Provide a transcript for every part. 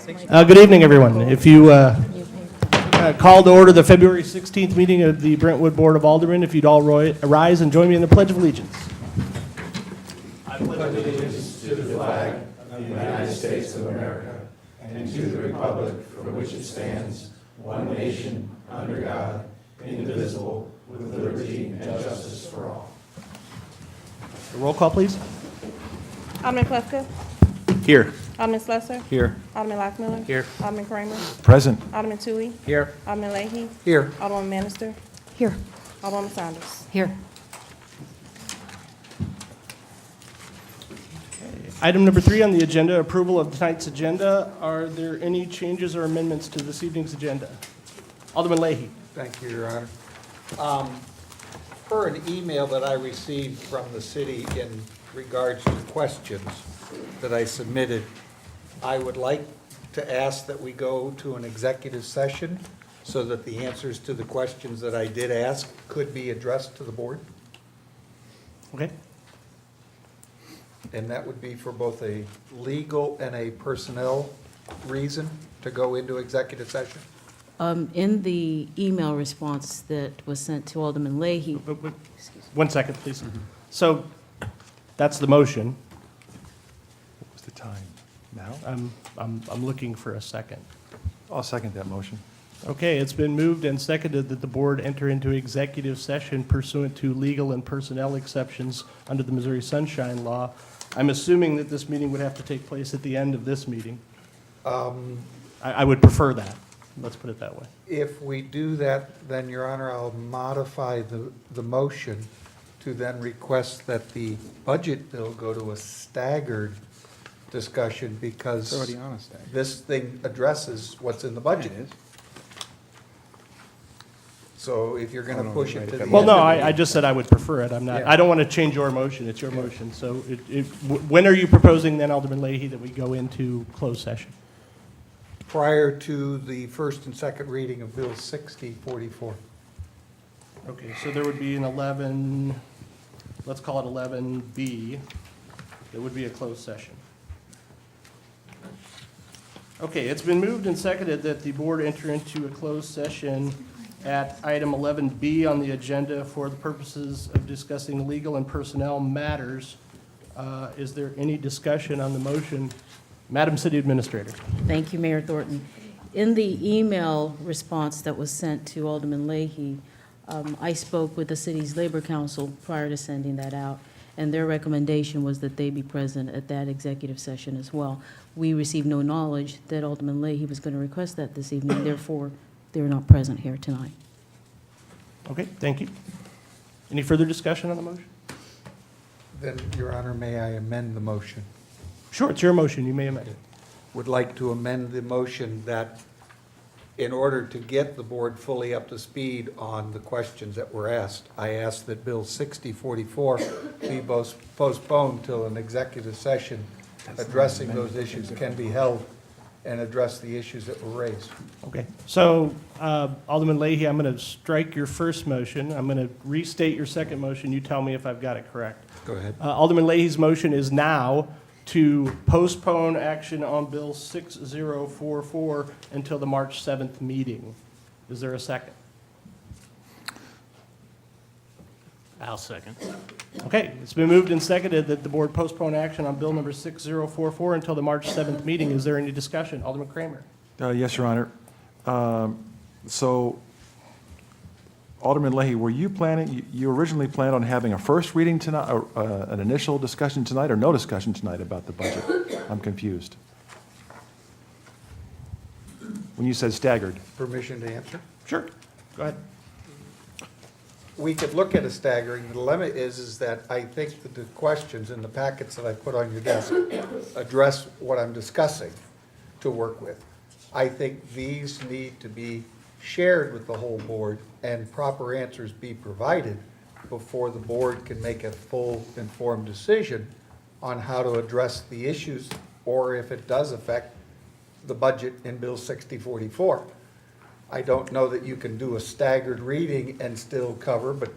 Good evening, everyone. If you call to order the February 16th meeting of the Brentwood Board of Aldermen, if you'd all rise and join me in the Pledge of Allegiance. I pledge allegiance to the flag of the United States of America and to the republic for which it stands, one nation, under God, indivisible, with liberty and justice for all. Roll call, please. Alderman Klefka. Here. Alderman Slusser. Here. Alderman Lockmiller. Here. Alderman Kramer. Present. Alderman Tui. Here. Alderman Leahy. Here. Alderman Minister. Here. Alderman Saunders. Here. Item number 3 on the agenda, approval of tonight's agenda. Are there any changes or amendments to this evening's agenda? Alderman Leahy. Thank you, Your Honor. Per an email that I received from the city in regards to questions that I submitted, I would like to ask that we go to an executive session so that the answers to the questions that I did ask could be addressed to the board. Okay. And that would be for both a legal and a personnel reason to go into executive session. In the email response that was sent to Alderman Leahy, 1 second, please. So that's the motion. What was the time? Now? I'm looking for a second. I'll second that motion. Okay, it's been moved and seconded that the board enter into executive session pursuant to legal and personnel exceptions under the Missouri Sunshine Law. I'm assuming that this meeting would have to take place at the end of this meeting. I would prefer that. Let's put it that way. If we do that, then, Your Honor, I'll modify the motion to then request that the budget bill go to a staggered discussion because It's already on a stagger. this thing addresses what's in the budget. It is. So if you're going to push it to the end. Well, no, of the I just said I would prefer it. I'm not, Yeah. I don't want to change your motion. It's your motion. So when are you proposing then, Alderman Leahy, that we go into closed session? Prior to the first and second reading of Bill 6044. Okay, so there would be an 11, let's call it 11B. There would be a closed session. Okay, it's been moved and seconded that the board enter into a closed session at item 11B on the agenda for the purposes of discussing legal and personnel matters. Is there any discussion on the motion? Madam City Administrator. thank you, Mayor Thornton. In the email response that was sent to Alderman Leahy, I spoke with the city's Labor Council prior to sending that out, and their recommendation was that they be present at that executive session as well. We received no knowledge that Alderman Leahy was going to request that this evening, therefore, they're not present here tonight. Okay, thank you. Any further discussion on the motion? Then, Your Honor, may I amend the motion? Sure, it's your motion. You may amend it. Would like to amend the motion that in order to get the board fully up to speed on the questions that were asked, I ask that Bill 6044 be postponed till an executive session addressing those issues can be held and address the issues that were raised. Okay, so Alderman Leahy, I'm going to strike your first motion. I'm going to restate your second motion. You tell me if I've got it correct. Go ahead. Alderman Leahy's motion is now to postpone action on Bill 6044 until the March 7th meeting. Is there a second? I'll second. Okay, it's been moved and seconded that the board postpone action on Bill number 6044 until the March 7th meeting. Is there any discussion? Alderman Kramer. Yes, Your Honor. So, Alderman Leahy, were you planning, you originally planned on having a first reading tonight, or an initial discussion tonight, or no discussion tonight about the budget? I'm confused. When you said staggered. Permission to answer? Sure, go ahead. We could look at a staggering. The dilemma is that I think that the questions in the packets that I put on your desk address what I'm discussing to work with. I think these need to be shared with the whole board and proper answers be provided before the board can make a full informed decision on how to address the issues or if it does affect the budget in Bill 6044. I don't know that you can do a staggered reading and still cover, but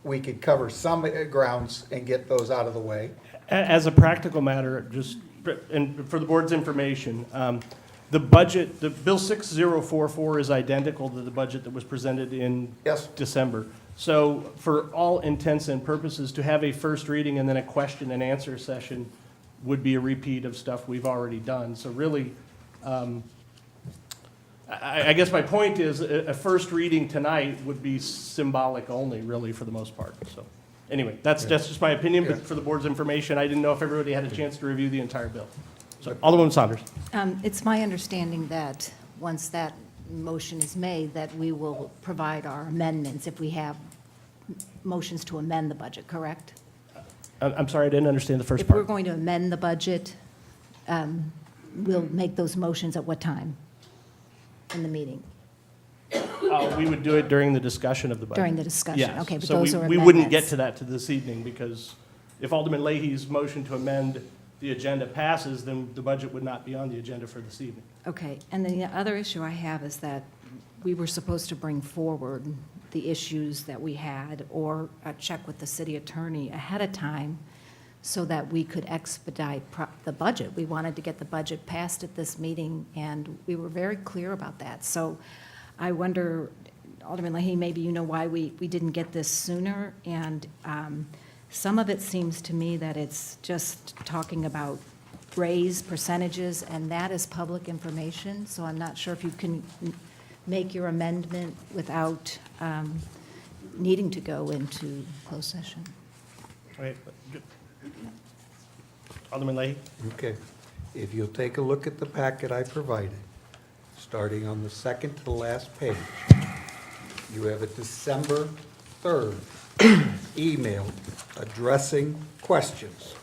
we could cover some grounds and get those out of the way. As a practical matter, just and for the board's information, The budget, the Bill 6044 is identical to the budget that was presented in Yes. December. So for all intents and purposes, to have a first reading and then a question and answer session would be a repeat of stuff we've already done. So really, I guess my point is, a first reading tonight would be symbolic only, really, for the most part. So anyway, that's just my opinion, but for the board's information, I didn't know if everybody had a chance to review the entire bill. So Alderwoman Saunders. It's my understanding that once that motion is made, that we will provide our amendments if we have motions to amend the budget, correct? I'm sorry, I didn't understand the first If we're part. going to amend the budget, we'll make those motions at what time in the meeting? We would do it during the discussion of the budget. During the discussion? Yes. Okay, but So those are we wouldn't get amendments. to that to this evening, because if Alderman Leahy's motion to amend the agenda passes, then the budget would not be on the agenda for this evening. Okay, and the other issue I have is that we were supposed to bring forward the issues that we had or check with the city attorney ahead of time so that we could expedite the budget. We wanted to get the budget passed at this meeting, and we were very clear about that. So I wonder, Alderman Leahy, maybe you know why we didn't get this sooner, and some of it seems to me that it's just talking about raise percentages, and that is public information, so I'm not sure if you can make your amendment without needing to go into closed session. Okay. Alderman Leahy? Okay. If you'll take a look at the packet I provided, starting on the second to the last page, you have a December 3rd email addressing questions.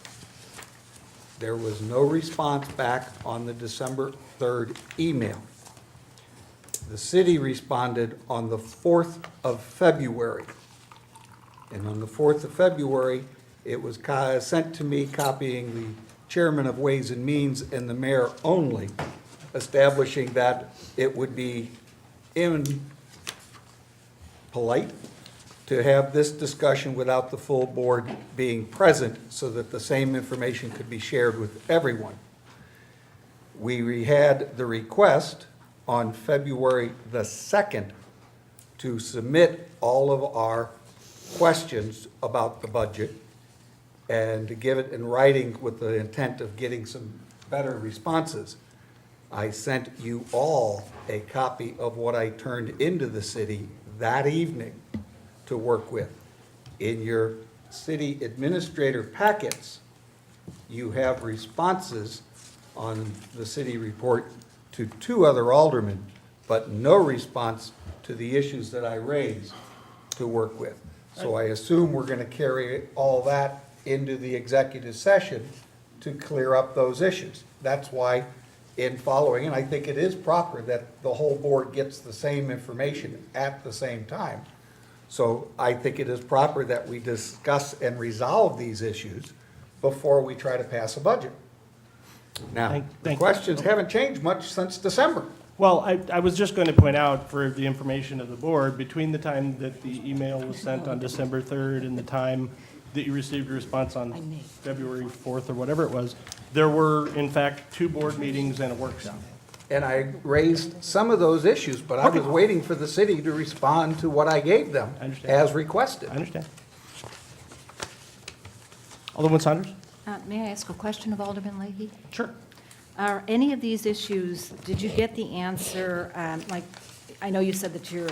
There was no response back on the December 3rd email. The city responded on the 4th of February. And on the 4th of February, it was sent to me copying the chairman of Ways and Means and the mayor only, establishing that it would be impolite to have this discussion without the full board being present so that the same information could be shared with everyone. We had the request on February the 2nd to submit all of our questions about the budget and to give it in writing with the intent of getting some better responses. I sent you all a copy of what I turned into the city that evening to work with. In your city administrator packets, you have responses on the city report to 2 other aldermen, but no response to the issues that I raised to work with. So I assume we're going to carry all that into the executive session to clear up those issues. That's why in following, and I think it is proper that the whole board gets the same information at the same time. So I think it is proper that we discuss and resolve these issues before we try to pass a budget. Now, the Thank you. questions haven't changed much since December. Well, I was just going to point out for the information of the board, between the time that the email was sent on December 3rd and the time that you received a response on February 4th or whatever it was, there were in fact 2 board meetings and a workshop. And I raised some of those issues, but I was waiting for the city to respond to what I gave them I understand. as requested. I understand. Alderman Saunders? May I ask a question of Alderman Leahy? Sure. Are any of these issues, did you get the answer, like, I know you said that your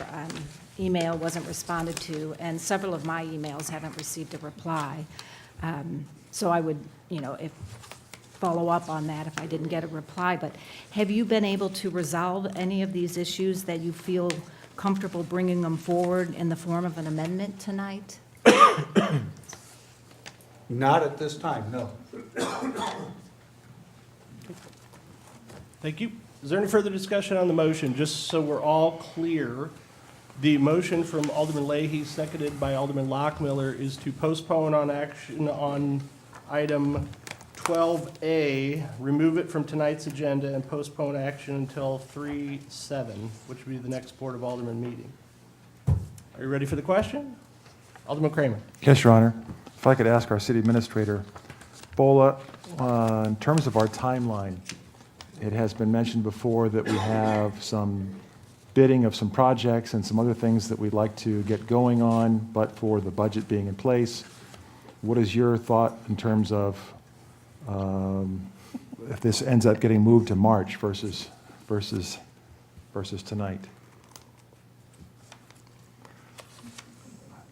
email wasn't responded to, and several of my emails haven't received a reply. So I would, if follow up on that if I didn't get a reply, but have you been able to resolve any of these issues that you feel comfortable bringing them forward in the form of an amendment tonight? Not at this time, no. Thank you. Is there any further discussion on the motion? Just so we're all clear, the motion from Alderman Leahy, seconded by Alderman Lockmiller, is to postpone on action on item 12A, remove it from tonight's agenda and postpone action until 3/7, which would be the next Board of Aldermen meeting. Are you ready for the question? Alderman Kramer. Yes, Your Honor. If I could ask our city administrator, Bola, in terms of our timeline, It has been mentioned before that we have some bidding of some projects and some other things that we'd like to get going on, but for the budget being in place. What is your thought in terms of if this ends up getting moved to March versus tonight?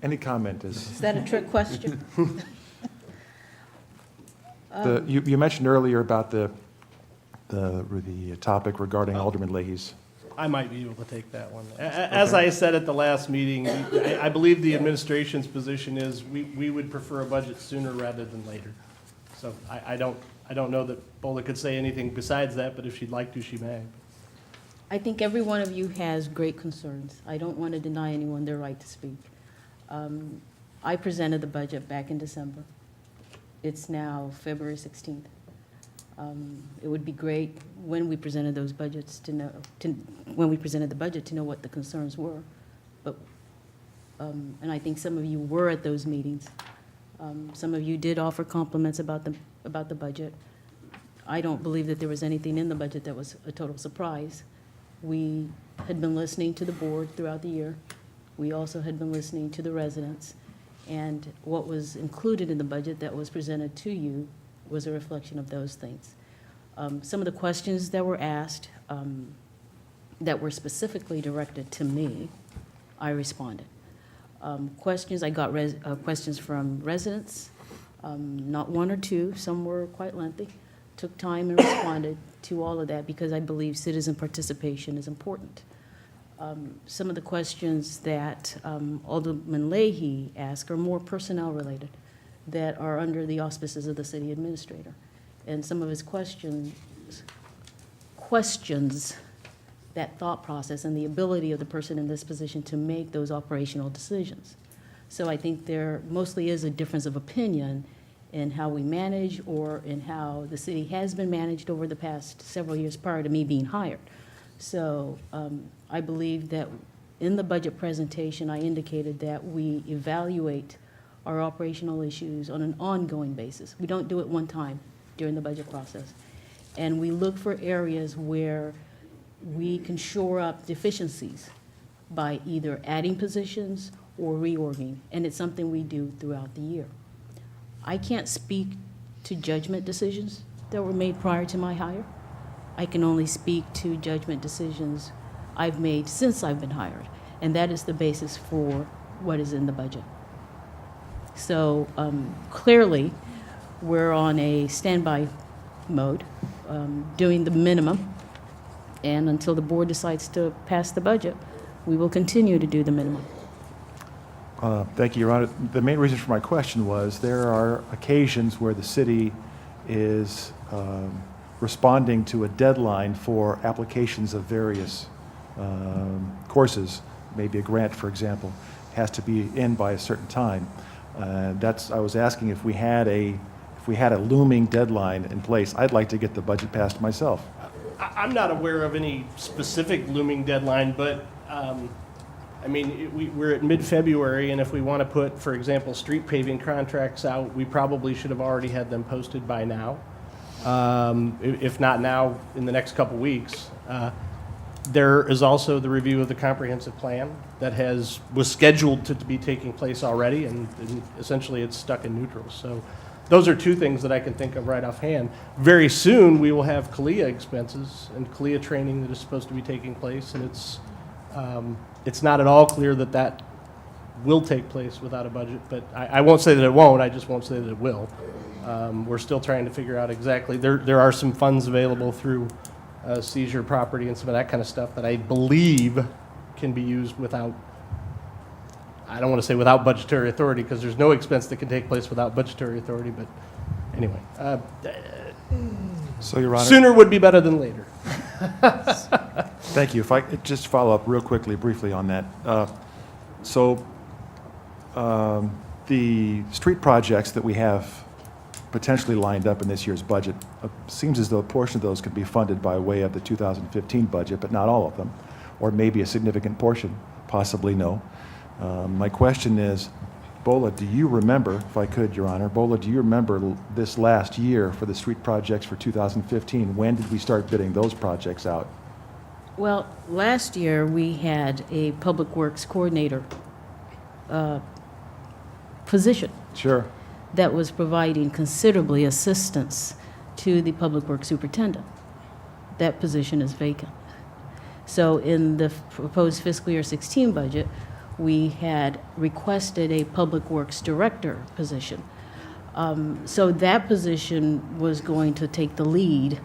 Any comment Is that a trick question? You mentioned earlier about the topic regarding Alderman Leahy's. I might be able to take that one. As I said at the last meeting, I believe the administration's position is we would prefer a budget sooner rather than later. So I don't know that Bola could say anything besides that, but if she'd like to, she may. I think every one of you has great concerns. I don't want to deny anyone their right to speak. I presented the budget back in December. It's now February 16th. It would be great when we presented those budgets when we presented the budget to know what the concerns were. But, and I think some of you were at those meetings. Some of you did offer compliments about the budget. I don't believe that there was anything in the budget that was a total surprise. We had been listening to the board throughout the year. We also had been listening to the residents. And what was included in the budget that was presented to you was a reflection of those things. Some of the questions that were asked that were specifically directed to me, I responded. Questions, I got questions from residents, not one or two, some were quite lengthy. Took time and responded to all of that because I believe citizen participation is important. Some of the questions that Alderman Leahy asked are more personnel related, that are under the auspices of the city administrator. And some of his questions that thought process and the ability of the person in this position to make those operational decisions. So I think there mostly is a difference of opinion in how we manage or in how the city has been managed over the past several years prior to me being hired. So I believe that in the budget presentation, I indicated that we evaluate our operational issues on an ongoing basis. We don't do it one time during the budget process. And we look for areas where we can shore up deficiencies by either adding positions or reorging, and it's something we do throughout the year. I can't speak to judgment decisions that were made prior to my hire. I can only speak to judgment decisions I've made since I've been hired, and that is the basis for what is in the budget. So clearly, we're on a standby mode, doing the minimum, and until the board decides to pass the budget, we will continue to do the minimum. Thank you, Your Honor. The main reason for my question was there are occasions where the city is responding to a deadline for applications of various courses. Maybe a grant, for example, has to be in by a certain time. I was asking if we had a looming deadline in place. I'd like to get the budget passed myself. I'm not aware of any specific looming deadline, but I mean, we're at mid-February, and if we want to put, for example, street paving contracts out, we probably should have already had them posted by now. If not now, in the next couple weeks. There is also the review of the comprehensive plan that was scheduled to be taking place already, and essentially it's stuck in neutral. So those are two things that I can think of right offhand. Very soon, we will have CALIA expenses and CALIA training that is supposed to be taking place, and it's not at all clear that that will take place without a budget, but I won't say that it won't, I just won't say that it will. We're still trying to figure out exactly. There are some funds available through seizure property and some of that kind of stuff that I believe can be used without, I don't want to say without budgetary authority, because there's no expense that can take place without budgetary authority, but anyway. So, Your Honor. Sooner would be better than later. Thank you. If I could just follow up real quickly, briefly on that. The street projects that we have potentially lined up in this year's budget, seems as though a portion of those could be funded by way of the 2015 budget, but not all of them, or maybe a significant portion, possibly no. My question is, Bola, do you remember, if I could, Your Honor, Bola, do you remember this last year for the street projects for 2015? When did we start bidding those projects out? Well, last year, we had a Public Works Coordinator position Sure. that was providing considerably assistance to the Public Works Superintendent. That position is vacant. So in the proposed fiscal year 16 budget, we had requested a Public Works Director position. So that position was going to take the lead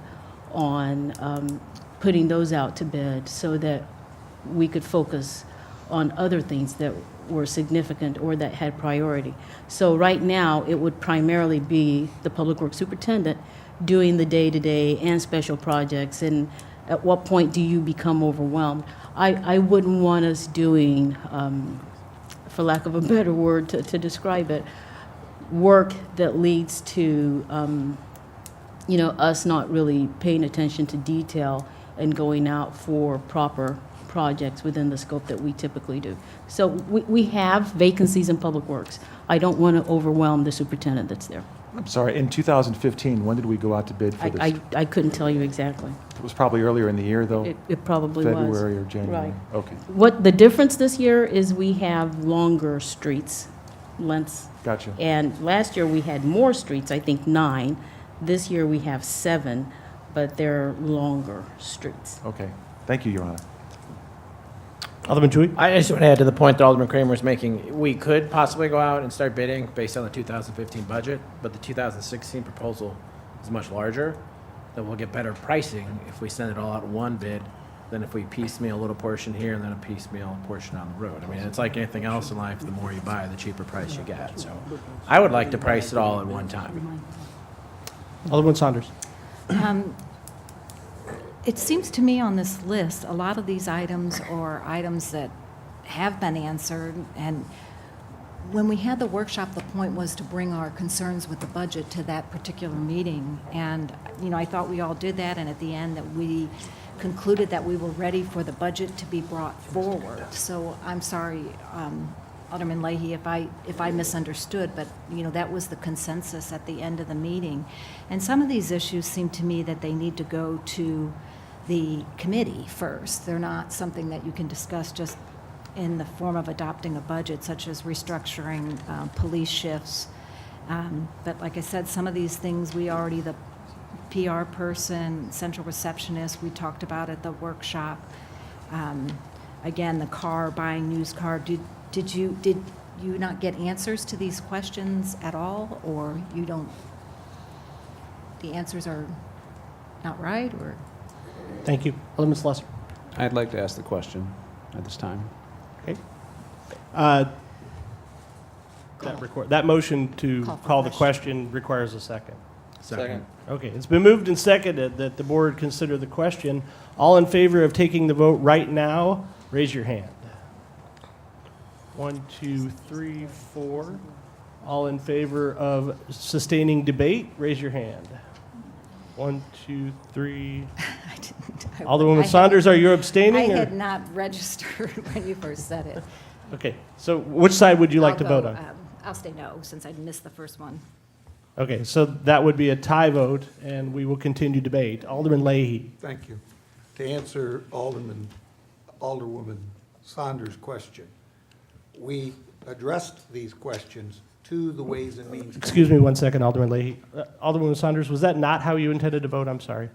on putting those out to bid so that we could focus on other things that were significant or that had priority. So right now, it would primarily be the Public Works Superintendent doing the day-to-day and special projects, and at what point do you become overwhelmed? I wouldn't want us doing, for lack of a better word to describe it, work that leads to, us not really paying attention to detail and going out for proper projects within the scope that we typically do. So we have vacancies in Public Works. I don't want to overwhelm the superintendent that's there. I'm sorry, in 2015, when did we go out to bid for this? I couldn't tell you exactly. It was probably earlier in the year, though? It probably was. February or January? Right. Okay, What the difference this year is we have longer streets, lengths. gotcha. And last year, we had more streets, I think 9. This year, we have 7, but they're longer streets. Okay, thank you, Your Honor. Alderman Chui? I just want to add to the point that Alderman Kramer is making. We could possibly go out and start bidding based on the 2015 budget, but the 2016 proposal is much larger. Then we'll get better pricing if we send it all out in one bid than if we piecemeal a little portion here and then a piecemeal portion on the road. I mean, it's like anything else in life, the more you buy, the cheaper price you get. So I would like to price it all at one time. Alderman Saunders? It seems to me on this list, a lot of these items are items that have been answered, and when we had the workshop, the point was to bring our concerns with the budget to that particular meeting, and, I thought we all did that, and at the end, that we concluded that we were ready for the budget to be brought forward. So I'm sorry, Alderman Leahy, if I misunderstood, but, that was the consensus at the end of the meeting. And some of these issues seem to me that they need to go to the committee first. They're not something that you can discuss just in the form of adopting a budget, such as restructuring police shifts. But like I said, some of these things, the PR person, central receptionist, we talked about at the workshop. Again, the buying used car. Did you not get answers to these questions at all, or the answers are not right, or? Thank you. Alderman Slesser? I'd like to ask the question at this time. Okay. That motion to Call for call the question. question requires a second. Second. Okay, it's been moved and seconded that the board consider the question. All in favor of taking the vote right now, raise your hand. 1, 2, 3, 4. All in favor of sustaining debate, raise your hand. 1, 2, 3. I didn't. Alderwoman Saunders, are you I abstaining? or- had not registered when you first said it. Okay, so which side would you like to I'll vote go, on? I'll stay no, since I missed the first one. Okay, so that would be a tie vote, and we will continue debate. Alderman Leahy. Thank you. To answer Alderwoman Saunders' question, we addressed these questions to the Ways and Means. Excuse me 1 second, Alderman Leahy. Alderwoman Saunders, was that not how you intended to vote? I'm sorry.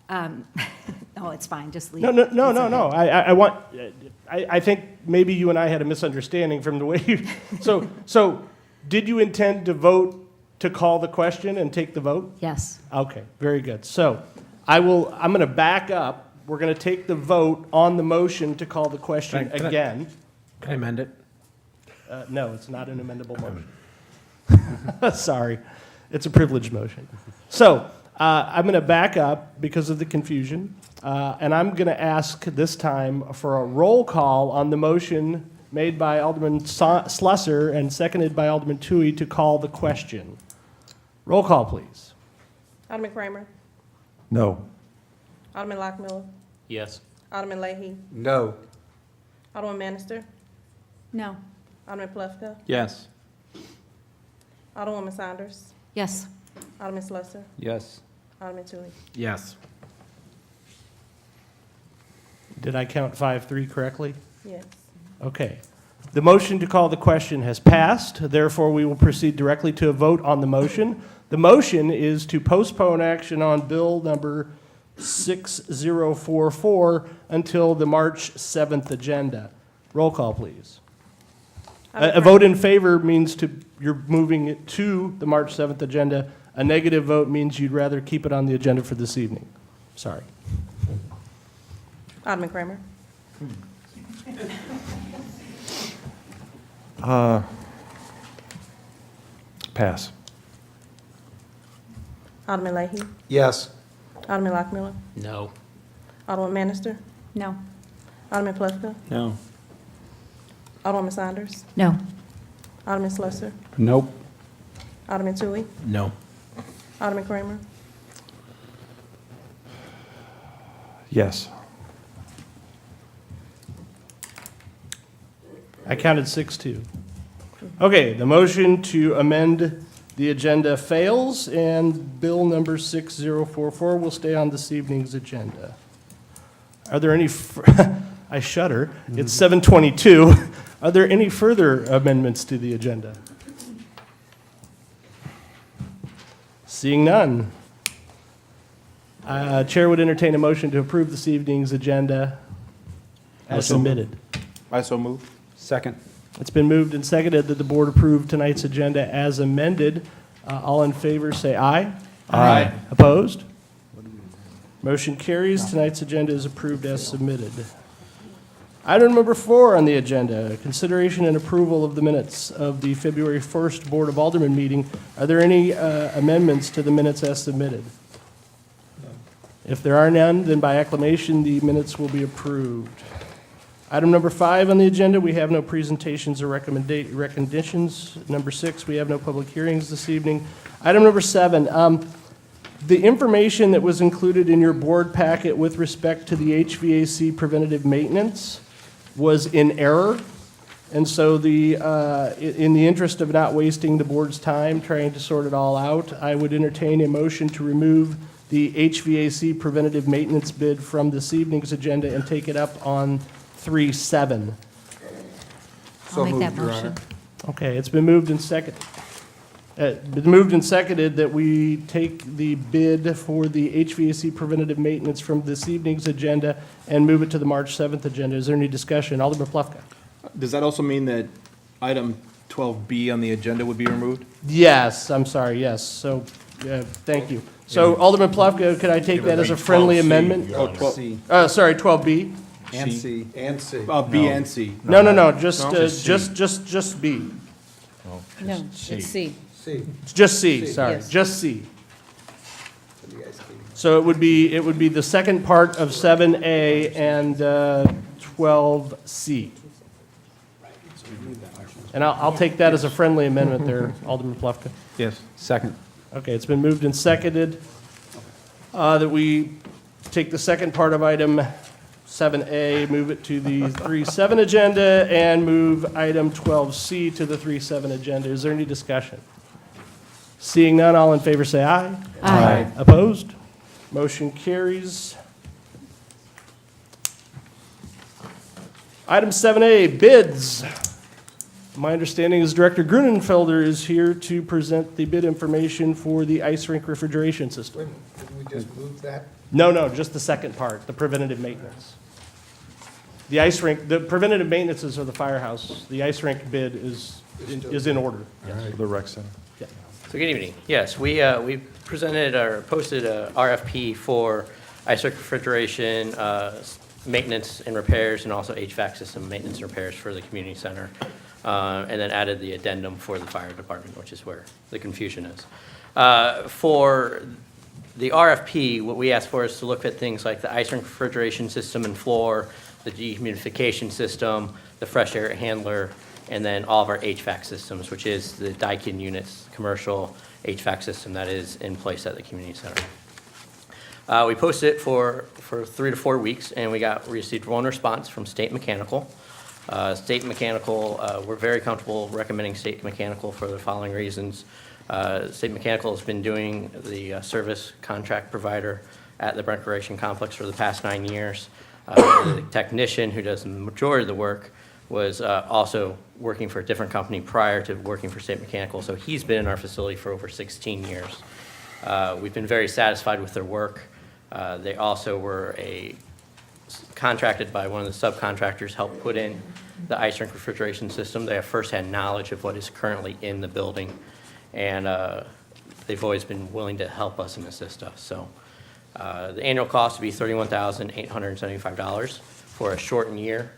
No, it's fine, just leave. No, no, it. no, It's no, okay. no. I think maybe you and I had a misunderstanding from the way you, so did you intend to vote to call the question and take the vote? Yes. Okay, very good. So I'm going to back up. We're going to take the vote on the motion to call the question Can I- again. Can I amend it? No, it's not an amendable motion. Sorry, it's a privileged motion. So I'm going to back up because of the confusion, and I'm going to ask this time for a roll call on the motion made by Alderman Slesser and seconded by Alderman Tui to call the question. Roll call, please. Alderman Kramer? No. Alderman Lockmiller? Yes. Alderman Leahy? No. Alderman Manister? No. Alderman Plufka? Yes. Alderwoman Saunders. Yes. Alderman Slosser. Yes. Alderman Tui. Yes. Did I count 5-3 correctly? Yes. Okay. The motion to call the question has passed. Therefore, we will proceed directly to a vote on the motion. The motion is to postpone action on bill number 6044 until the March 7th agenda. Roll call, please. A vote in favor means you're moving it to the March 7th agenda. A negative vote means you'd rather keep it on the agenda for this evening. Sorry. Alderman Kramer. Pass. Alderman Leahy. Yes. Alderman Lockmiller. No. Alderman Bannister. No. Alderman Plufka. No. Alderwoman Saunders. No. Alderman Slosser. Nope. Alderman Tui. No. Alderman Kramer. Yes. I counted 6-2. Okay, the motion to amend the agenda fails, and bill number 6044 will stay on this evening's agenda. Are there any, I shudder, it's 7:22. Are there any further amendments to the agenda? Seeing none. Chair would entertain a motion to approve this evening's agenda as So moved. submitted. I so move. Second. It's been moved and seconded that the board approve tonight's agenda as amended. All in favor, say aye. Aye. Opposed? Motion carries. Tonight's agenda is approved as submitted. Item number 4 on the agenda, consideration and approval of the minutes of the February 1st Board of Aldermen meeting. Are there any amendments to the minutes as submitted? If there are none, then by acclamation, the minutes will be approved. Item number 5 on the agenda, we have no presentations or recommendations. Number 6, we have no public hearings this evening. Item number 7, the information that was included in your board packet with respect to the HVAC preventative maintenance was in error. And so in the interest of not wasting the board's time trying to sort it all out, I would entertain a motion to remove the HVAC preventative maintenance bid from this evening's agenda and take it up on 3-7. I'll make that Your Honor. motion. Okay, it's been moved and seconded. That we take the bid for the HVAC preventative maintenance from this evening's agenda and move it to the March 7th agenda. Is there any discussion? Alderman Plufka. Does that also mean that item 12B on the agenda would be removed? Yes, I'm sorry, yes. So, thank you. So Alderman Plufka, could I take that as a friendly amendment? Oh, 12C. Sorry, 12B? And C. And C. B and C. No, just B. No, it's C. C. Just C, sorry, Yes. just C. So it would be the second part of 7A and 12C. And I'll take that as a friendly amendment there, Alderman Plufka. Yes. Second. Okay, it's been moved and seconded that we take the second part of item 7A, move it to the 3-7 agenda, and move item 12C to the 3-7 agenda. Is there any discussion? Seeing none, all in favor say aye. Aye. Opposed? Motion carries. Item 7A, bids. My understanding is Director Grunenfelder is here to present the bid information for the ice rink refrigeration system. Wait, didn't we just move that? No, just the second part, the preventative maintenance. The ice rink, the preventative maintenances of the firehouse, the ice rink bid is in order. For the rec center. So good evening. Yes, we presented or posted a RFP for ice refrigeration, maintenance and repairs, and also HVAC system maintenance and repairs for the community center. And then added the addendum for the fire department, which is where the confusion is. For the RFP, what we asked for is to look at things like the ice rink refrigeration system and floor, the dehumidification system, the fresh air handler, and then all of our HVAC systems, which is the Daikin units, commercial HVAC system that is in place at the community center. We posted it for 3 to 4 weeks, and we received one response from State Mechanical. State Mechanical, we're very comfortable recommending State Mechanical for the following reasons. State Mechanical has been doing the service contract provider at the Brent Recreation Complex for the past 9 years. The technician who does the majority of the work was also working for a different company prior to working for State Mechanical, so he's been in our facility for over 16 years. We've been very satisfied with their work. They also were contracted by one of the subcontractors, helped put in the ice rink refrigeration system. They have firsthand knowledge of what is currently in the building, and they've always been willing to help us and assist us. So the annual cost would be $31,875 for a shortened year.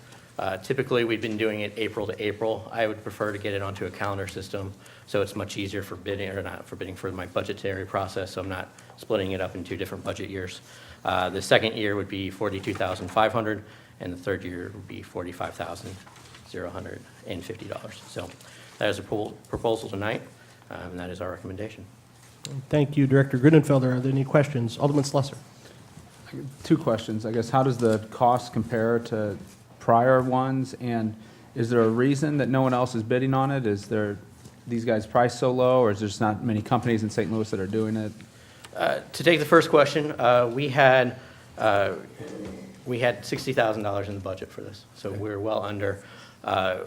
Typically, we've been doing it April to April. I would prefer to get it onto a calendar system, so it's much easier for bidding, or not for bidding, for my budgetary process, so I'm not splitting it up in 2 different budget years. The second year would be $42,500, and the third year would be $45,050. So that is a proposal tonight, and that is our recommendation. Thank you, Director Grudenfelder. Are there any questions? Alderman Slusser. 2 questions, I guess. How does the cost compare to prior ones? And is there a reason that no one else is bidding on it? Is there, these guys priced so low, or is there just not many companies in St. Louis that are doing it? To take the first question, we had $60,000 in the budget for this, so we're well under.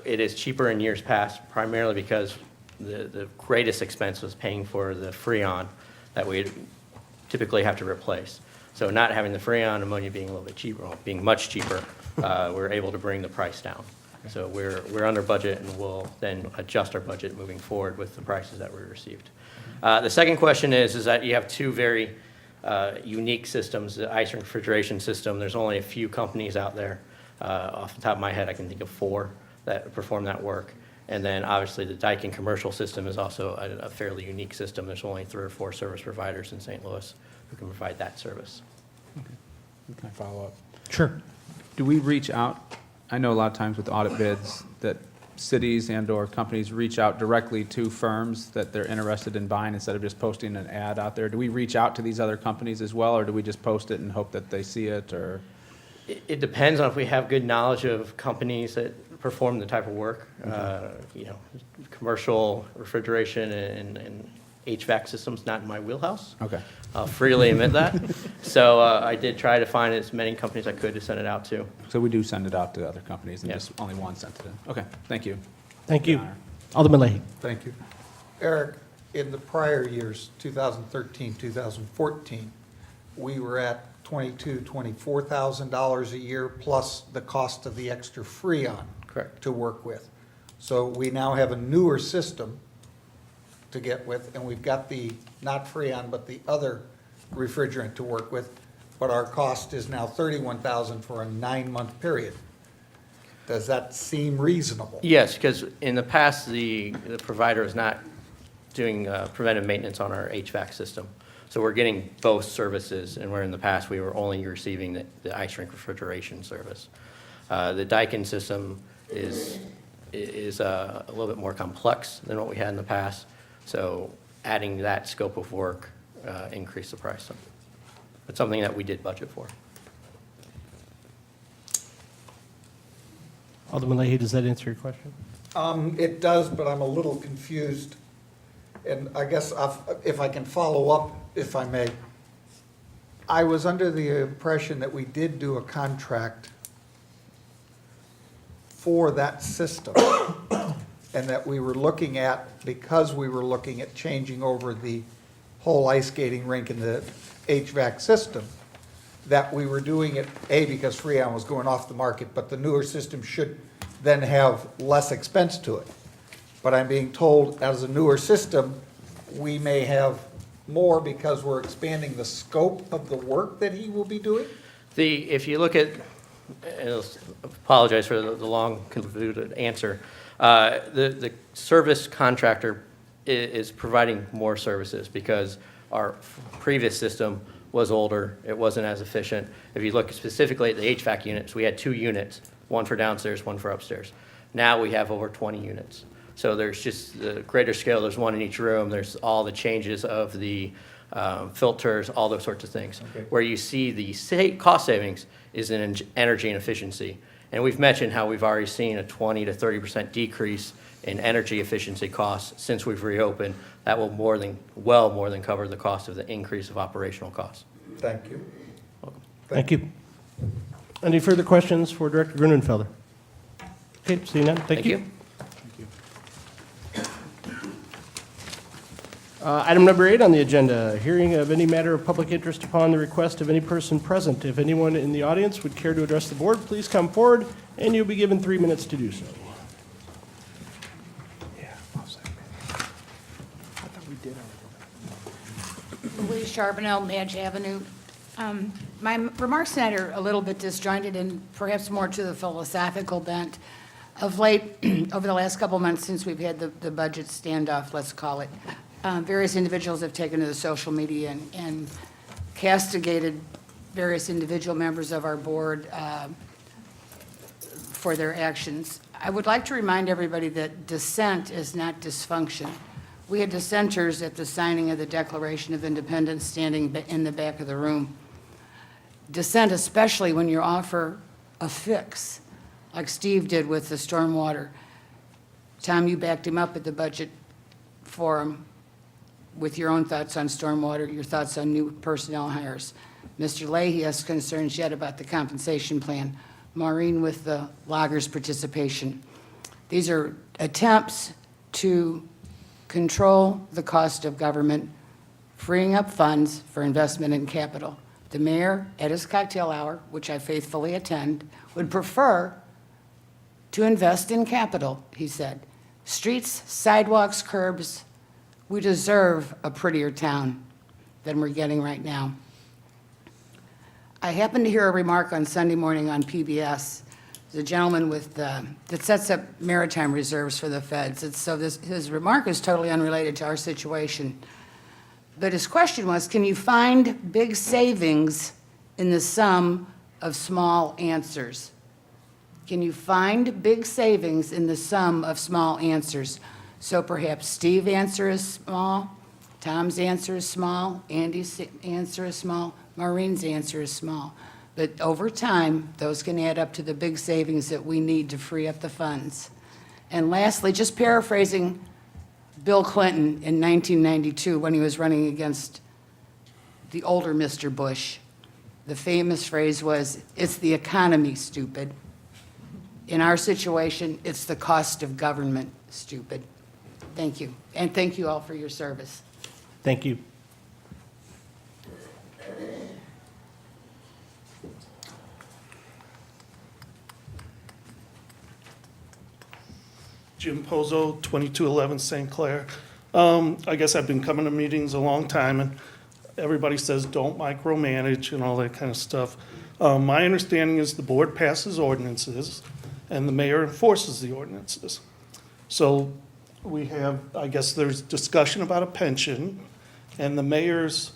It is cheaper in years past, primarily because the greatest expense was paying for the Freon that we typically have to replace. So not having the Freon, ammonia being a little bit cheaper, well, being much cheaper, we're able to bring the price down. So we're under budget, and we'll then adjust our budget moving forward with the prices that we received. The second question is that you have 2 very unique systems. The ice rink refrigeration system, there's only a few companies out there. Off the top of my head, I can think of 4 that perform that work. And then obviously the Daikin commercial system is also a fairly unique system. There's only 3 or 4 service providers in St. Louis who can provide that service. Can I follow up? Sure. Do we reach out? I know a lot of times with audit bids that cities and/or companies reach out directly to firms that they're interested in buying instead of just posting an ad out there. Do we reach out to these other companies as well, or do we just post it and hope that they see it, or? It depends on if we have good knowledge of companies that perform the type of work. Commercial refrigeration and HVAC systems, not in my wheelhouse. Okay. I'll freely admit that. So I did try to find as many companies I could to send it out to. So we do send it out to other companies and Yes. just only one sent it in? Okay, thank you. Thank you. Honor. Alderman Leahy. Thank you. Eric, in the prior years, 2013, 2014, we were at $22,000, $24,000 a year, plus the cost of the extra Freon. Correct. To work with. So we now have a newer system to get with, and we've got the, not Freon, but the other refrigerant to work with, but our cost is now $31,000 for a 9-month period. Does that seem reasonable? Yes, because in the past, the provider is not doing preventive maintenance on our HVAC system. So we're getting both services, and where in the past, we were only receiving the ice rink refrigeration service. The Daikin system is a little bit more complex than what we had in the past. So adding that scope of work increased the price. It's something that we did budget for. Alderman Leahy, does that answer your question? It does, but I'm a little confused. And I guess if I can follow up, if I may. I was under the impression that we did do a contract for that system, and that we were looking at, because we were looking at changing over the whole ice skating rink and the HVAC system, that we were doing it, A, because Freon was going off the market, but the newer system should then have less expense to it. But I'm being told, as a newer system, we may have more because we're expanding the scope of the work that he will be doing? If you look at, and I'll apologize for the long convoluted answer, the service contractor is providing more services because our previous system was older, it wasn't as efficient. If you look specifically at the HVAC units, we had 2 units, one for downstairs, one for upstairs. Now we have over 20 units. So there's just the greater scale, there's one in each room, there's all the changes of the filters, all those sorts of things. Okay. Where you see the cost savings is in energy and efficiency. And we've mentioned how we've already seen a 20 to 30% decrease in energy efficiency costs since we've reopened. That will more than cover the cost of the increase of operational costs. Thank you. Thank you. Any further questions for Director Grunenfelder? Okay, seeing none, thank you. Item number 8 on the agenda, hearing of any matter of public interest upon the request of any person present. If anyone in the audience would care to address the board, please come forward, and you'll be given 3 minutes to do so. Louise Charbonneau, Madge Avenue. My remarks tonight are a little bit disjointed and perhaps more to the philosophical bent. Of late, over the last couple months since we've had the budget standoff, let's call it, various individuals have taken to the social media and castigated various individual members of our board for their actions. I would like to remind everybody that dissent is not dysfunction. We had dissenters at the signing of the Declaration of Independence standing in the back of the room. Dissent, especially when you offer a fix, like Steve did with the stormwater. Tom, you backed him up at the budget forum with your own thoughts on stormwater, your thoughts on new personnel hires. Mr. Leahy has concerns yet about the compensation plan. Maureen with the loggers' participation. These are attempts to control the cost of government, freeing up funds for investment in capital. The mayor, at his cocktail hour, which I faithfully attend, would prefer to invest in capital, he said. Streets, sidewalks, curbs. We deserve a prettier town than we're getting right now. I happened to hear a remark on Sunday morning on PBS. The gentleman with that sets up maritime reserves for the feds. His remark is totally unrelated to our situation. But his question was, can you find big savings in the sum of small answers? Can you find big savings in the sum of small answers? So perhaps Steve's answer is small, Tom's answer is small, Andy's answer is small, Maureen's answer is small. But over time, those can add up to the big savings that we need to free up the funds. And lastly, just paraphrasing Bill Clinton in 1992 when he was running against the older Mr. Bush, the famous phrase was, "It's the economy, stupid." In our situation, it's the cost of government, stupid. Thank you. And thank you all for your service. Thank you. Jim Pozo, 2211 St. Clair. I guess I've been coming to meetings a long time, and everybody says don't micromanage and all that kind of stuff. My understanding is the board passes ordinances, and the mayor enforces the ordinances. So we have, I guess there's discussion about a pension, and the mayor's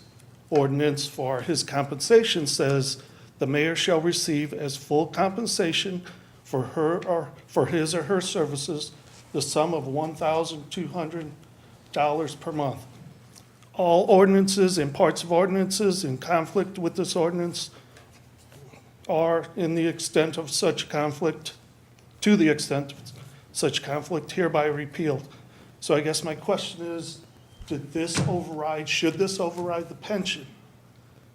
ordinance for his compensation says the mayor shall receive as full compensation for his or her services the sum of $1,200 per month. All ordinances and parts of ordinances in conflict with this ordinance are in the extent of such conflict, to the extent of such conflict hereby repealed. So I guess my question is, should this override the pension?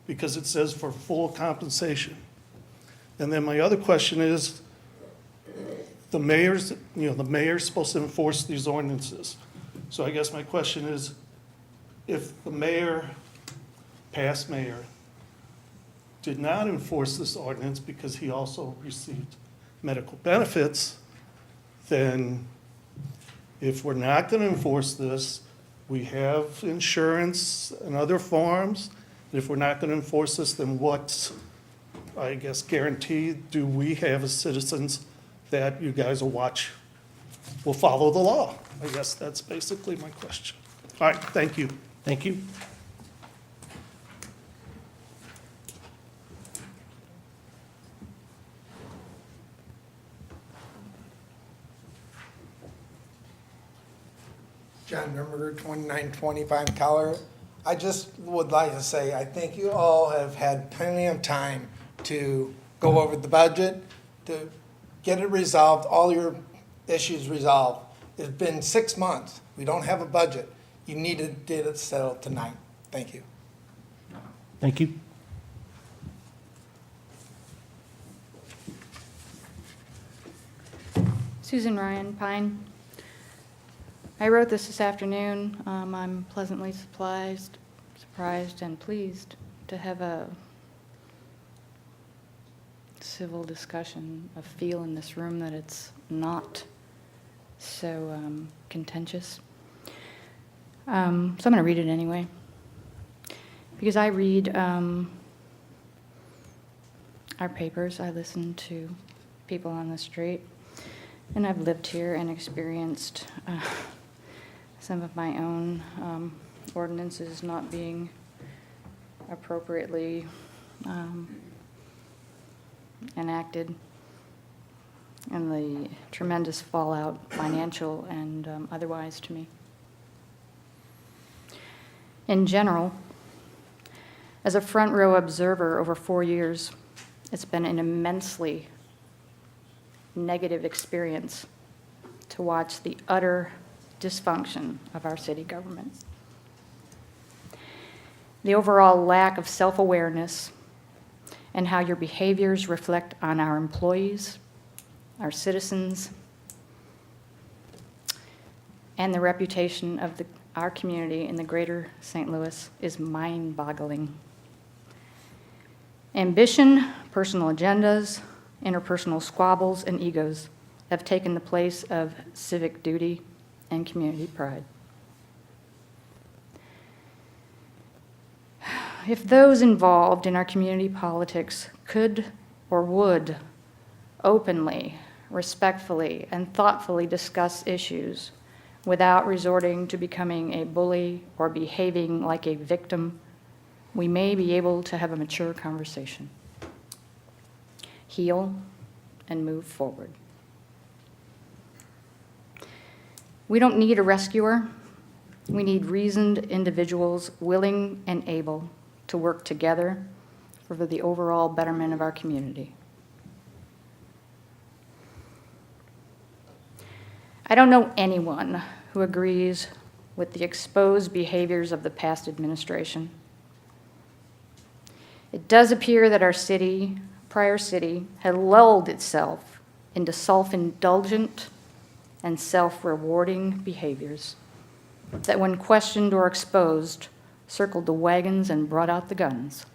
Because it says for full compensation. And then my other question is, the mayor's supposed to enforce these ordinances. So I guess my question is, if the past mayor, did not enforce this ordinance because he also received medical benefits, then if we're not going to enforce this, we have insurance and other forms. And if we're not going to enforce this, then what, I guess, guarantee do we have as citizens that you guys will follow the law? I guess that's basically my question. All right, thank you. Thank you. John Nuremberger, 2925 Keller. I just would like to say, I think you all have had plenty of time to go over the budget, to get it resolved, all your issues resolved. It's been 6 months. We don't have a budget. You need to get it settled tonight. Thank you. Thank you. Susan Ryan, Pine. I wrote this afternoon. I'm pleasantly surprised and pleased to have a civil discussion. I feel in this room that it's not so contentious. So I'm going to read it anyway. Because I read our papers, I listen to people on the street. And I've lived here and experienced some of my own ordinances not being appropriately enacted, and the tremendous fallout, financial and otherwise, to me. In general, as a front row observer over 4 years, it's been an immensely negative experience to watch the utter dysfunction of our city government. The overall lack of self-awareness and how your behaviors reflect on our employees, our citizens, and the reputation of our community in the greater St. Louis is mind-boggling. Ambition, personal agendas, interpersonal squabbles, and egos have taken the place of civic duty and community pride. If those involved in our community politics could or would openly, respectfully, and thoughtfully discuss issues without resorting to becoming a bully or behaving like a victim, we may be able to have a mature conversation, heal, and move forward. We don't need a rescuer. We need reasoned individuals willing and able to work together for the overall betterment of our community. I don't know anyone who agrees with the exposed behaviors of the past administration. It does appear that our prior city, had lulled itself into self-indulgent and self-rewarding behaviors that, when questioned or exposed, circled the wagons and brought out the guns.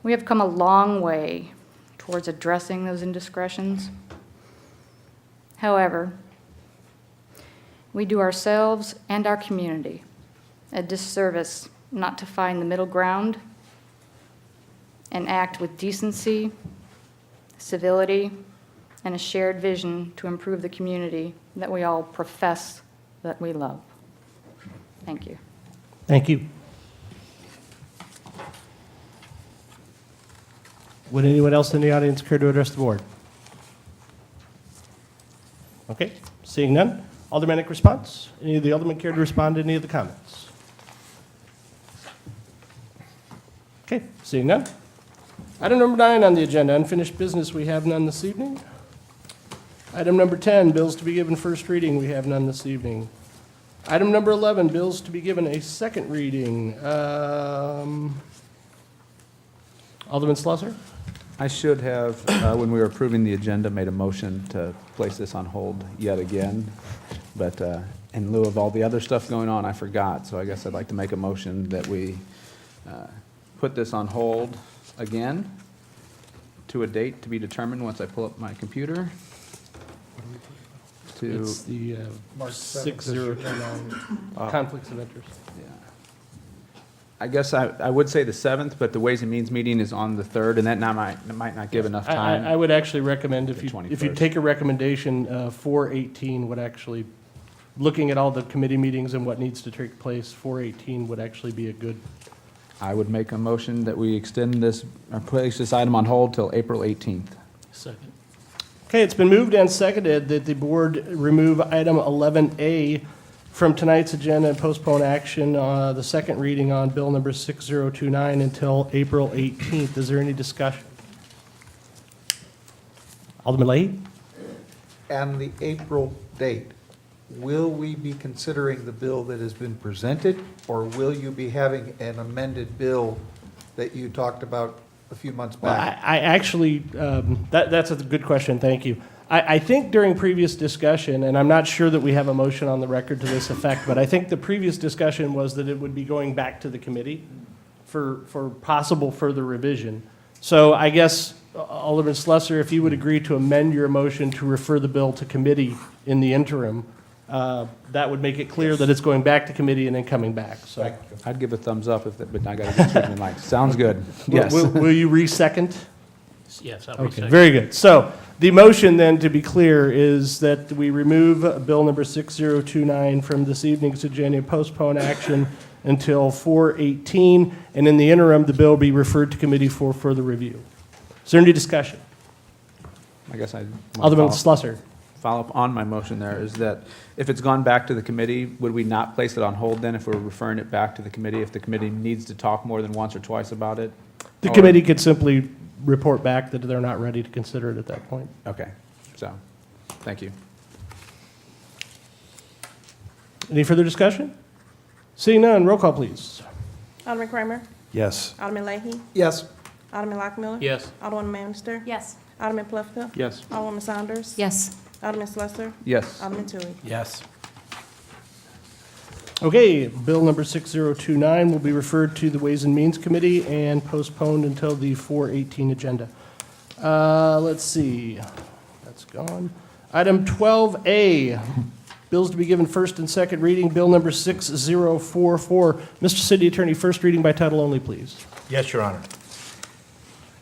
We have come a long way towards addressing those indiscretions. However, we do ourselves and our community a disservice not to find the middle ground and act with decency, civility, and a shared vision to improve the community that we all profess that we love. Thank you. Thank you. Would anyone else in the audience care to address the board? Okay, seeing none. Aldermanic response? Any of the aldermen care to respond to any of the comments? Okay, seeing none. Item number 9 on the agenda, unfinished business, we have none this evening. Item number 10, bills to be given first reading, we have none this evening. Item number 11, bills to be given a second reading. Alderman Slusser? I should have, when we were approving the agenda, made a motion to place this on hold yet again. But in lieu of all the other stuff going on, I forgot. So I guess I'd like to make a motion that we put this on hold again to a date to be determined once I pull up my computer. To, It's the March 6029 conflicts of interest. yeah. I guess I would say the 7th, but the Ways and Means meeting is on the 3rd, and that might not give enough time. I would actually recommend, if The you 21st. take a recommendation, 4/18 would actually, looking at all the committee meetings and what needs to take place, 4/18 would actually be a good. I would make a motion that we extend this, or place this item on hold till April 18th. Second. Okay, it's been moved and seconded that the board remove item 11A from tonight's agenda and postpone action, the second reading on bill number 6029 until April 18th. Is there any discussion? Alderman Leahy? and the April date, will we be considering the bill that has been presented, or will you be having an amended bill that you talked about a few months Well, back? I actually, that's a good question, thank you. I think during previous discussion, and I'm not sure that we have a motion on the record to this effect, but I think the previous discussion was that it would be going back to the committee for possible further revision. So I guess, Alderman Slusser, if you would agree to amend your motion to refer the bill to committee in the interim, that would make it clear that it's going back to committee and then coming back, so. I'd give a thumbs up, but I got to get certain in line. Sounds good. Yes. Will you re-second? Yes, I'll Okay, resecond. very good. So the motion then, to be clear, is that we remove Bill number 6029 from this evening's agenda and postpone action until 4/18, and in the interim, the bill be referred to committee for further review. Is there any discussion? I guess I. Alderman Slusser. Follow up on my motion there is that if it's gone back to the committee, would we not place it on hold then if we're referring it back to the committee, if the committee needs to talk more than once or twice about it? The Or- committee could simply report back that they're not ready to consider it at that point. Okay, so, thank you. Any further discussion? Seeing none, roll call, please. Alderman Kramer? Yes. Alderman Leahy? Yes. Alderman Lockmiller? Yes. Alderman Manister? Yes. Alderman Plufka? Yes. Alderwoman Saunders? Yes. Alderman Slusser? Yes. Alderman Tui? Yes. Okay, bill number 6029 will be referred to the Ways and Means Committee and postponed until the 4/18 agenda. Let's see, that's gone. Item 12A, bills to be given first and second reading, bill number 6044. Mr. City Attorney, first reading by title only, please. Yes, Your Honor.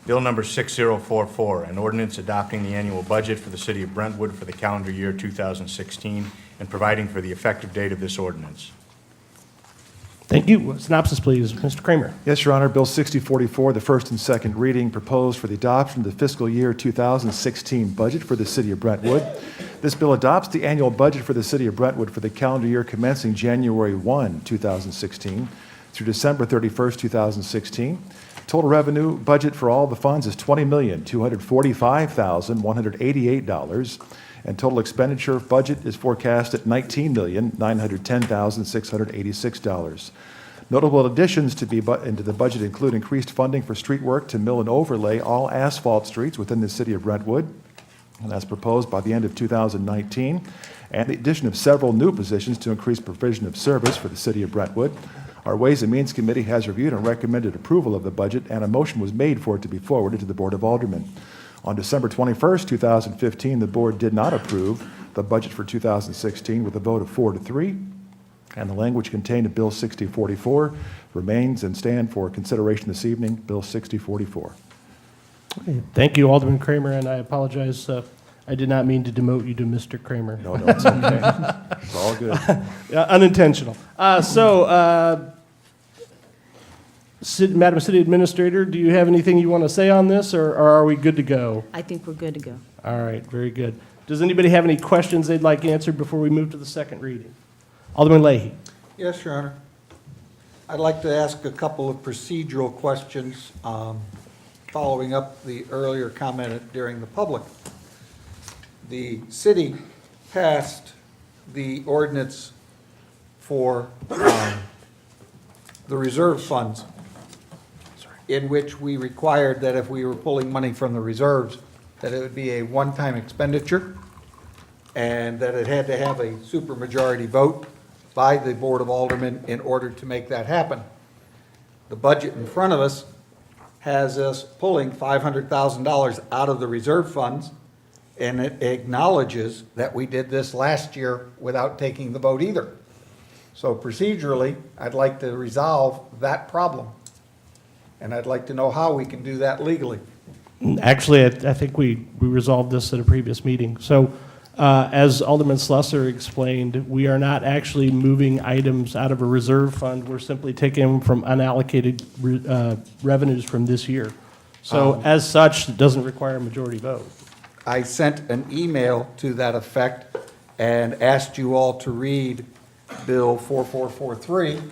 Bill number 6044, an ordinance adopting the annual budget for the city of Brentwood for the calendar year 2016 and providing for the effective date of this ordinance. Thank you. Synopsis, please. Mr. Kramer. Yes, Your Honor. Bill 6044, the first and second reading, proposed for the adoption of the fiscal year 2016 budget for the city of Brentwood. This bill adopts the annual budget for the city of Brentwood for the calendar year commencing January 1, 2016 through December 31st, 2016. Total revenue budget for all the funds is $20,245,188, and total expenditure budget is forecast at $19,910,686. Notable additions to be into the budget include increased funding for street work to mill and overlay all asphalt streets within the city of Brentwood, and that's proposed by the end of 2019, and the addition of several new positions to increase provision of service for the city of Brentwood. Our Ways and Means Committee has reviewed and recommended approval of the budget, and a motion was made for it to be forwarded to the Board of Aldermen. On December 21st, 2015, the board did not approve the budget for 2016 with a vote of 4-3, and the language contained in Bill 6044 remains and stand for consideration this evening, Bill 6044. Okay, thank you, Alderman Kramer, and I apologize. I did not mean to demote you to Mr. Kramer. No, it's okay. It's all good. Unintentional. Madam City Administrator, do you have anything you want to say on this, or are we good to go? I think we're good to go. All right, very good. Does anybody have any questions they'd like answered before we move to the second reading? Alderman Leahy. Yes, Your Honor. I'd like to ask a couple of procedural questions following up the earlier comment during the public. The city passed the ordinance for the reserve funds, in which we required that if we were pulling money from the reserves, that it would be a one-time expenditure, and that it had to have a supermajority vote by the Board of Aldermen in order to make that happen. The budget in front of us has us pulling $500,000 out of the reserve funds, and it acknowledges that we did this last year without taking the vote either. So procedurally, I'd like to resolve that problem, and I'd like to know how we can do that legally. Actually, I think we resolved this at a previous meeting. So as Alderman Slusser explained, we are not actually moving items out of a reserve fund. We're simply taking them from unallocated revenues from this year. So as such, it doesn't require a majority vote. I sent an email to that effect and asked you all to read Bill 4443,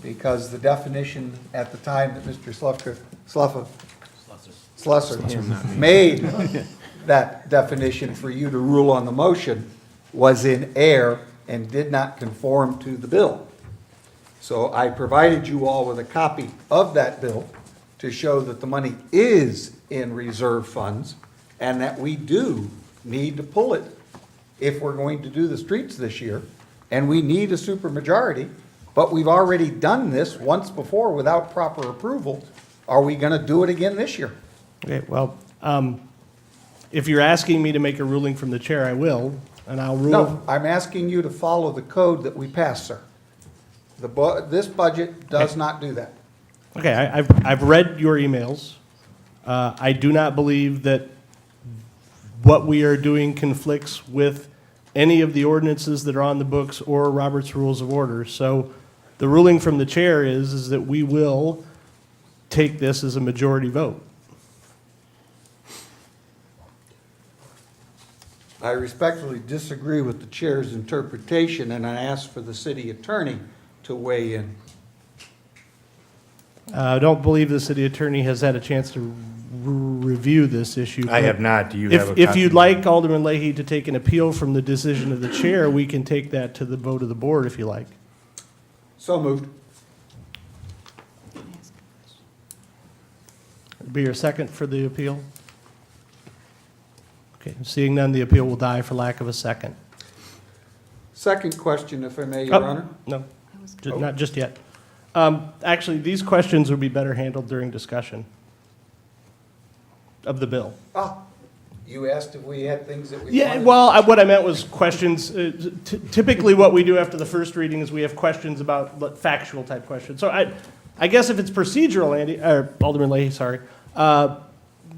because the definition at the time that Mr. Slusser made that definition for you to rule on the motion was in error and did not conform to the bill. So I provided you all with a copy of that bill to show that the money is in reserve funds and that we do need to pull it if we're going to do the streets this year. And we need a supermajority, but we've already done this once before without proper approval. Are we going to do it again this year? Okay, well, if you're asking me to make a ruling from the chair, I will, and I'll rule. No, I'm asking you to follow the code that we passed, sir. This budget does not do that. Okay, I've read your emails. I do not believe that what we are doing conflicts with any of the ordinances that are on the books or Robert's Rules of Order. So the ruling from the chair is that we will take this as a majority vote. I respectfully disagree with the chair's interpretation, and I ask for the city attorney to weigh in. I don't believe the city attorney has had a chance to review this issue. I have not. Do you have a If copy? you'd like Alderman Leahy to take an appeal from the decision of the chair, we can take that to the vote of the board if you like. So moved. Be your second for the appeal? Okay, seeing none, the appeal will die for lack of a second. Second question, if I may, Your Oh, Honor. No, not just yet. Actually, these questions would be better handled during discussion of the bill. You asked if we had things that we Yeah, wanted. well, what I meant was questions. Typically, what we do after the first reading is we have questions about factual type questions. So I guess if it's procedural, Alderman Leahy, sorry,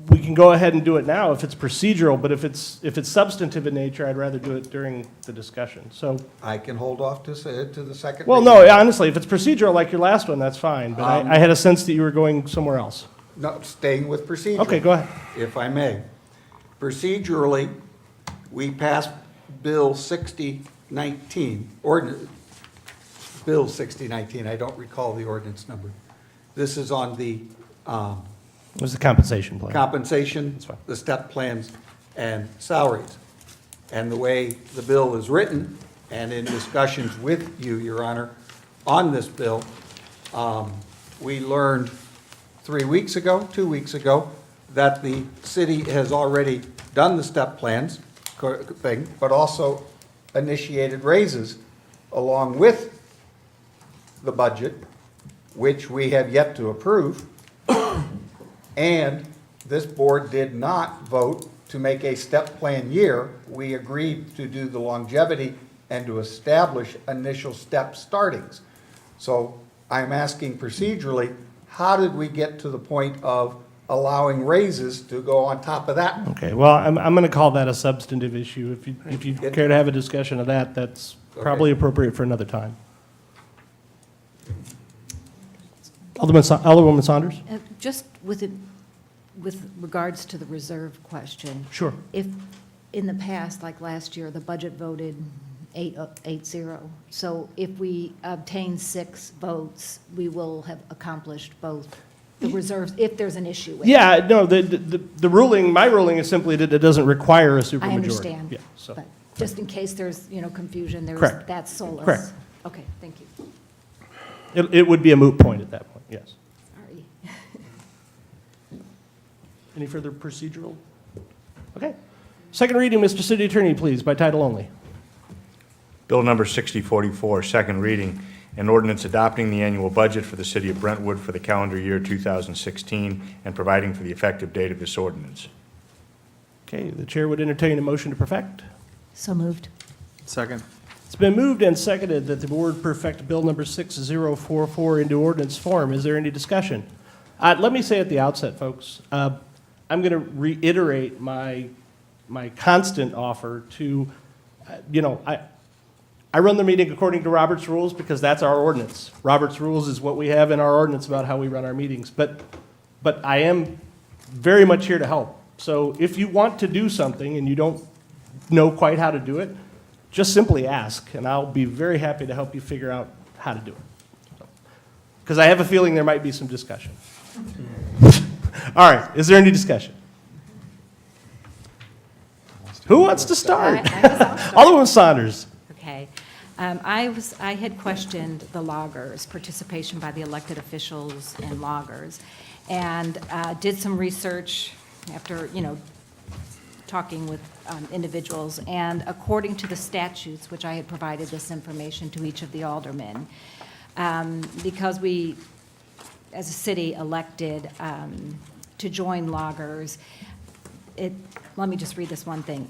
we can go ahead and do it now if it's procedural. But if it's substantive in nature, I'd rather do it during the discussion. So. I can hold off to the second. Well, reading. no, honestly, if it's procedural like your last one, that's fine. But I had a sense that you were going somewhere else. No, staying with procedure. Okay, go ahead. If I may. Procedurally, we passed Bill 6019, Bill 6019, I don't recall the ordinance number. This is on the It was the compensation plan. compensation, That's fine. the step plans, and salaries. And the way the bill is written, and in discussions with you, Your Honor, on this bill, we learned 2 weeks ago, that the city has already done the step plans thing, but also initiated raises along with the budget, which we have yet to approve. And this board did not vote to make a step plan year. We agreed to do the longevity and to establish initial step startings. So I'm asking procedurally, how did we get to the point of allowing raises to go on top of that? Okay, well, I'm going to call that a substantive issue. If you care to have a discussion of that, that's probably appropriate for another time. Alderwoman Saunders? Just with regards to the reserve question. Sure. If, in the past, like last year, the budget voted 8-0. So if we obtain 6 votes, we will have accomplished both the reserves, if there's an issue with it. Yeah, no, the ruling, my ruling is simply that it doesn't require a supermajority. I understand. Yeah, so. But just in case there's, confusion, Correct. that's solace. Correct. Okay, thank you. It would be a moot point at that point, yes. Sorry. Any further procedural? Okay. Second reading, Mr. City Attorney, please, by title only. Bill number 6044, second reading, an ordinance adopting the annual budget for the city of Brentwood for the calendar year 2016 and providing for the effective date of this ordinance. Okay, the chair would entertain a motion to perfect. So moved. Second. It's been moved and seconded that the board perfect Bill number 6044 into ordinance form. Is there any discussion? Let me say at the outset, folks, I'm going to reiterate my constant offer to, I run the meeting according to Robert's rules because that's our ordinance. Robert's rules is what we have in our ordinance about how we run our meetings. But I am very much here to help. So if you want to do something and you don't know quite how to do it, just simply ask, and I'll be very happy to help you figure out how to do it. Because I have a feeling there might be some discussion. All right, is there any discussion? Who wants to start? I'll start. Alderman Saunders. Okay. I had questioned the loggers, participation by the elected officials and loggers, and did some research after, talking with individuals, and according to the statutes, which I had provided this information to each of the aldermen, because we, as a city, elected to join loggers, let me just read this one thing.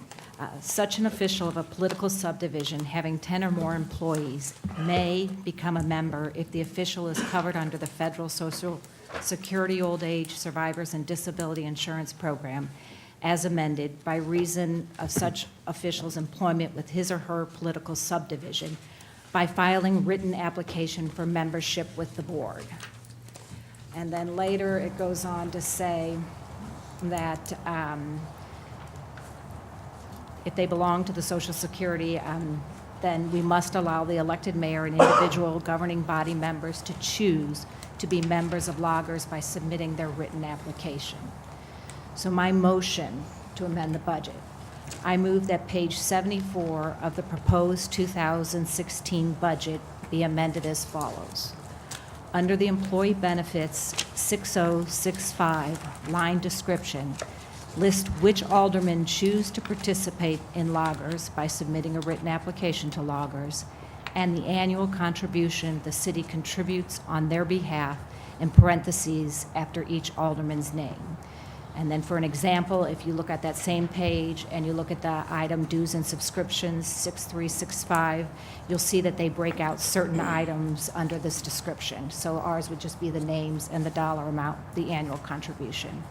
Such an official of a political subdivision having 10 or more employees may become a member if the official is covered under the federal Social Security Old Age Survivors and Disability Insurance Program as amended by reason of such official's employment with his or her political subdivision by filing written application for membership with the board. And then later it goes on to say that if they belong to the Social Security, then we must allow the elected mayor and individual governing body members to choose to be members of loggers by submitting their written application. So my motion to amend the budget, I move that page 74 of the proposed 2016 budget be amended as follows. Under the employee benefits 6065 line description, list which aldermen choose to participate in loggers by submitting a written application to loggers, and the annual contribution the city contributes on their behalf in parentheses after each alderman's name. And then for an example, if you look at that same page and you look at the item dues and subscriptions 6365, you'll see that they break out certain items under this description. So ours would just be the names and the dollar amount, the annual contribution.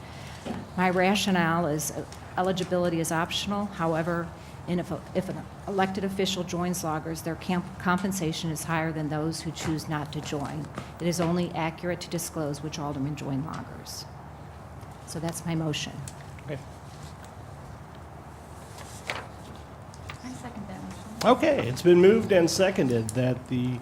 My rationale is eligibility is optional. However, if an elected official joins loggers, their compensation is higher than those who choose not to join. It is only accurate to disclose which aldermen join loggers. So that's my motion. Okay. I second that motion. Okay, it's been moved and seconded that the,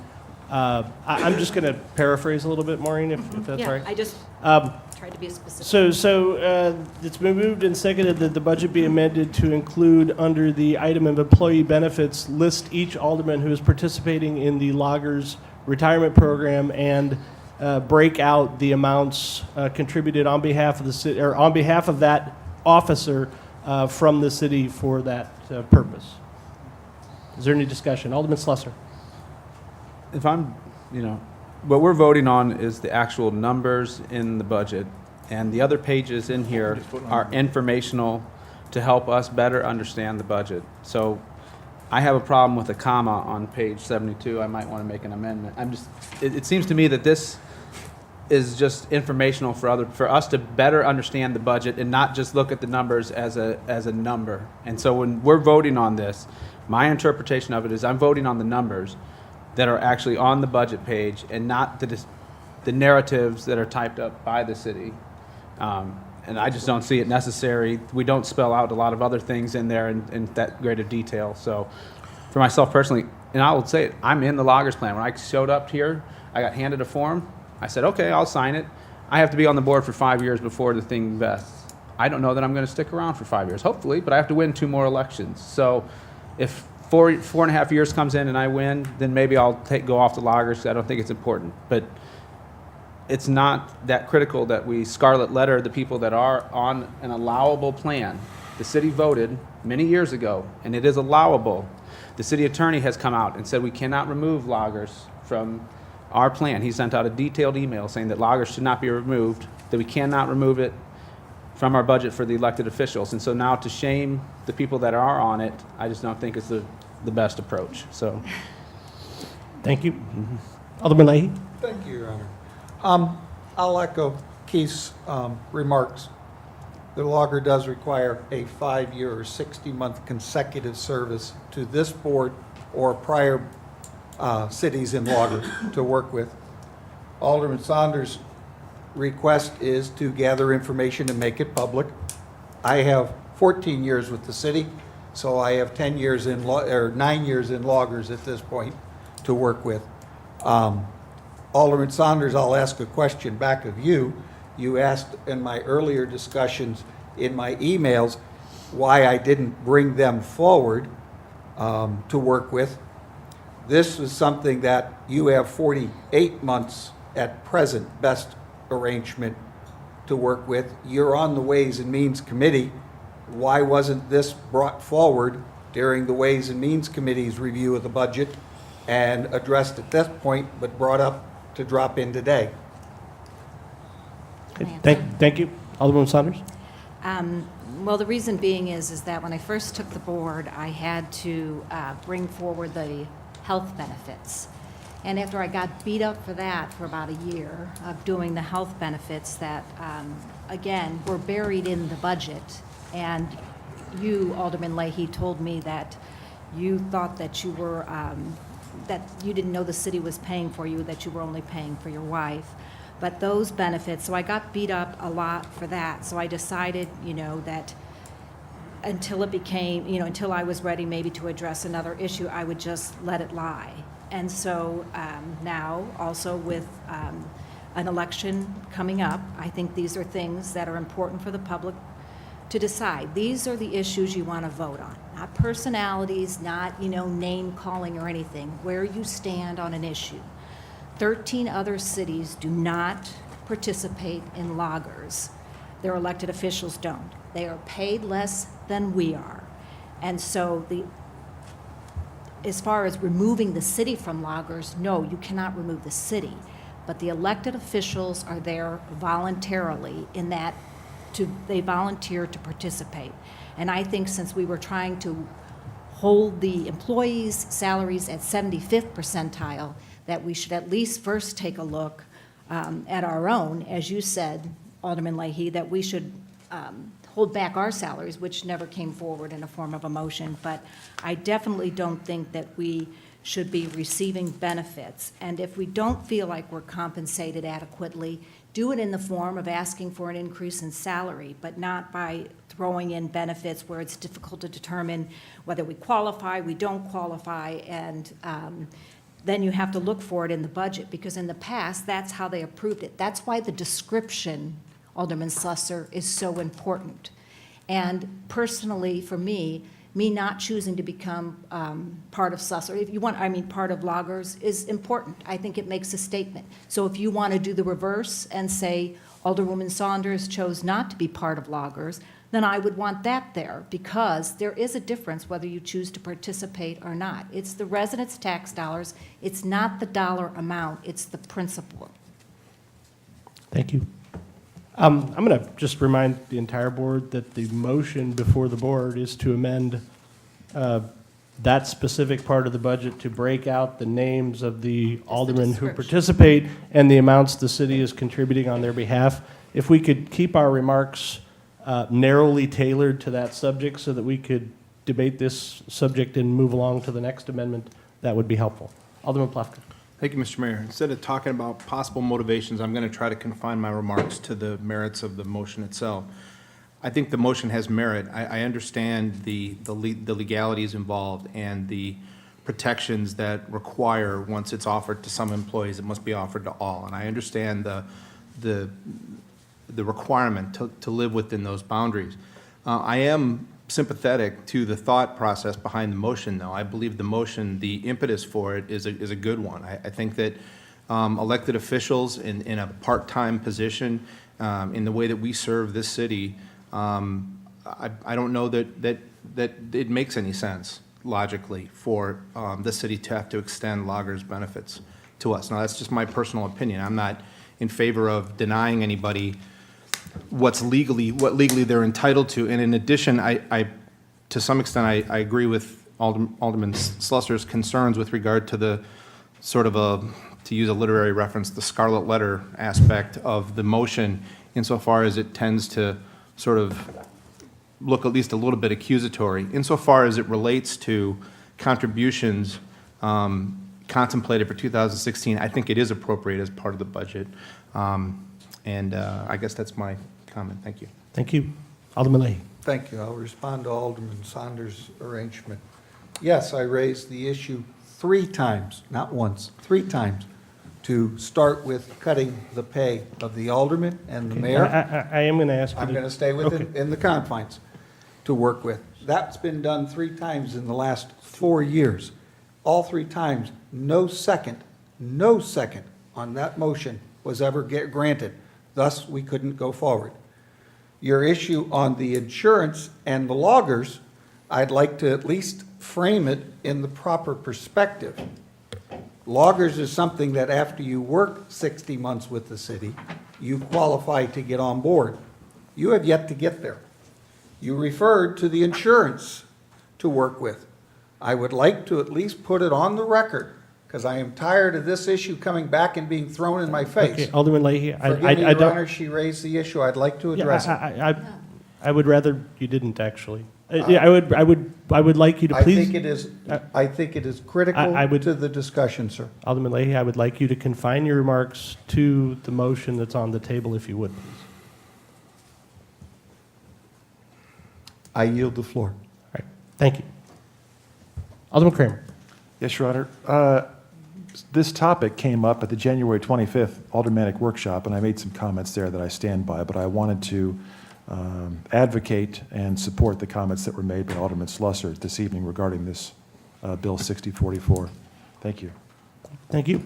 I'm just going to paraphrase a little bit, Maureen, if that's all right. Yeah, I just tried to be specific. So it's been moved and seconded that the budget be amended to include under the item of employee benefits, list each alderman who is participating in the loggers retirement program and break out the amounts contributed on behalf of the city, or on behalf of that officer from the city for that purpose. Is there any discussion? Alderman Slusser. If I'm, what we're voting on is the actual numbers in the budget, and the other pages in here are informational to help us better understand the budget. So I have a problem with a comma on page 72. I might want to make an amendment. It seems to me that this is just informational for us to better understand the budget and not just look at the numbers as a number. And so when we're voting on this, my interpretation of it is I'm voting on the numbers that are actually on the budget page and not the narratives that are typed up by the city. And I just don't see it necessary. We don't spell out a lot of other things in there in that great of detail. So for myself personally, and I will say it, I'm in the loggers plan. When I showed up here, I got handed a form. I said, okay, I'll sign it. I have to be on the board for 5 years before the thing vests. I don't know that I'm going to stick around for 5 years, hopefully, but I have to win 2 more elections. So if 4.5 years comes in and I win, then maybe I'll go off the loggers because I don't think it's important. But it's not that critical that we scarlet letter the people that are on an allowable plan. The city voted many years ago, and it is allowable. The city attorney has come out and said we cannot remove loggers from our plan. He sent out a detailed email saying that loggers should not be removed, that we cannot remove it from our budget for the elected officials. And so now to shame the people that are on it, I just don't think is the best approach. So, Thank you. Alderman Leahy. Thank you, Your Honor. I'll echo Keith's remarks. The logger does require a 5-year or 60-month consecutive service to this board or prior cities in logger to work with. Alderman Saunders' request is to gather information and make it public. I have 14 years with the city, so I have 9 years in loggers at this point to work with. Alderman Saunders, I'll ask a question back of you. You asked in my earlier discussions in my emails, why I didn't bring them forward to work with. This is something that you have 48 months at present, best arrangement to work with. You're on the Ways and Means Committee. Why wasn't this brought forward during the Ways and Means Committee's review of the budget and addressed at this point, but brought up to drop in today? Thank you. Alderman Saunders? Well, the reason being is that when I first took the board, I had to bring forward the health benefits. And after I got beat up for that for about a year of doing the health benefits that, again, were buried in the budget. And you, Alderman Leahy, told me that you thought that you were, that you didn't know the city was paying for you, that you were only paying for your wife. But those benefits, so I got beat up a lot for that. So I decided, that until it became, until I was ready maybe to address another issue, I would just let it lie. And so now, also with an election coming up, I think these are things that are important for the public to decide. These are the issues you want to vote on, not personalities, not, name calling or anything, where you stand on an issue. 13 other cities do not participate in loggers. Their elected officials don't. They are paid less than we are. And so as far as removing the city from loggers, no, you cannot remove the city. But the elected officials are there voluntarily in that they volunteer to participate. And I think since we were trying to hold the employees' salaries at 75th percentile, that we should at least first take a look at our own, as you said, Alderman Leahy, that we should hold back our salaries, which never came forward in a form of a motion. But I definitely don't think that we should be receiving benefits. And if we don't feel like we're compensated adequately, do it in the form of asking for an increase in salary, but not by throwing in benefits where it's difficult to determine whether we qualify, we don't qualify, and then you have to look for it in the budget, because in the past, that's how they approved it. That's why the description, Alderman Slusser, is so important. And personally, for me not choosing to become part of Slusser, if you want, part of loggers, is important. I think it makes a statement. So if you want to do the reverse and say Alderwoman Saunders chose not to be part of loggers, then I would want that there, because there is a difference whether you choose to participate or not. It's the residents' tax dollars. It's not the dollar amount. It's the principle. Thank you. I'm going to just remind the entire board that the motion before the board is to amend that specific part of the budget to break out the names of the aldermen who participate and the amounts the city is contributing on their behalf. If we could keep our remarks narrowly tailored to that subject so that we could debate this subject and move along to the next amendment, that would be helpful. Alderman Plufka. Thank you, Mr. Mayor. Instead of talking about possible motivations, I'm going to try to confine my remarks to the merits of the motion itself. I think the motion has merit. I understand the legalities involved and the protections that require, once it's offered to some employees, it must be offered to all. And I understand the requirement to live within those boundaries. I am sympathetic to the thought process behind the motion, though. I believe the motion, the impetus for it is a good one. I think that elected officials in a part-time position, in the way that we serve this city, I don't know that it makes any sense logically for the city to have to extend loggers' benefits to us. Now, that's just my personal opinion. I'm not in favor of denying anybody what legally they're entitled to. And in addition, I to some extent, I agree with Alderman Slusser's concerns with regard to the sort of to use a literary reference, the scarlet letter aspect of the motion, insofar as it tends to sort of look at least a little bit accusatory. Insofar as it relates to contributions contemplated for 2016, I think it is appropriate as part of the budget. And I guess that's my comment. Thank you. Thank you. Alderman Leahy. Thank you. I'll respond to Alderman Saunders' arrangement. Yes, I raised the issue 3 times, not once, 3 times, to start with cutting the pay of the alderman and the mayor. I am going to ask you I'm to- going to stay within in the confines. to work with. That's been done 3 times in the last 4 years. All 3 times, no second on that motion was ever granted. Thus, we couldn't go forward. Your issue on the insurance and the loggers, I'd like to at least frame it in the proper perspective. Loggers is something that after you work 60 months with the city, you qualify to get on board. You have yet to get there. You referred to the insurance to work with. I would like to at least put it on the record, because I am tired of this issue coming back and being thrown in my face. Okay, Alderman Leahy, Forgive me, I Your don't. Honor, she raised the issue. I'd like to Yeah, address it. I would rather you didn't, actually. Yeah, I would like you to I please. think it is critical I would- to the discussion, sir. Alderman Leahy, I would like you to confine your remarks to the motion that's on the table, if you would, please. I yield the floor. All right, thank you. Alderman Kramer. Yes, Your Honor. This topic came up at the January 25th Aldermanic Workshop, and I made some comments there that I stand by, but I wanted to advocate and support the comments that were made by Alderman Slusser this evening regarding this Bill 6044. Thank you. Thank you.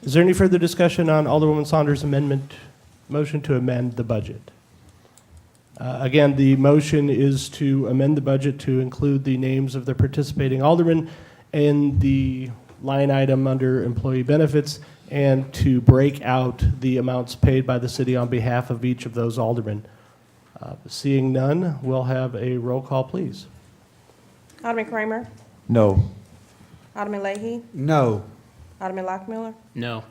Is there any further discussion on Alderwoman Saunders' amendment, motion to amend the budget? Again, the motion is to amend the budget to include the names of the participating aldermen in the line item under employee benefits, and to break out the amounts paid by the city on behalf of each of those aldermen. Seeing none, we'll have a roll call, please. Alderman Kramer? No. Alderman Leahy? No. Alderman Lockmiller? No.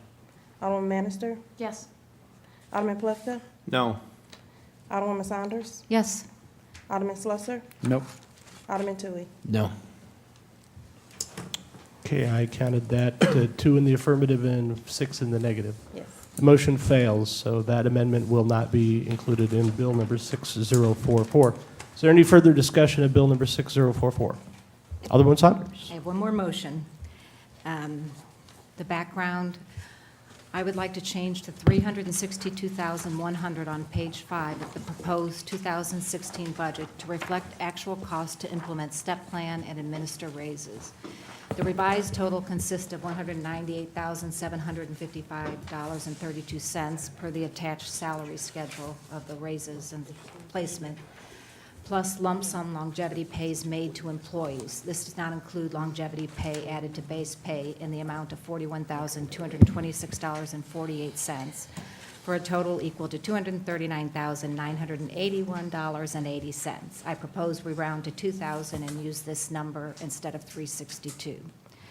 Alderman Bannister? Yes. Alderman Clifton? No. Alderwoman Saunders? Yes. Alderman Slusser? Nope. Alderman Tui? No. Okay, I counted that 2 in the affirmative and 6 in the negative. Yes. The motion fails, so that amendment will not be included in Bill number 6044. Is there any further discussion of Bill number 6044? Alderwoman Saunders. I have one more motion. The background, I would like to change to $362,100 on page 5 of the proposed 2016 budget to reflect actual cost to implement step plan and administer raises. The revised total consists of $198,755.32 per the attached salary schedule of the raises and placement, plus lump sum longevity pays made to employees. This does not include longevity pay added to base pay in the amount of $41,226.48, for a total equal to $239,981.80. I propose we round to 2,000 and use this number instead of 362.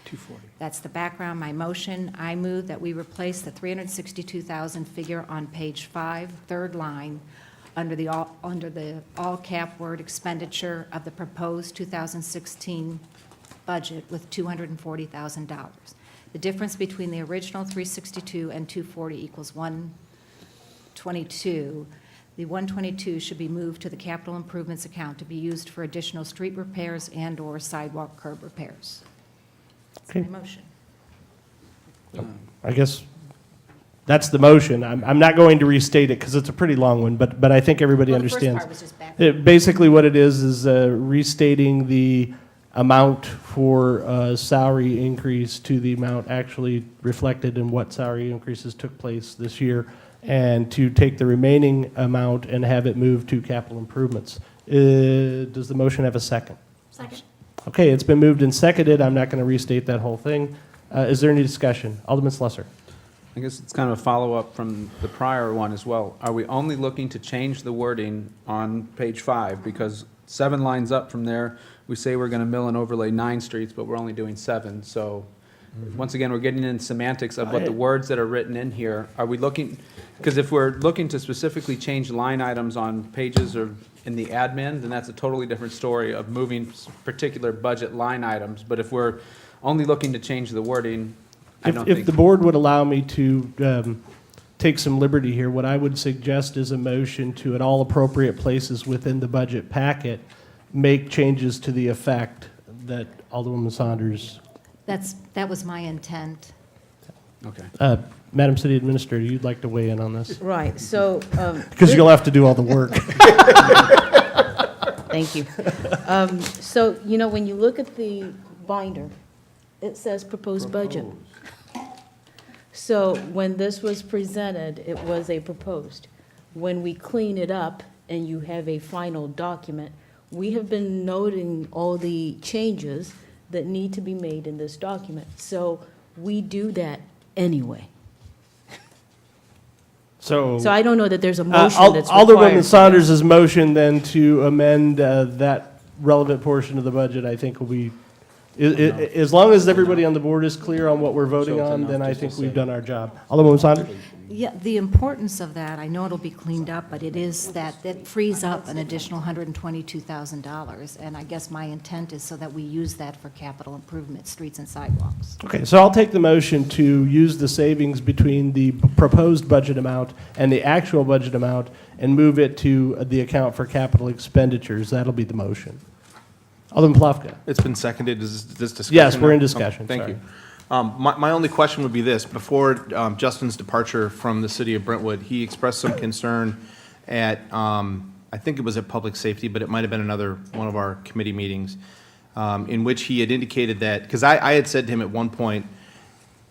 240. That's the background. My motion, I move that we replace the 362,000 figure on page 5, third line, under the all cap word expenditure of the proposed 2016 budget with $240,000. The difference between the original 362 and 240 equals 122. The 122 should be moved to the capital improvements account to be used for additional street repairs and/or sidewalk curb repairs. That's Okay. my motion. I guess that's the motion. I'm not going to restate it because it's a pretty long one, but I think everybody Well, the first understands. part was just back. Basically, what it is restating the amount for salary increase to the amount actually reflected in what salary increases took place this year, and to take the remaining amount and have it moved to capital improvements. Does the motion have a second? Second. Okay, it's been moved and seconded. I'm not going to restate that whole thing. Is there any discussion? Alderman Slusser. I guess it's kind of a follow-up from the prior one as well. Are we only looking to change the wording on page 5? Because 7 lines up from there, we say we're going to mill and overlay 9 streets, but we're only doing 7. So once again, we're getting into semantics of what the words that are written in here. Are we looking, because if we're looking to specifically change line items on pages or in the admin, then that's a totally different story of moving particular budget line items. But if we're only looking to change the wording, I don't think. If the board would allow me to take some liberty here, what I would suggest is a motion to, at all appropriate places within the budget packet, make changes to the effect that Alderwoman Saunders. That was my intent. Okay. Madam City Administrator, you'd like to weigh in on this? Right, so. Because you'll have to do all the work. Thank you. So, when you look at the binder, it says proposed budget. So when this was presented, it was a proposed. When we clean it up and you have a final document, we have been noting all the changes that need to be made in this document. So we do that anyway. So So I don't know that there's a motion that's Alderwoman required. Saunders' motion then to amend that relevant portion of the budget, I think will be, as long as everybody on the board is clear on what we're voting on, then I think we've done our job. Alderwoman Saunders? Yeah, the importance of that, I know it'll be cleaned up, but it is that it frees up an additional $122,000. And I guess my intent is so that we use that for capital improvement, streets and sidewalks. Okay, so I'll take the motion to use the savings between the proposed budget amount and the actual budget amount and move it to the account for capital expenditures. That'll be the motion. Alderman Plufka? It's been seconded. Is this discussion? Yes, we're in now? discussion, Okay, thank sorry. you. My only question would be this. Before Justin's departure from the city of Brentwood, he expressed some concern at, I think it was at Public Safety, but it might have been another one of our committee meetings, in which he had indicated that, because I had said to him at one point,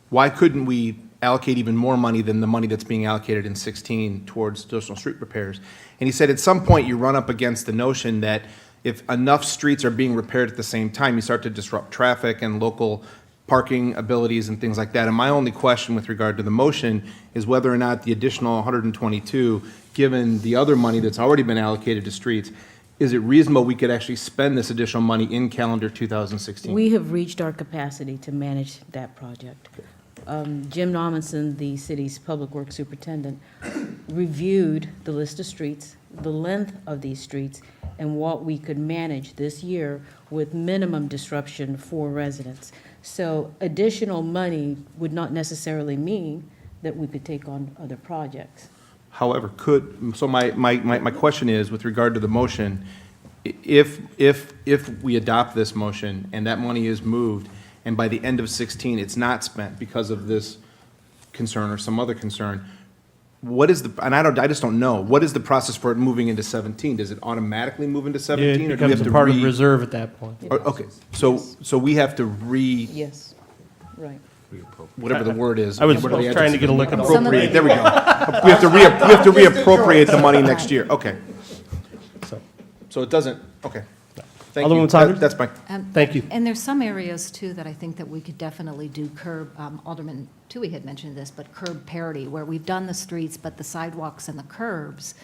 why couldn't we allocate even more money than the money that's being allocated in 16 towards additional street repairs? And he said at some point you run up against the notion that if enough streets are being repaired at the same time, you start to disrupt traffic and local parking abilities and things like that. And my only question with regard to the motion is whether or not the additional 122, given the other money that's already been allocated to streets, is it reasonable we could actually spend this additional money in calendar 2016? We have reached our capacity to manage that project. Jim Nommenson, the city's public works superintendent, reviewed the list of streets, the length of these streets, and what we could manage this year with minimum disruption for residents. So additional money would not necessarily mean that we could take on other projects. However, so my question is, with regard to the motion, if we adopt this motion and that money is moved, and by the end of 16 it's not spent because of this concern or some other concern, what is the, and I just don't know, what is the process for it moving into 17? Does it automatically move into 17? It or do we becomes have a to part of reserve at that point. Okay, so we have to Yes, right. whatever the word is. I was what are the trying to get a look at all. Appropriate, there we go. We have to reappropriate the money next year, okay. So it doesn't, okay. Thank you. Alderwoman Saunders? That's my, Thank you. And there's some areas, too, that I think that we could definitely do curb, Alderman Toohey had mentioned this, but curb parity, where we've done the streets, but the sidewalks and the curbs,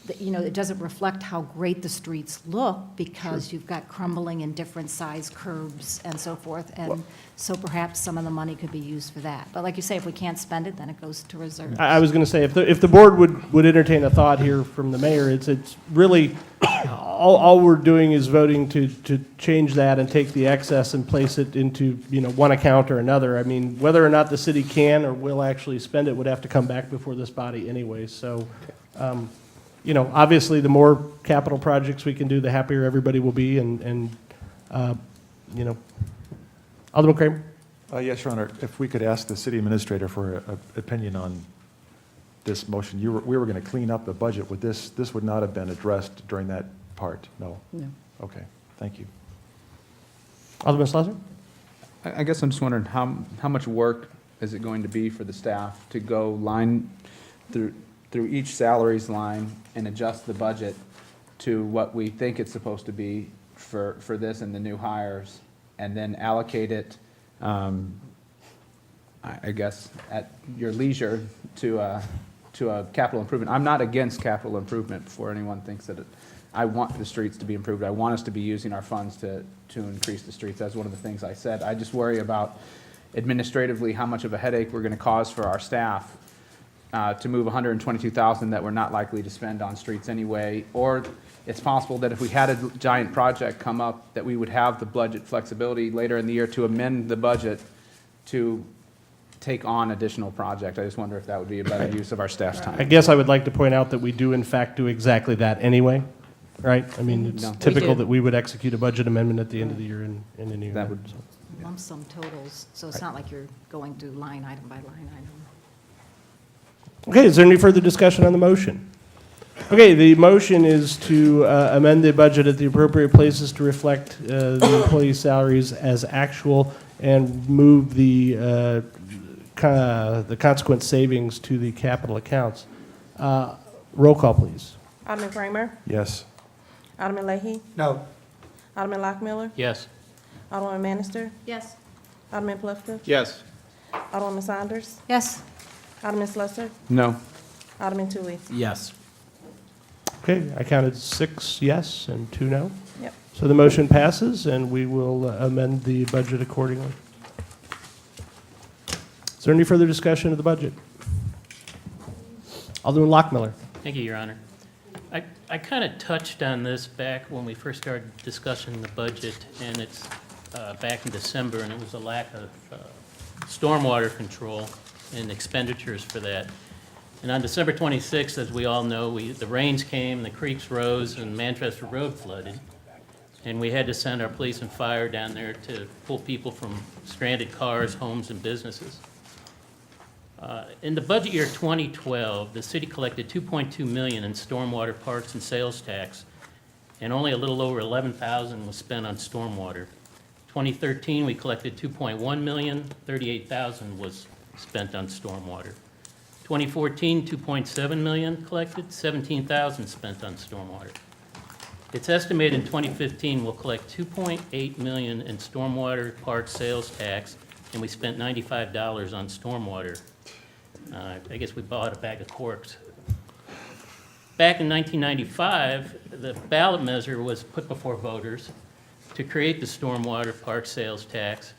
it doesn't reflect how great the streets look because you've got crumbling and different size curbs and so forth. And so perhaps some of the money could be used for that. But like you say, if we can't spend it, then it goes to reserve. I was going to say, if the board would entertain a thought here from the mayor, it's really, all we're doing is voting to change that and take the excess and place it into, one account or another. I mean, whether or not the city can or will actually spend it would have to come back before this body anyway. So, obviously, the more capital projects we can do, the happier everybody will be, and Alderman Kramer? Yes, Your Honor, if we could ask the city administrator for an opinion on this motion. We were going to clean up the budget with this. This would not have been addressed during that part, no? No. Okay, thank you. Alderman Schlesser? I guess I'm just wondering how much work is it going to be for the staff to go line through each salaries line and adjust the budget to what we think it's supposed to be for this and the new hires, and then allocate it, I guess, at your leisure to a capital improvement. I'm not against capital improvement before anyone thinks that I want the streets to be improved. I want us to be using our funds to increase the streets. That's one of the things I said. I just worry about administratively how much of a headache we're going to cause for our staff to move $122,000 that we're not likely to spend on streets anyway. Or it's possible that if we had a giant project come up, that we would have the budget flexibility later in the year to amend the budget to take on additional projects. I just wonder if that would be a better use of our staff's time. I guess I would like to point out that we do in fact do exactly that anyway, right? I mean, it's No. typical do. that we would execute a budget amendment at the end of the year in any That event. would- so. Lump sum totals, so it's not like you're going through line item by line item. Okay, is there any further discussion on the motion? Okay, the motion is to amend the budget at the appropriate places to reflect the employee salaries as actual and move the consequent savings to the capital accounts. Roll call, please. Alderman Kramer? Yes. Alderman Leahy? No, Alderman Lockmiller? Yes. Alderman Bannister? Yes. Alderman Plufka? Yes. Alderwoman Saunders? Yes, Alderman Slesser? No. Alderman Tui? Yes. Okay, I counted 6 yes and 2 no. Yep. So the motion passes, and we will amend the budget accordingly. Is there any further discussion of the budget? Alderman Lockmiller. Thank you, Your Honor. I kind of touched on this back when we first started discussing the budget, and it's back in December, and it was a lack of stormwater control and expenditures for that. And on December 26th, as we all know, the rains came, the creeks rose, and Manchester Road flooded. And we had to send our police and fire down there to pull people from stranded cars, homes, and businesses. In the budget year 2012, the city collected $2.2 million in stormwater parks and sales tax, and only a little over $11,000 was spent on stormwater. 2013, we collected $2.1 million, $38,000 was spent on stormwater. 2014, $2.7 million collected, $17,000 spent on stormwater. It's estimated in 2015 we'll collect $2.8 million in stormwater park sales tax, and we spent $95 on stormwater. I guess we bought a bag of corks. Back in 1995, the ballot measure was put before voters to create the stormwater park sales tax,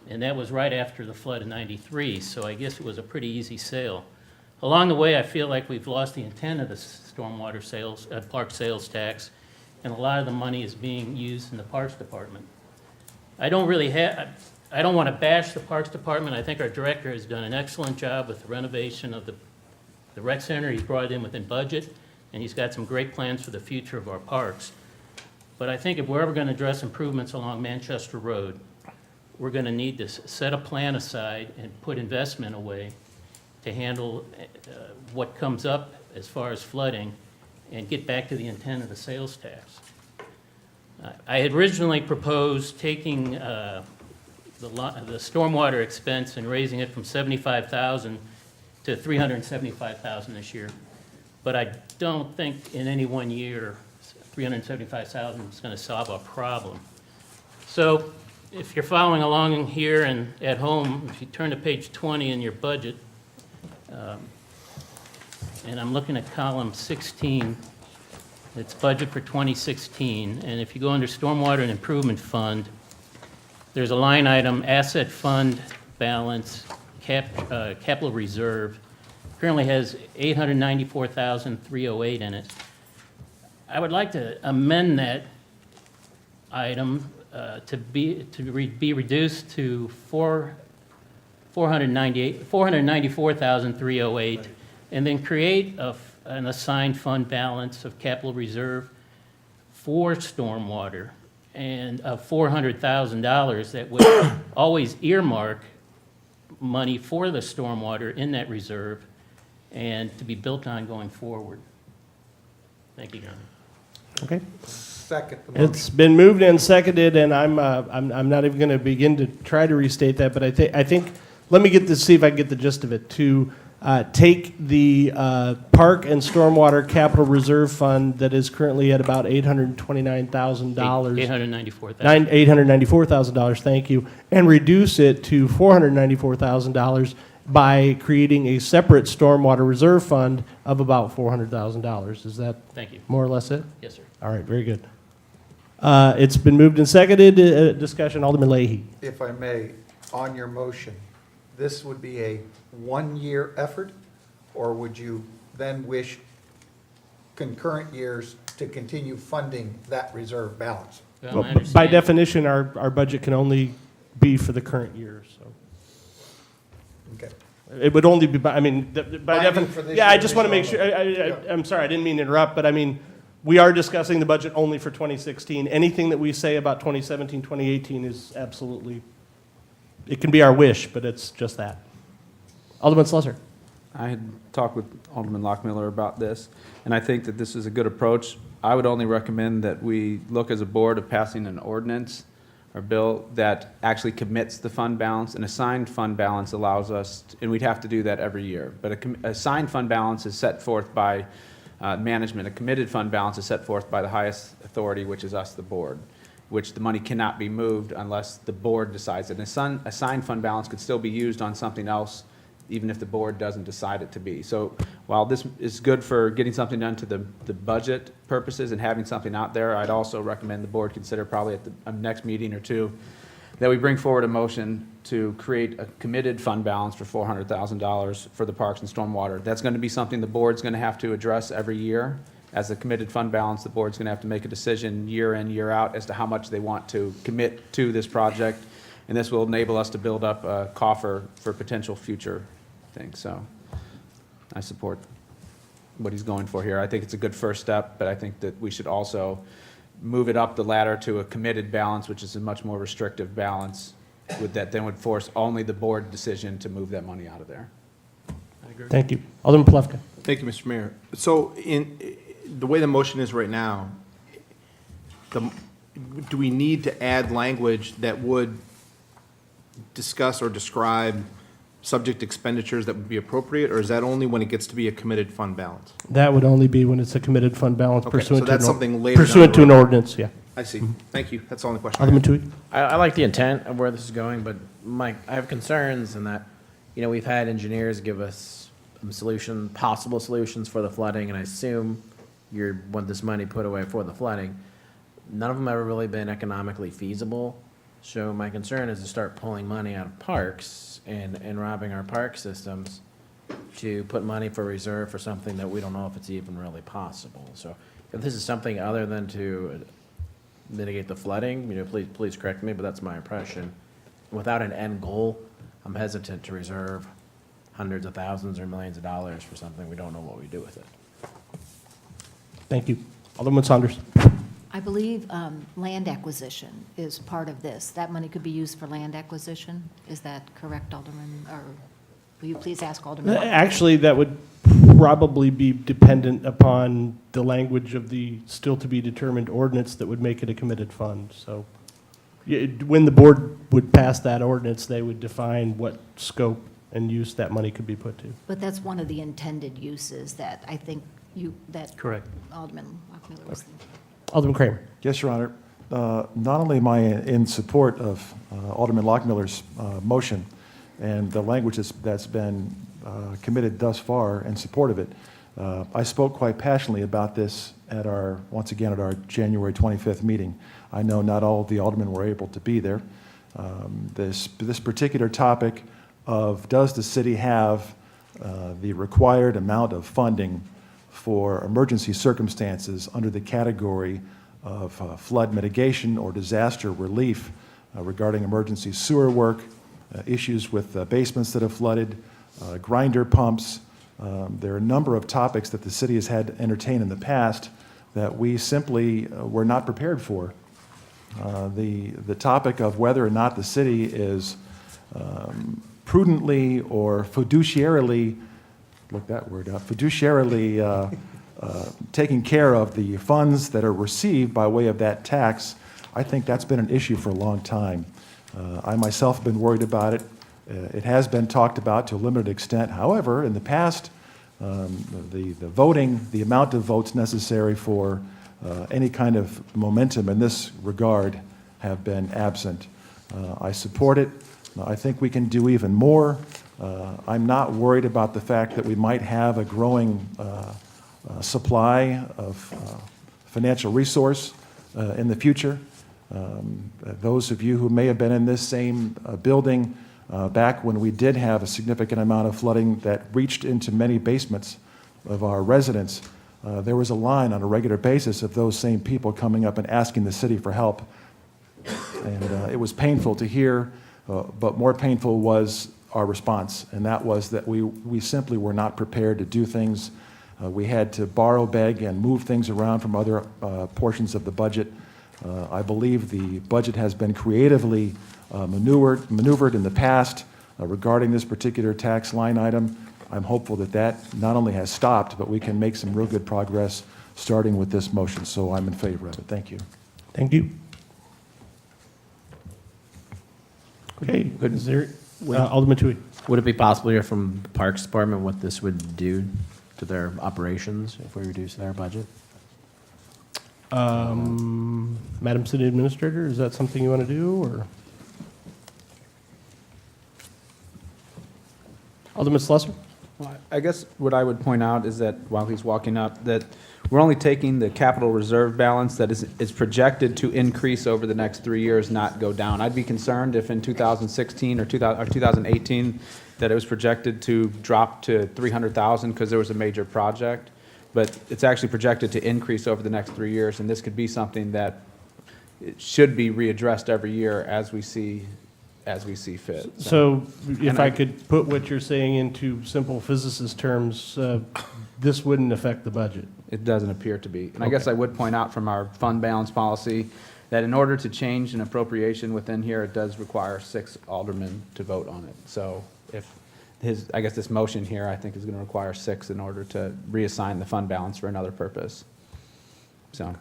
and that was right after the flood of '93, so I guess it was a pretty easy sale. Along the way, I feel like we've lost the intent of the stormwater sales, park sales tax, and a lot of the money is being used in the Parks Department. I don't want to bash the Parks Department. I think our director has done an excellent job with the renovation of the rec center. He's brought it in within budget, and he's got some great plans for the future of our parks. But I think if we're ever going to address improvements along Manchester Road, we're going to need to set a plan aside and put investment away to handle what comes up as far as flooding and get back to the intent of the sales tax. I had originally proposed taking the stormwater expense and raising it from $75,000 to $375,000 this year. But I don't think in any one year, $375,000 is going to solve our problem. So if you're following along here and at home, if you turn to page 20 in your budget, and I'm looking at column 16, it's budget for 2016, and if you go under Stormwater and Improvement Fund, there's a line item, Asset Fund Balance, Capital Reserve, currently has $894,308 in it. I would like to amend that item to be reduced to $494,308, and then create an assigned fund balance of capital reserve for stormwater and of $400,000 that would always earmark money for the stormwater in that reserve and to be built on going forward. Thank you, Your Honor. Okay. second the motion. It's been moved and seconded, and I'm not even going to begin to try to restate that, but I think, let me see if I can get the gist of it. To take the Park and Stormwater Capital Reserve Fund that is currently at about $829,000. $894,000. $894,000, thank you, and reduce it to $494,000 by creating a separate Stormwater Reserve Fund of about $400,000. Is that Thank you. more or less it? Yes, sir. All right, very good. It's been moved and seconded. Discussion, Alderman Leahy. If I may, on your motion, this would be a one-year effort, or would you then wish concurrent years to continue funding that reserve balance? Well, I Well, by understand. definition, our budget can only be for the current year, so. Okay. It would only be, by Binding for definition, this yeah, I year, just want to make this sure, year. I'm sorry, I didn't mean to interrupt, but I mean, we are discussing the budget only for 2016. Anything that we say about 2017, 2018 is absolutely, it can be our wish, but it's just that. Alderman Slesser. I had talked with Alderman Lockmiller about this, and I think that this is a good approach. I would only recommend that we look as a board of passing an ordinance or bill that actually commits the fund balance. An assigned fund balance allows us, and we'd have to do that every year, but a assigned fund balance is set forth by management. A committed fund balance is set forth by the highest authority, which is us, the board, which the money cannot be moved unless the board decides it. An assigned fund balance could still be used on something else, even if the board doesn't decide it to be. So while this is good for getting something done to the budget purposes and having something out there, I'd also recommend the board consider probably at the next meeting or two that we bring forward a motion to create a committed fund balance for $400,000 for the parks and stormwater. That's going to be something the board's going to have to address every year. As a committed fund balance, the board's going to have to make a decision year in, year out as to how much they want to commit to this project. And this will enable us to build up a coffer for potential future things. So I support what he's going for here. I think it's a good first step, but I think that we should also move it up the ladder to a committed balance, which is a much more restrictive balance, with that then would force only the board decision to move that money out of there. Thank you. Alderman Plefka. Thank you, Mr. Mayor. So in the way the motion is right now, do we need to add language that would discuss or describe subject expenditures that would be appropriate, or is that only when it gets to be a committed fund balance? That would only be when it's a committed fund balance Okay, pursuant so to that's an something later down pursuant the to an road. ordinance, yeah. I see. Thank you. That's the only question. I Alderman have. Tui. I like the intent of where this is going, but Mike, I have concerns in that, we've had engineers give us some possible solutions for the flooding, and I assume you want this money put away for the flooding. None of them ever really been economically feasible. So my concern is to start pulling money out of parks and robbing our park systems to put money for reserve for something that we don't know if it's even really possible. So if this is something other than to mitigate the flooding, please correct me, but that's my impression. Without an end goal, I'm hesitant to reserve hundreds of thousands or millions of dollars for something we don't know what we do with it. Thank you. Alderman Saunders. I believe land acquisition is part of this. That money could be used for land acquisition. Is that correct, Alderman? Or will you please ask Alderman? Actually, that would probably be dependent upon the language of the still-to-be-determined ordinance that would make it a committed fund. So when the board would pass that ordinance, they would define what scope and use that money could be put to. But that's one of the intended uses that I think Correct. Alderman Lockmiller was thinking. Alderman Kramer. Yes, Your Honor. Not only am I in support of Alderman Lockmiller's motion and the language that's been committed thus far in support of it, I spoke quite passionately about this once again at our January 25th meeting. I know not all of the aldermen were able to be there. This particular topic of does the city have the required amount of funding for emergency circumstances under the category of flood mitigation or disaster relief regarding emergency sewer work, issues with basements that have flooded, grinder pumps. There are a number of topics that the city has had to entertain in the past that we simply were not prepared for. The topic of whether or not the city is prudently or fiduciarily, look that word up, fiduciarily taking care of the funds that are received by way of that tax, I think that's been an issue for a long time. I myself have been worried about it. It has been talked about to a limited extent. However, in the past, the voting, the amount of votes necessary for any kind of momentum in this regard have been absent. I support it. I think we can do even more. I'm not worried about the fact that we might have a growing supply of financial resource in the future. Those of you who may have been in this same building back when we did have a significant amount of flooding that reached into many basements of our residents, there was a line on a regular basis of those same people coming up and asking the city for help. And it was painful to hear, but more painful was our response, and that was that we simply were not prepared to do things. We had to borrow, beg, and move things around from other portions of the budget. I believe the budget has been creatively maneuvered in the past regarding this particular tax line item. I'm hopeful that that not only has stopped, but we can make some real good progress starting with this motion. So I'm in favor of it. Thank you. Thank you. Okay, is there, Alderman Tui? Would it be possible to hear from the Parks Department what this would do to their operations if we reduce their budget? Madam City Administrator, is that something you want to do, or? Alderman Slusser? Well, I guess what I would point out is that while he's walking up, that we're only taking the capital reserve balance that is projected to increase over the next 3 years, not go down. I'd be concerned if in 2016 or 2018 that it was projected to drop to 300,000 because there was a major project. But it's actually projected to increase over the next 3 years, and this could be something that it should be readdressed every year as we see fit. So if And I could put what you're saying into simple physicist terms, this wouldn't affect the budget. It doesn't appear to be. And I guess I would point out from our fund balance policy that in order to change an appropriation within here, it does require 6 aldermen to vote on it. So if I guess this motion here, I think is going to require 6 in order to reassign the fund balance for another purpose. So.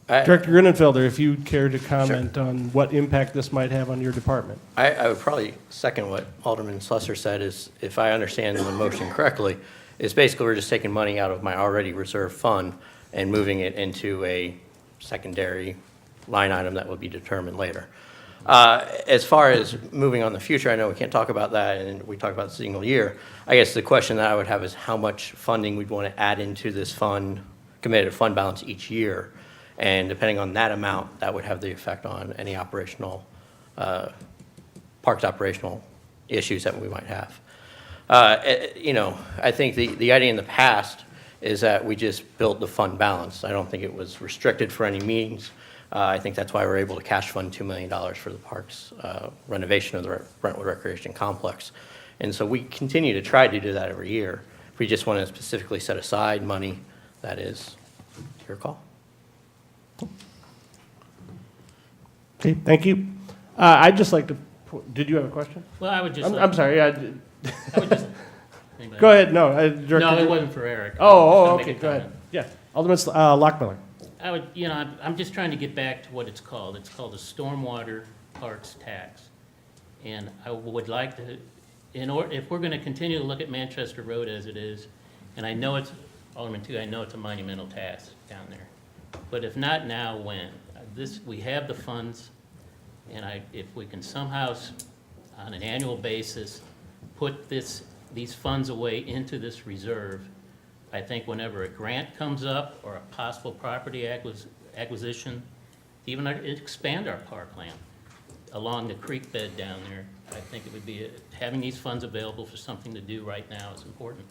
Director Grunenfelder, if you care to comment on what impact this might have on your department. I would probably second what Alderman Slusser said, is, if I understand the motion correctly, is basically we're just taking money out of my already reserved fund and moving it into a secondary line item that will be determined later. As far as moving on the future, I know we can't talk about that, and we talked about the single year. I guess the question that I would have is how much funding we'd want to add into this fund, committed fund balance each year. And depending on that amount, that would have the effect on any operational, parks operational issues that we might have. You know, I think the idea in the past is that we just built the fund balance. I don't think it was restricted for any means. I think that's why we're able to cash fund $2 million for the parks renovation of the Brentwood Recreation Complex. And so we continue to try to do that every year. If we just want to specifically set aside money, that is your call. Okay, thank you. I'd just like to, did you have a question? Well, I would just. I'm sorry. I would just. Go ahead, no. Director, No, it wasn't for Eric. Oh, Just to okay, make a go ahead. comment. Yeah, Alderman Lockmiller. I would, you know, I'm just trying to get back to what it's called. It's called a stormwater parks tax. And I would like to, if we're going to continue to look at Manchester Road as it is, and I know it's, Alderman too, I know it's a monumental task down there. But if not now, when? We have the funds, and if we can somehow, on an annual basis, put these funds away into this reserve, I think whenever a grant comes up or a possible property acquisition, even expand our parkland along the creek bed down there, I think it would be, having these funds available for something to do right now is important.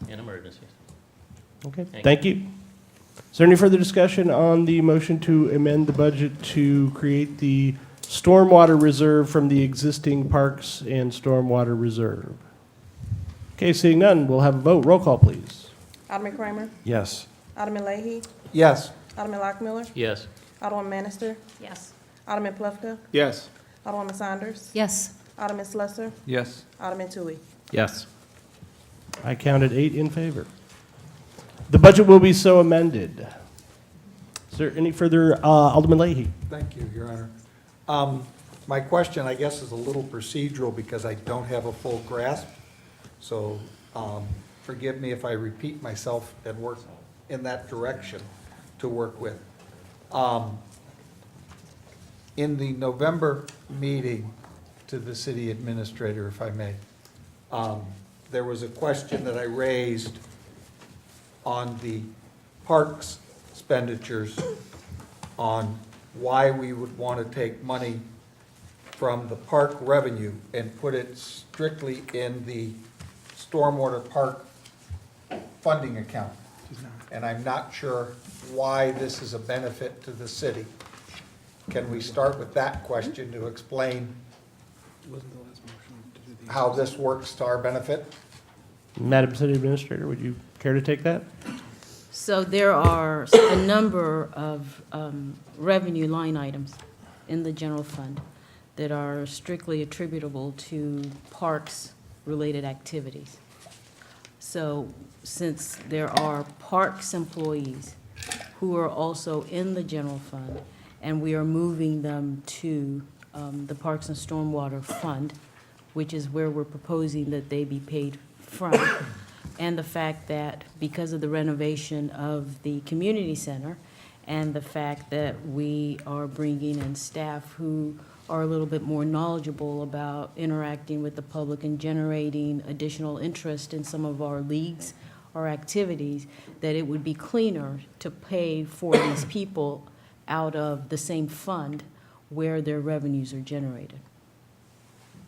And emergencies. Okay, thank you. Is there any further discussion on the motion to amend the budget to create the stormwater reserve from the existing parks and stormwater reserve? Okay, seeing none, we'll have a vote. Roll call, please. Alderman Kramer? Yes. Alderman Leahy? Yes. Alderman Lockmiller? Yes. Alderman Bannister? Yes. Alderman Plufka? Yes. Alderwoman Saunders? Yes. Alderman Slusser? Yes. Alderman Tui? Yes. I counted 8 in favor. The budget will be so amended. Is there any further, Alderman Leahy? Thank you, Your Honor. My question, I guess, is a little procedural because I don't have a full grasp. So forgive me if I repeat myself and work in that direction to work with. In the November meeting to the city administrator, if I may, there was a question that I raised on the parks expenditures, on why we would want to take money from the park revenue and put it strictly in the stormwater park funding account. And I'm not sure why this is a benefit to the city. Can we start with that question to explain how this works to our benefit? Madam City Administrator, would you care to take that? So there are a number of revenue line items in the general fund that are strictly attributable to parks-related activities. So since there are parks employees who are also in the general fund, and we are moving them to the Parks and Stormwater Fund, which is where we're proposing that they be paid from, and the fact that because of the renovation of the community center, and the fact that we are bringing in staff who are a little bit more knowledgeable about interacting with the public and generating additional interest in some of our leagues or activities, that it would be cleaner to pay for these people out of the same fund where their revenues are generated.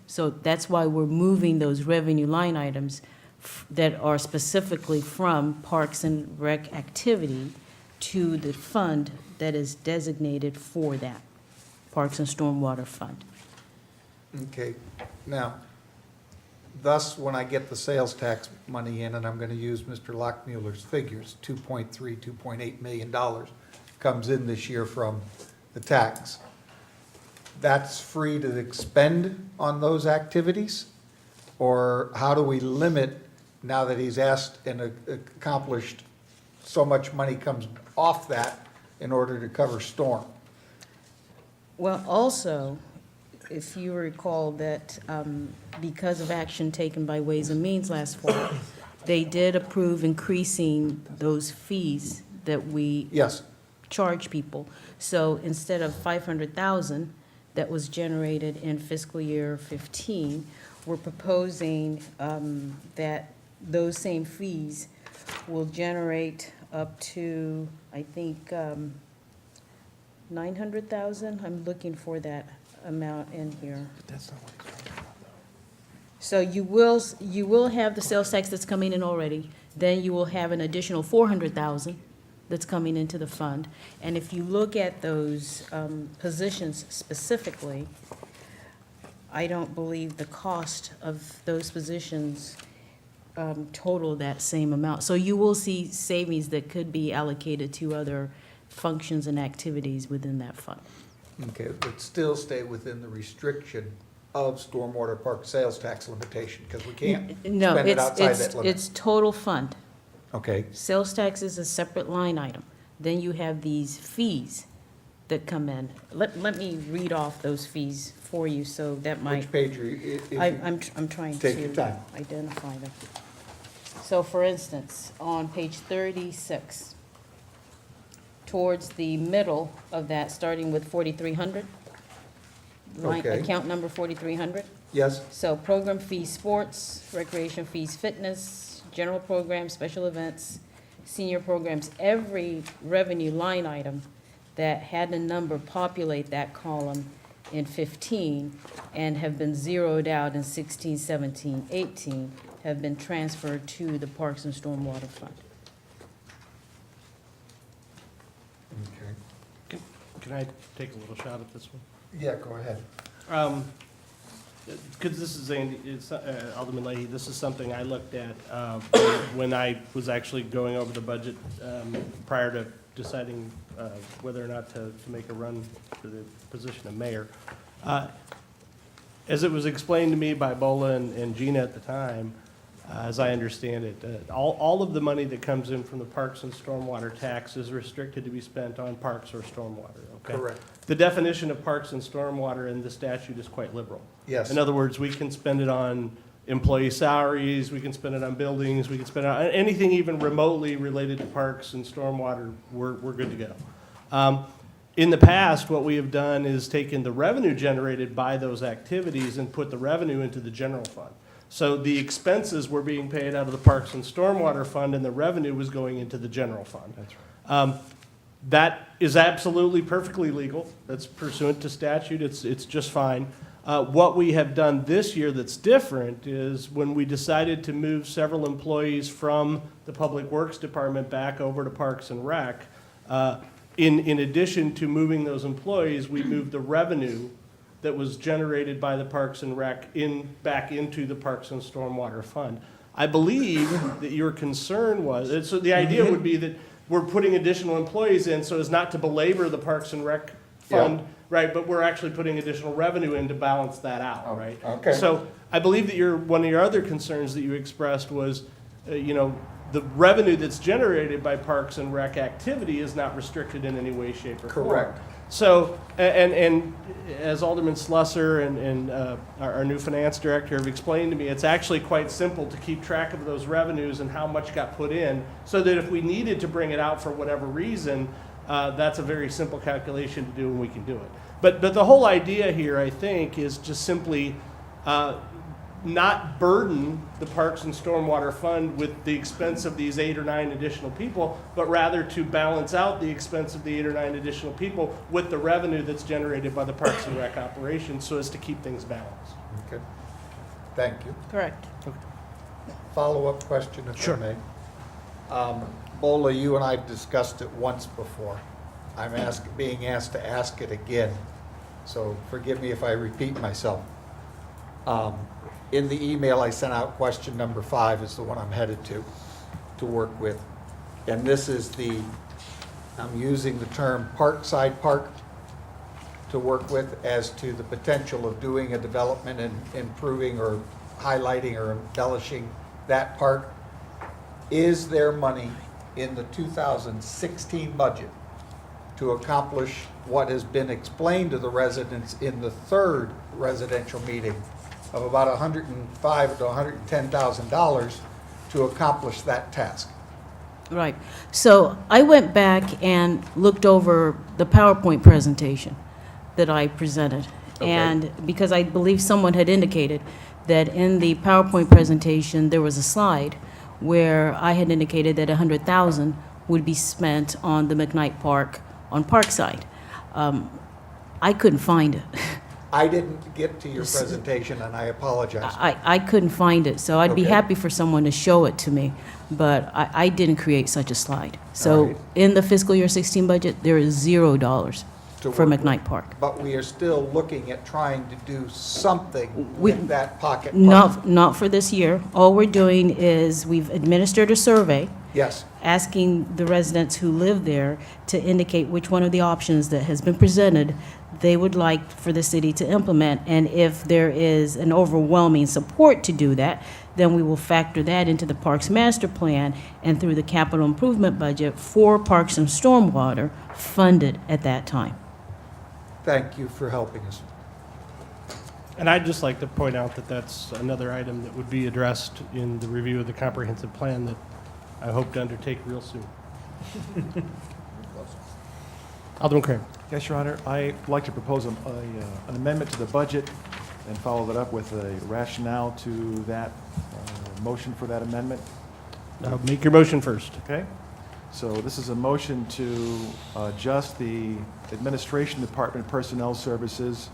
So that's why we're moving those revenue line items that are specifically from Parks and Rec activity to the fund that is designated for that, Parks and Stormwater Fund. Okay, now, thus, when I get the sales tax money in, and I'm gonna use Mr. Lockmuller's figures, $2.8 million comes in this year from the tax. That's free to expend on those activities? Or how do we limit, now that he's asked and accomplished, so much money comes off that in order to cover storm? Well, also, if you recall that because of action taken by Ways and Means last fall, they did approve increasing those fees that we Yes, charge people. So instead of 500,000 that was generated in fiscal year 15, we're proposing that those same fees will generate up to, I think, 900,000. I'm looking for that amount in here. So you will have the sales tax that's coming in already. Then you will have an additional 400,000 that's coming into the fund. And if you look at those positions specifically, I don't believe the cost of those positions total that same amount. So you will see savings that could be allocated to other functions and activities within that fund. okay, but still stay within the restriction of stormwater park sales tax limitation, because we can't No, spend it outside that limit. it's total fund. Okay, Sales tax is a separate line item. Then you have these fees that come in. Let me read off those fees for you, so that might. which page are you? I'm trying Take your to time. identify them. So for instance, on page 36, towards the middle of that, starting with 4,300, Okay. account number 4,300. Yes, So program fees, sports, recreation fees, fitness, general programs, special events, senior programs, every revenue line item that had a number populate that column in 15 and have been zeroed out in 16, 17, 18 have been transferred to the Parks and Stormwater Fund. okay. Can I take a little shot at this one? Yeah, go ahead. Because this is Andy, Alderman Leahy, this is something I looked at when I was actually going over the budget prior to deciding whether or not to make a run for the position of mayor. As it was explained to me by Bola and Gina at the time, as I understand it, all of the money that comes in from the parks and stormwater tax is restricted to be spent on parks or stormwater, okay? Correct. The definition of parks and stormwater in the statute is quite liberal. Yes. In other words, we can spend it on employee salaries, we can spend it on buildings, we can spend it on anything even remotely related to parks and stormwater, we're good to go. In the past, what we have done is taken the revenue generated by those activities and put the revenue into the general fund. So the expenses were being paid out of the Parks and Stormwater Fund, and the revenue was going into the general fund. That's right. That is absolutely perfectly legal. That's pursuant to statute. It's just fine. What we have done this year that's different is when we decided to move several employees from the Public Works Department back over to Parks and Rec, in addition to moving those employees, we moved the revenue that was generated by the Parks and Rec back into the Parks and Stormwater Fund. I believe that your concern was, so the idea would be that we're putting additional employees in so as not to belabor the Parks and Rec fund, right, but we're actually putting additional revenue in to balance that out, right? okay. So I believe that one of your other concerns that you expressed was, the revenue that's generated by Parks and Rec activity is not restricted in any way, shape, or form. Correct. So, and as Alderman Slusser and our new finance director have explained to me, it's actually quite simple to keep track of those revenues and how much got put in, so that if we needed to bring it out for whatever reason, that's a very simple calculation to do and we can do it. But the whole idea here, I think, is just simply not burden the Parks and Stormwater Fund with the expense of these 8 or 9 additional people, but rather to balance out the expense of the 8 or 9 additional people with the revenue that's generated by the Parks and Rec operation, so as to keep things balanced. Okay. Thank you. Correct. Follow-up question, if I may. Bola, you and I have discussed it once before. I'm being asked to ask it again, so forgive me if I repeat myself. In the email I sent out, question number 5 is the one I'm headed to work with. And this is I'm using the term Parkside Park to work with as to the potential of doing a development and improving or highlighting or embellishing that park. Is there money in the 2016 budget to accomplish what has been explained to the residents in the 3rd residential meeting of about $105,000 to $110,000 to accomplish that task? Right. So I went back and looked over the PowerPoint presentation that I presented. Okay. And because I believe someone had indicated that in the PowerPoint presentation, there was a slide where I had indicated that $100,000 would be spent on the McKnight Park on Parkside. I couldn't find it. I didn't get to your presentation, and I apologize. I couldn't find it, so I'd be Okay. happy for someone to show it to me, but I didn't create such a slide. All So right. in the fiscal year 16 budget, there is $0 To for work McKnight Park. But we are still looking at trying to do something We- with that pocket park. Not for this year. All we're doing is we've administered a survey Yes, asking the residents who live there to indicate which one of the options that has been presented they would like for the city to implement. And if there is an overwhelming support to do that, then we will factor that into the Parks Master Plan and through the capital improvement budget for Parks and Stormwater funded at that time. thank you for helping us. And I'd just like to point out that that's another item that would be addressed in the review of the comprehensive plan that I hope to undertake real soon. Alderman Kramer. Yes, Your Honor, I'd like to propose an amendment to the budget and follow that up with a rationale to that motion for that amendment. Make your motion first. Okay? So this is a motion to adjust the Administration Department Personnel Services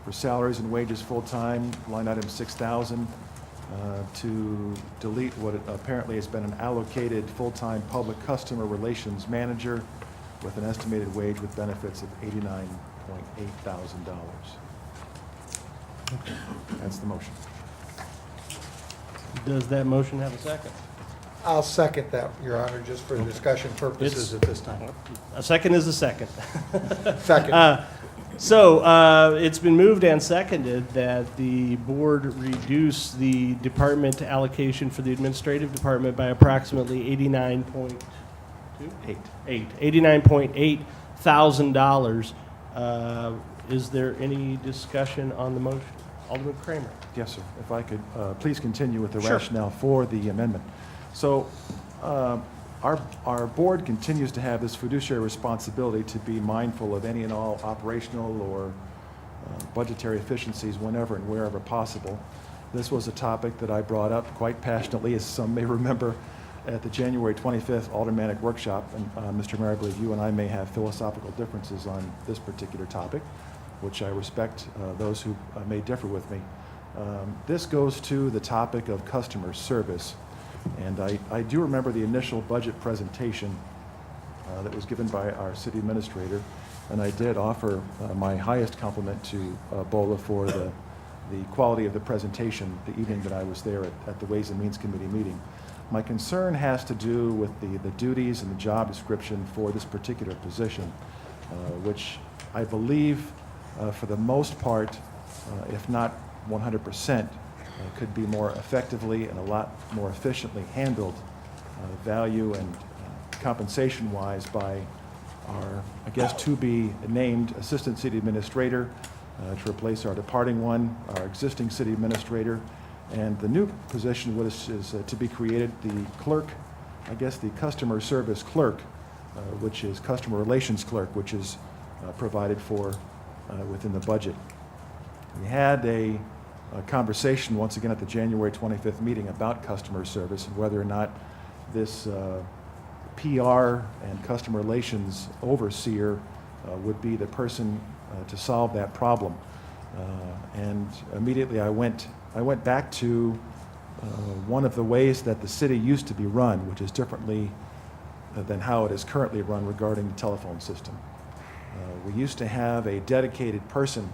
for salaries and wages full-time, line item 6,000, to delete what apparently has been an allocated full-time public customer relations manager with an estimated wage with benefits of $89.8 thousand. That's the motion. Does that motion have a second? I'll second that, Your Honor, just for discussion purposes at this time. A second is a second. Second. So it's been moved and seconded that the board reduce the department allocation for the administrative department by approximately $89.8 thousand. Is there any discussion on the motion? Alderman Kramer. Yes, sir. If I could please continue with the Sure. rationale for the amendment. So our board continues to have this fiduciary responsibility to be mindful of any and all operational or budgetary efficiencies whenever and wherever possible. This was a topic that I brought up quite passionately, as some may remember, at the January 25th Aldermanic Workshop. And Mr. Mayor, I believe you and I may have philosophical differences on this particular topic, which I respect those who may differ with me. This goes to the topic of customer service. And I do remember the initial budget presentation that was given by our city administrator, and I did offer my highest compliment to Bola for the quality of the presentation the evening that I was there at the Ways and Means Committee meeting. My concern has to do with the duties and the job description for this particular position, which I believe, for the most part, if not 100%, could be more effectively and a lot more efficiently handled value and compensation-wise by our, I guess, to-be-named Assistant City Administrator to replace our departing one, our existing City Administrator, and the new position which is to be created, the clerk, I guess the Customer Service Clerk, which is Customer Relations Clerk, which is provided for within the budget. We had a conversation once again at the January 25th meeting about customer service and whether or not this PR and customer relations overseer would be the person to solve that problem. And immediately I went back to one of the ways that the city used to be run, which is differently than how it is currently run regarding the telephone system. We used to have a dedicated person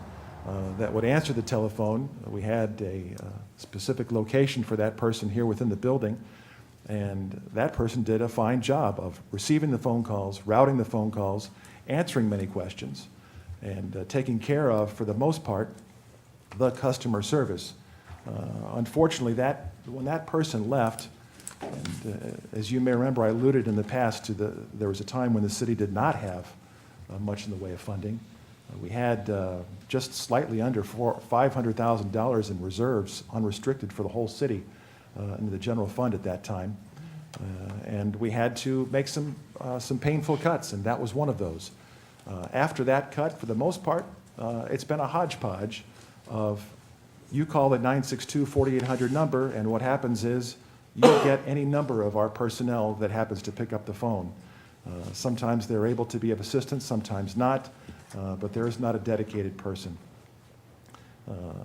that would answer the telephone. We had a specific location for that person here within the building, and that person did a fine job of receiving the phone calls, routing the phone calls, answering many questions, and taking care of, for the most part, the customer service. Unfortunately, when that person left, and as you may remember, I alluded in the past to there was a time when the city did not have much in the way of funding. We had just slightly under $500,000 in reserves, unrestricted, for the whole city in the general fund at that time. And we had to make some painful cuts, and that was one of those. After that cut, for the most part, it's been a hodgepodge of you call the 962-4800 number, and what happens is you get any number of our personnel that happens to pick up the phone. Sometimes they're able to be of assistance, sometimes not, but there is not a dedicated person.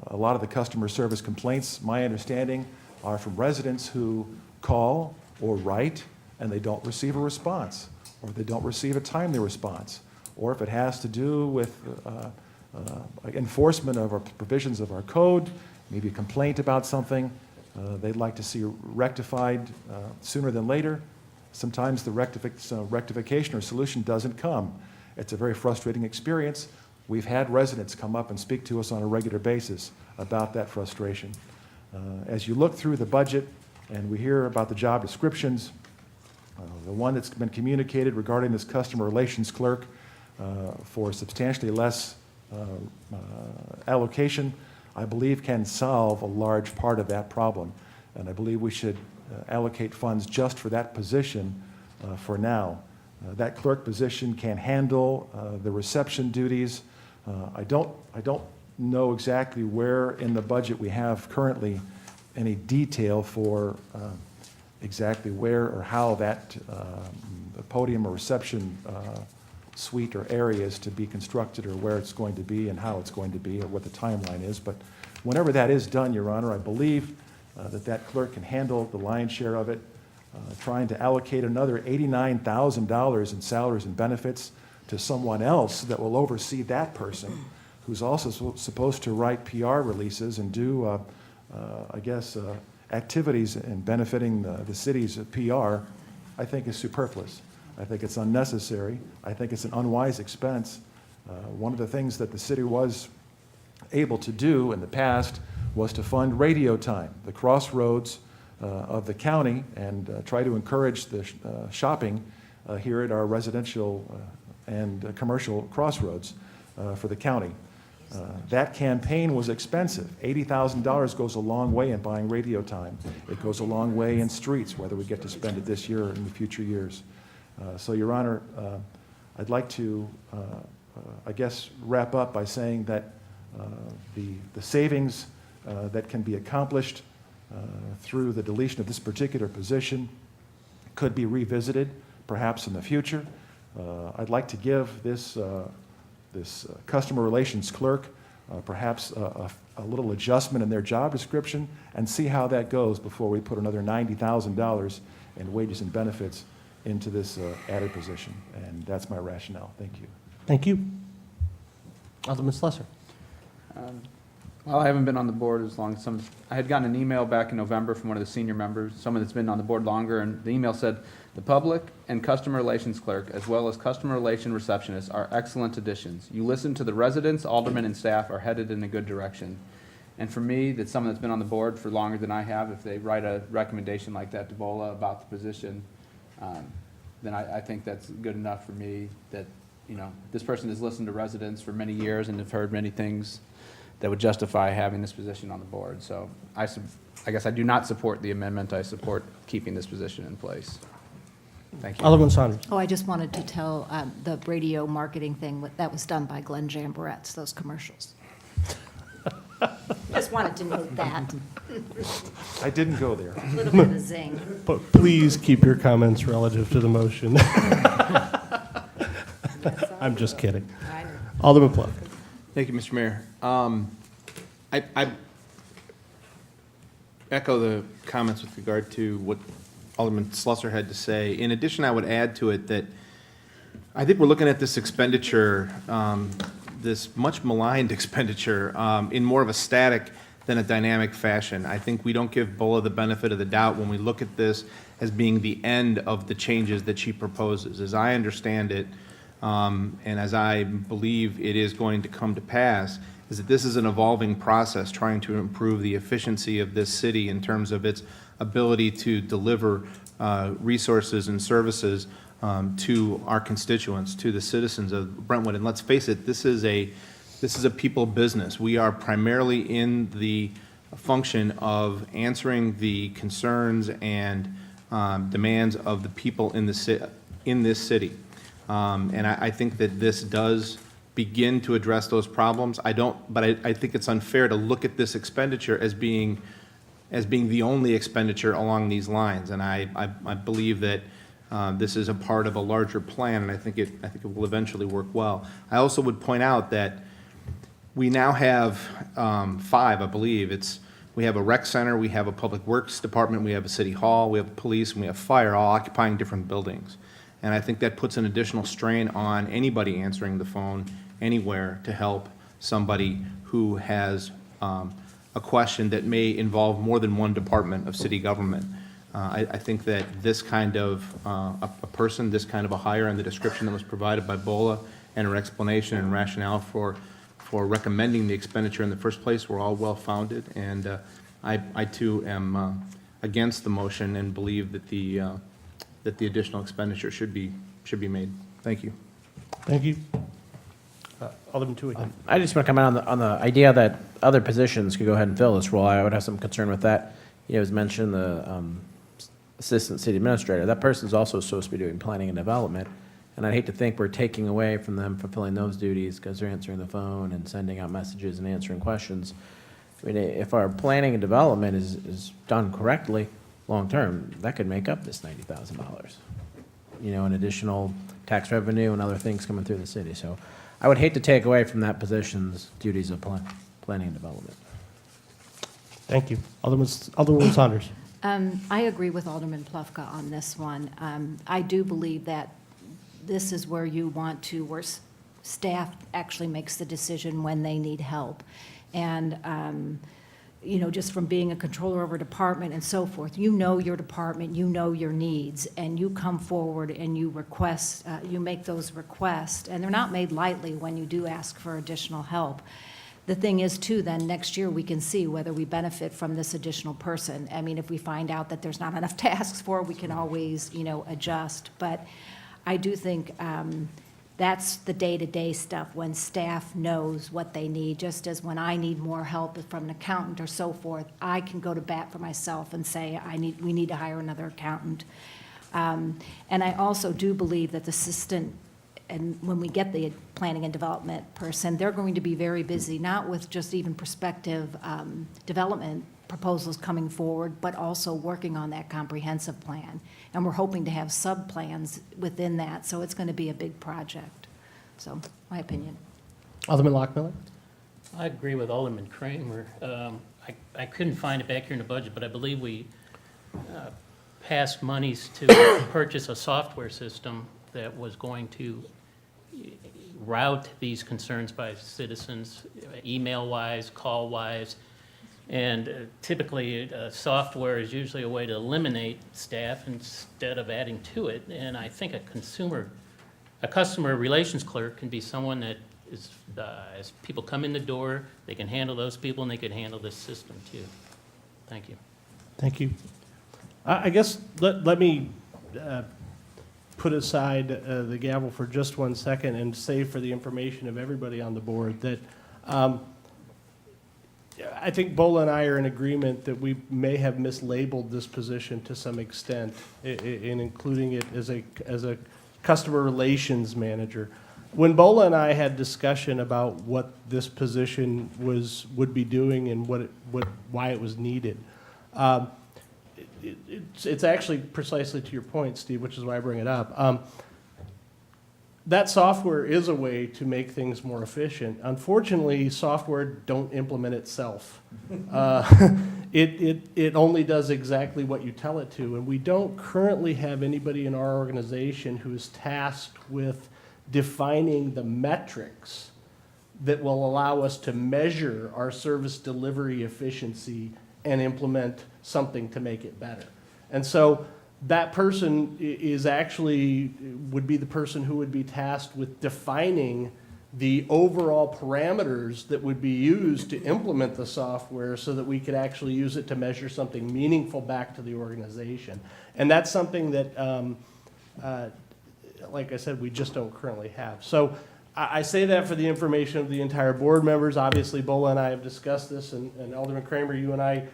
A lot of the customer service complaints, my understanding, are from residents who call or write and they don't receive a response, or they don't receive a timely response, or if it has to do with enforcement of our provisions of our code, maybe a complaint about something they'd like to see rectified sooner than later. Sometimes the rectification or solution doesn't come. It's a very frustrating experience. We've had residents come up and speak to us on a regular basis about that frustration. As you look through the budget and we hear about the job descriptions, the one that's been communicated regarding this customer relations clerk for substantially less allocation, I believe can solve a large part of that problem. And I believe we should allocate funds just for that position for now. That clerk position can handle the reception duties. I don't know exactly where in the budget we have currently any detail for exactly where or how that the podium or reception suite or area is to be constructed, or where it's going to be and how it's going to be, or what the timeline is. But whenever that is done, Your Honor, I believe that clerk can handle the lion's share of it. Trying to allocate another $89,000 in salaries and benefits to someone else that will oversee that person, who's also supposed to write PR releases and do, I guess, activities in benefiting the city's PR, I think is superfluous. I think it's unnecessary. I think it's an unwise expense. One of the things that the city was able to do in the past was to fund radio time, the crossroads of the county, and try to encourage the shopping here at our residential and commercial crossroads for the county. That campaign was expensive. $80,000 goes a long way in buying radio time. It goes a long way in streets, whether we get to spend it this year or in the future years. So, Your Honor, I'd like to, I guess, wrap up by saying that the savings that can be accomplished through the deletion of this particular position could be revisited, perhaps in the future. I'd like to give this customer relations clerk perhaps a little adjustment in their job description and see how that goes before we put another $90,000 in wages and benefits into this added position. And that's my rationale. Thank you. Thank you. Alderman Slesser. Well, I haven't been on the board as long as some, I had gotten an email back in November from one of the senior members, someone that's been on the board longer, and the email said, "The public and customer relations clerk, as well as customer relation receptionist, are excellent additions. You listen to the residents, aldermen, and staff are headed in a good direction." And for me, that's someone that's been on the board for longer than I have, if they write a recommendation like that to Bola about the position, then I think that's good enough for me that, you know, this person has listened to residents for many years and have heard many things that would justify having this position on the board. So I guess I do not support the amendment. I support keeping this position in place. Thank you. Alderman Saunders. Oh, I just wanted to tell the radio marketing thing, that was done by Glenn Jamboretz, those commercials. Just wanted to note that. I didn't go there. A little bit of a zing. But please keep your comments relative to the motion. I'm just kidding. Alderman Pluck. Thank you, Mr. Mayor. I echo the comments with regard to what Alderman Slusser had to say. In addition, I would add to it that I think we're looking at this expenditure, this much maligned expenditure, in more of a static than a dynamic fashion. I think we don't give Bola the benefit of the doubt when we look at this as being the end of the changes that she proposes. As I understand it, and as I believe it is going to come to pass, is that this is an evolving process trying to improve the efficiency of this city in terms of its ability to deliver resources and services to our constituents, to the citizens of Brentwood. And let's face it, this is a people business. We are primarily in the function of answering the concerns and demands of the people in this city. And I think that this does begin to address those problems. But I think it's unfair to look at this expenditure as being the only expenditure along these lines. And I believe that this is a part of a larger plan, and I think it will eventually work well. I also would point out that we now have 5, I believe. We have a rec center, we have a public works department, we have a city hall, we have police, and we have fire, all occupying different buildings. And I think that puts an additional strain on anybody answering the phone anywhere to help somebody who has a question that may involve more than one department of city government. I think that this kind of a person, this kind of a hire, and the description that was provided by Bola and her explanation and rationale for recommending the expenditure in the first place were all well-founded. And I too am against the motion and believe that the additional expenditure should be made. Thank you. Thank you. Alderman Tui. I just want to comment on the idea that other positions could go ahead and fill this role. I would have some concern with that. It was mentioned the assistant city administrator. That person's also supposed to be doing planning and development, and I'd hate to think we're taking away from them fulfilling those duties because they're answering the phone and sending out messages and answering questions. I mean, if our planning and development is done correctly, long-term, that could make up this $90,000, in additional tax revenue and other things coming through the city. So I would hate to take away from that position's duties of planning and development. Thank you. Alderman Saunders. I agree with Alderman Plufka on this one. I do believe that this is where you want to, where staff actually makes the decision when they need help. And, just from being a controller of a department and so forth, your department, your needs, and you come forward and you request, you make those requests, and they're not made lightly when you do ask for additional help. The thing is, too, then next year we can see whether we benefit from this additional person. I mean, if we find out that there's not enough tasks for it, we can always, adjust. But I do think that's the day-to-day stuff, when staff knows what they need. Just as when I need more help from an accountant or so forth, I can go to bat for myself and say, we need to hire another accountant. And I also do believe that the assistant, and when we get the planning and development person, they're going to be very busy, not with just even prospective development proposals coming forward, but also working on that comprehensive plan. And we're hoping to have sub-plans within that, so it's going to be a big project. So, my opinion. Alderman Lockmiller. I agree with Alderman Kramer. I couldn't find it back here in the budget, but I believe we passed monies to purchase a software system that was going to route these concerns by citizens, email-wise, call-wise. And typically, software is usually a way to eliminate staff instead of adding to it. And I think a customer relations clerk can be someone that is, as people come in the door, they can handle those people and they can handle this system too. Thank you. Thank you. I guess let me put aside the gavel for just 1 second and say for the information of everybody on the board that I think Bola and I are in agreement that we may have mislabeled this position to some extent in including it as a customer relations manager. When Bola and I had discussion about what this position would be doing and why it was needed, it's actually precisely to your point, Steve, which is why I bring it up. That software is a way to make things more efficient. Unfortunately, software don't implement itself. It only does exactly what you tell it to, and we don't currently have anybody in our organization who is tasked with defining the metrics that will allow us to measure our service delivery efficiency and implement something to make it better. And so that person would be the person who would be tasked with defining the overall parameters that would be used to implement the software so that we could actually use it to measure something meaningful back to the organization. And that's something that, like I said, we just don't currently have. So I say that for the information of the entire board members. Obviously, Bola and I have discussed this, and Alderman Kramer, you and I,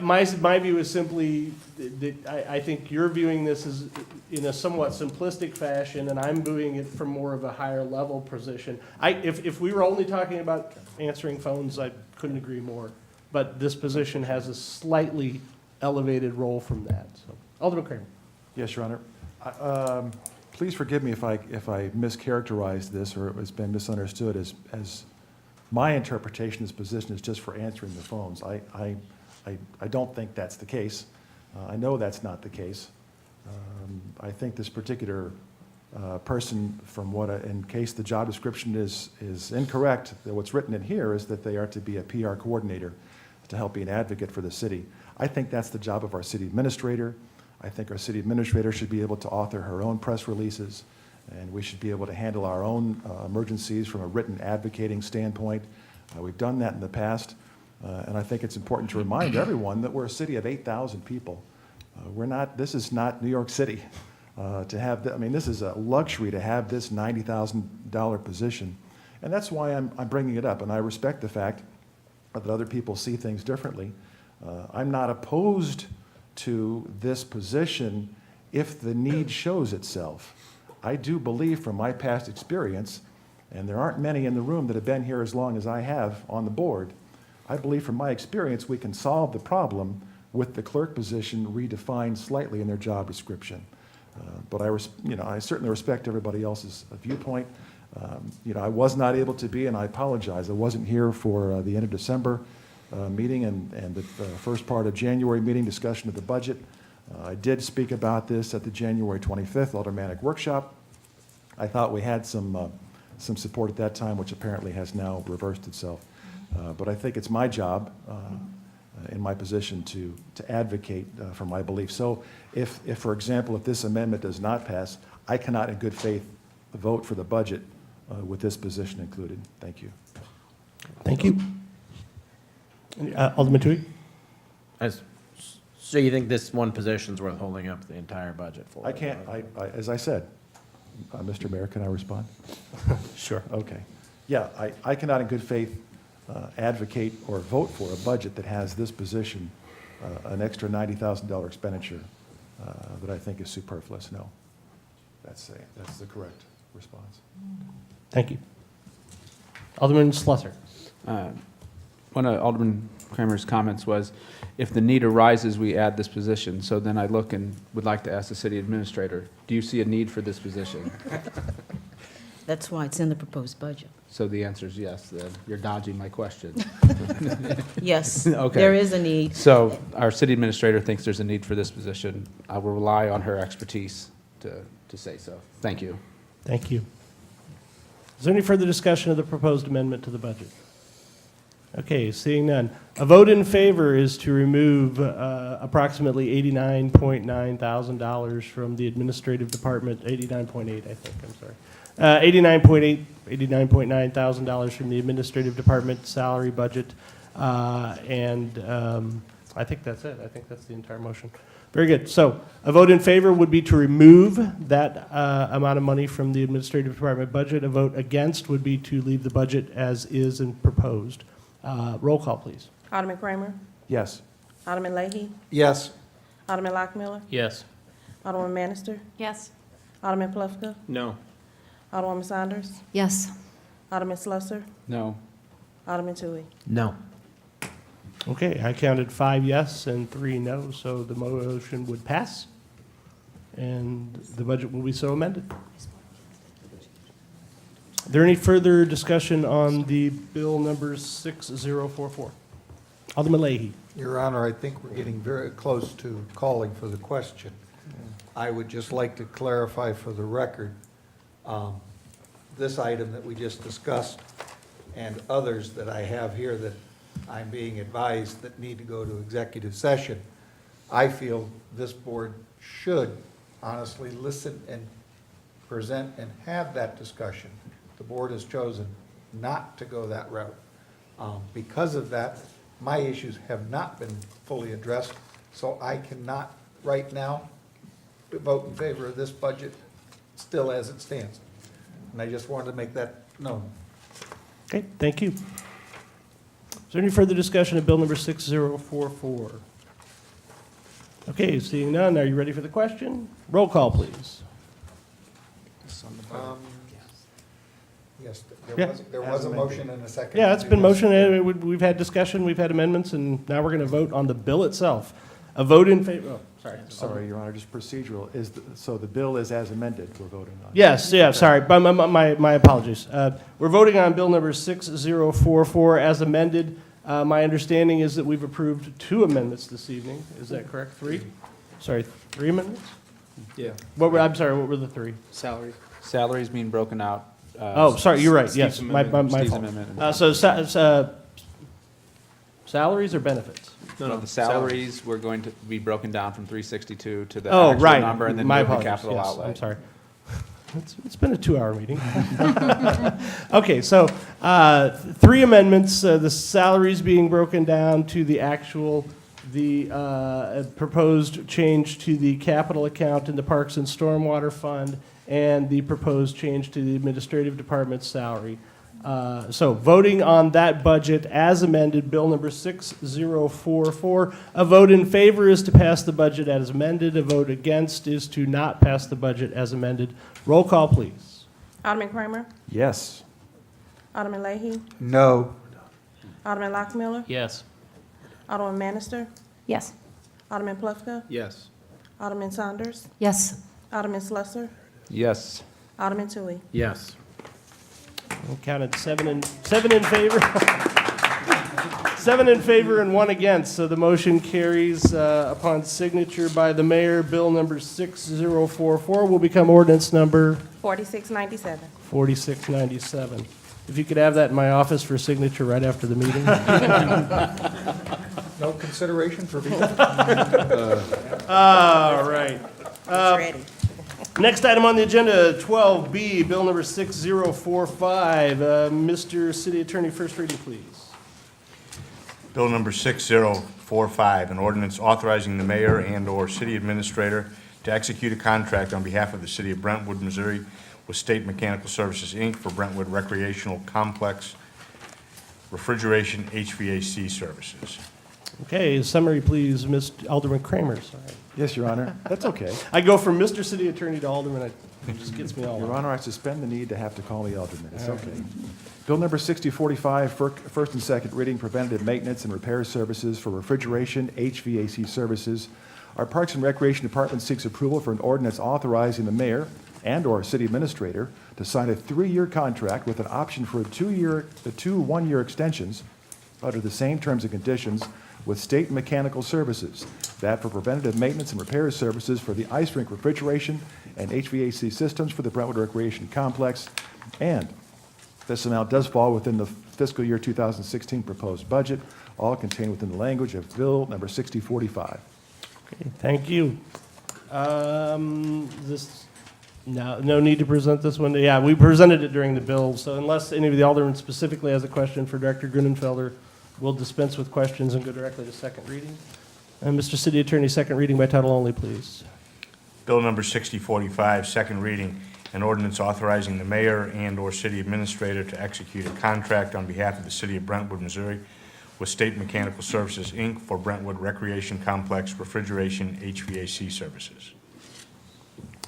my view is simply that I think you're viewing this as in a somewhat simplistic fashion, and I'm viewing it from more of a higher level position. If we were only talking about answering phones, I couldn't agree more. But this position has a slightly elevated role from that. So, Alderman Kramer. Yes, Your Honor. Please forgive me if I mischaracterized this or it's been misunderstood as my interpretation of this position is just for answering the phones. I don't think that's the case. I know that's not the case. I think this particular person, in case the job description is incorrect, that what's written in here is that they are to be a PR coordinator to help be an advocate for the city. I think that's the job of our city administrator. I think our city administrator should be able to author her own press releases, and we should be able to handle our own emergencies from a written advocating standpoint. We've done that in the past, and I think it's important to remind everyone that we're a city of 8,000 people. This is not New York City. This is a luxury to have this $90,000 position, and that's why I'm bringing it up, and I respect the fact that other people see things differently. I'm not opposed to this position if the need shows itself. I do believe from my past experience, and there aren't many in the room that have been here as long as I have on the board, I believe from my experience we can solve the problem with the clerk position redefined slightly in their job description. But I certainly respect everybody else's viewpoint. I was not able to be, and I apologize, I wasn't here for the end of December meeting and the first part of January meeting, discussion of the budget. I did speak about this at the January 25th Aldermanic Workshop. I thought we had some support at that time, which apparently has now reversed itself. But I think it's my job in my position to advocate for my beliefs. So if, for example, if this amendment does not pass, I cannot in good faith vote for the budget with this position included. Thank you. Thank you. Alderman Tui? So you think this one position's worth holding up the entire budget for? I can't, as I said, Mr. Mayor, can I respond? Sure. Okay. Yeah, I cannot in good faith advocate or vote for a budget that has this position, an extra $90,000 expenditure that I think is superfluous. No. That's the correct response. Thank you. Alderman Slusser. One of Alderman Kramer's comments was, if the need arises, we add this position. So then I look and would like to ask the city administrator, do you see a need for this position? That's why it's in the proposed budget. So the answer is yes, then. You're dodging my question. Yes, Okay. there is a need. So our city administrator thinks there's a need for this position. I will rely on her expertise to say so. Thank you. Thank you. Is there any further discussion of the proposed amendment to the budget? Okay, seeing none. A vote in favor is to remove approximately $89.9 thousand from the administrative department, 89.8, I think, I'm sorry. $89.9 thousand from the administrative department salary budget. And I think that's it. I think that's the entire motion. Very good. So a vote in favor would be to remove that amount of money from the administrative department budget. A vote against would be to leave the budget as is and proposed. Roll call, please. Alderman Kramer? Yes. Alderman Leahy? Yes. Alderman Lockmiller? Yes. Alderman Bannister? Yes. Alderman Plufka? No. Alderwoman Saunders? Yes. Alderman Slusser? No. Alderman Tui? No. Okay, I counted 5 yes and 3 no, so the motion would pass, and the budget will be so amended. Is there any further discussion on the bill number 6044? Alderman Leahy. Your Honor, I think we're getting very close to calling for the question. I would just like to clarify for the record, this item that we just discussed and others that I have here that I'm being advised that need to go to executive session, I feel this board should honestly listen and present and have that discussion. The board has chosen not to go that route. Because of that, my issues have not been fully addressed, so I cannot right now vote in favor of this budget still as it stands. And I just wanted to make that known. Okay, thank you. Is there any further discussion of bill number 6044? Okay, seeing none, are you ready for the question? Roll call, please. Yes, Yeah. there was a motion and a second. Yeah, it's been motioned, we've had discussion, we've had amendments, and now we're going to vote on the bill itself. A vote in favor, oh, sorry. Sorry, Your Honor, just procedural. So the bill is as amended we're voting on? Yes, yeah, sorry, my apologies. We're voting on bill number 6044 as amended. My understanding is that we've approved 2 amendments this evening. Is that correct? 3? Sorry, 3 amendments? Yeah. I'm sorry, what were the 3? Salary. Salaries being broken out. Oh, sorry, you're right, Steve's yes, my Steve's fault. amendment. So salaries or benefits? No, the salaries were going to be broken down from 362 to the Oh, actual right. number and then My move the apologies. capital Yes, outlay. I'm sorry. It's been a 2-hour meeting. Okay, so 3 amendments, the salaries being broken down to the actual, the proposed change to the capital account in the Parks and Stormwater Fund, and the proposed change to the administrative department's salary. So voting on that budget as amended, bill number 6044. A vote in favor is to pass the budget as amended. A vote against is to not pass the budget as amended. Roll call, please. Alderman Kramer? Yes. Alderman Leahy? No. Alderman Lockmiller? Yes. Alderman Bannister? Yes. Alderman Plufka? Yes. Alderman Saunders? Yes. Alderman Slusser? Yes. Alderman Tui? Yes. We counted 7 in favor. 7 in favor and 1 against, so the motion carries upon signature by the mayor. Bill number 6044 will become ordinance number 4697. 4697. If you could have that in my office for signature right after the meeting. No consideration for me? All right. It's ready. Next item on the agenda, 12B, bill number 6045. Mr. City Attorney, first reading, please. Bill number 6045, an ordinance authorizing the mayor and/or city administrator to execute a contract on behalf of the city of Brentwood, Missouri with State Mechanical Services, Inc. for Brentwood Recreational Complex Refrigeration HVAC Services. Okay, summary, please, Alderman Kramer, sorry. Yes, Your Honor. That's okay. I go from Mr. City Attorney to Alderman, it just gets me all Your over. Honor, I suspend the need to have to call the alderman. It's okay. Bill number 6045, first and second reading, preventative maintenance and repair services for refrigeration, HVAC services. Our Parks and Recreation Department seeks approval for an ordinance authorizing the mayor and/or city administrator to sign a 3-year contract with an option for two 1-year extensions under the same terms and conditions with State Mechanical Services, that for preventative maintenance and repair services for the ice rink refrigeration and HVAC systems for the Brentwood Recreation Complex, and This amount does fall within the fiscal year 2016 proposed budget, all contained within the language of Bill number 6045. Okay, thank you. No need to present this one. Yeah, we presented it during the bill, so unless any of the aldermen specifically has a question for Director Grunenfelder, we'll dispense with questions and go directly to second reading. And Mr. City Attorney, second reading by title only, please. Bill number 6045, second reading, an ordinance authorizing the mayor and/or city administrator to execute a contract on behalf of the city of Brentwood, Missouri with State Mechanical Services, Inc. for Brentwood Recreation Complex refrigeration HVAC services.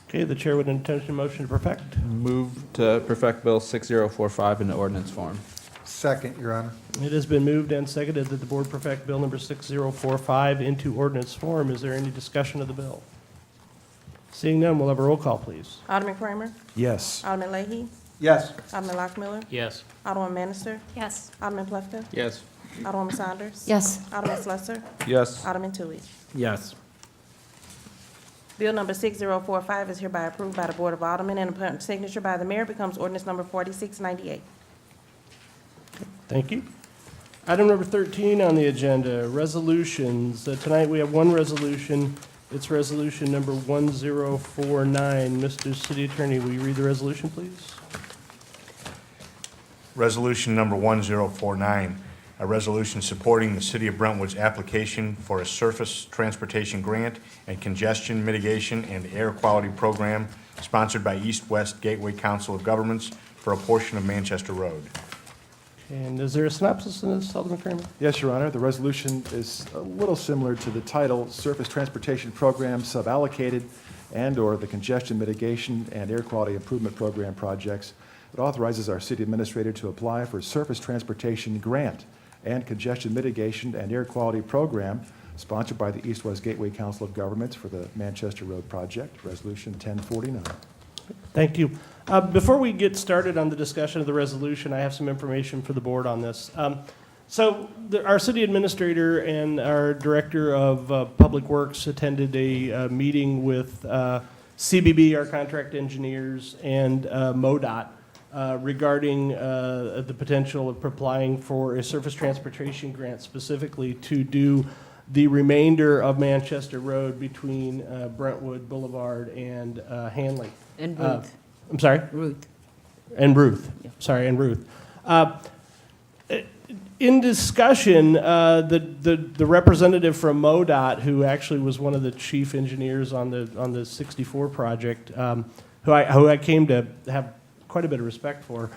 Okay, the chair would entertain a motion to perfect. Move to perfect Bill 6045 into ordinance form. Second, Your Honor. It has been moved and seconded that the board perfect Bill number 6045 into ordinance form. Is there any discussion of the bill? Seeing none, we'll have a roll call, please. Alderman Kramer? Yes. Alderman Leahy? Yes. Alderman Lockmiller? Yes. Alderman Manister? Yes. Alderman Pluffton? Yes. Alderwoman Saunders? Yes. Alderman Slusser? Yes. Alderman Tui. Yes. Bill number 6045 is hereby approved by the Board of Aldermen and upon signature by the mayor becomes ordinance number 4698. Thank you. Item number 13 on the agenda, resolutions. Tonight we have one resolution. It's resolution number 1049. Mr. City Attorney, will you read the resolution, please? Resolution number 1049, a resolution supporting the City of Brentwood's application for a surface transportation grant and congestion mitigation and air quality program sponsored by East-West Gateway Council of Governments for a portion of Manchester Road. And is there a synopsis in this, Alderman Kramer? Yes, Your Honor. The resolution is a little similar to the title, Surface Transportation Program Suballocated and/or the Congestion Mitigation and Air Quality Improvement Program projects. It authorizes our city administrator to apply for a surface transportation grant and congestion mitigation and air quality program sponsored by the East-West Gateway Council of Governments for the Manchester Road project, Resolution 1049. Thank you. Before we get started on the discussion of the resolution, I have some information for the board on this. Our city administrator and our director of public works attended a meeting with CBB, our contract engineers, and MoDOT regarding the potential of applying for a surface transportation grant specifically to do the remainder of Manchester Road between Brentwood Boulevard and Hanley. And Ruth. I'm sorry? Ruth. And Ruth. Yeah. Sorry, and Ruth. In discussion, the representative from MoDOT, who actually was one of the chief engineers on the 64 project, who I came to have quite a bit of respect for,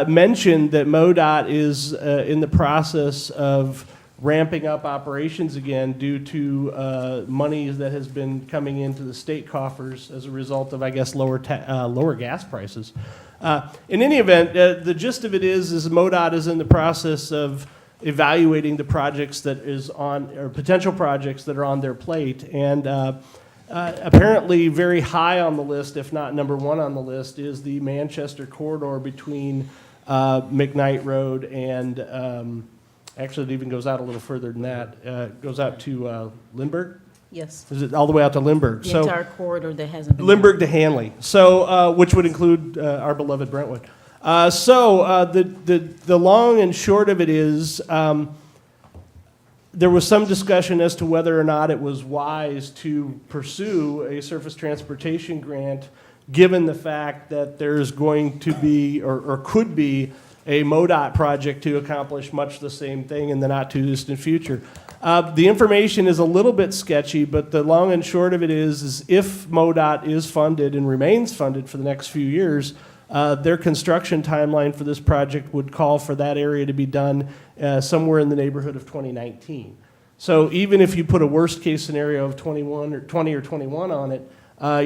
mentioned that MoDOT is in the process of ramping up operations again due to money that has been coming into the state coffers as a result of, I guess, lower gas prices. In any event, the gist of it is MoDOT is in the process of evaluating the projects that is on, or potential projects that are on their plate, and apparently very high on the list, if not number one on the list, is the Manchester corridor between McKnight Road and actually, it even goes out a little further than that. It goes out to Lindbergh? Yes. Is it all the way out to Lindbergh? The entire corridor that hasn't been. Lindbergh to Hanley, which would include our beloved Brentwood. The long and short of it is, there was some discussion as to whether or not it was wise to pursue a surface transportation grant, given the fact that there's going to be, or could be, a MoDOT project to accomplish much the same thing in the not-too-distant future. The information is a little bit sketchy, but the long and short of it is if MoDOT is funded and remains funded for the next few years, their construction timeline for this project would call for that area to be done somewhere in the neighborhood of 2019. So even if you put a worst-case scenario of 20 or 21 on it,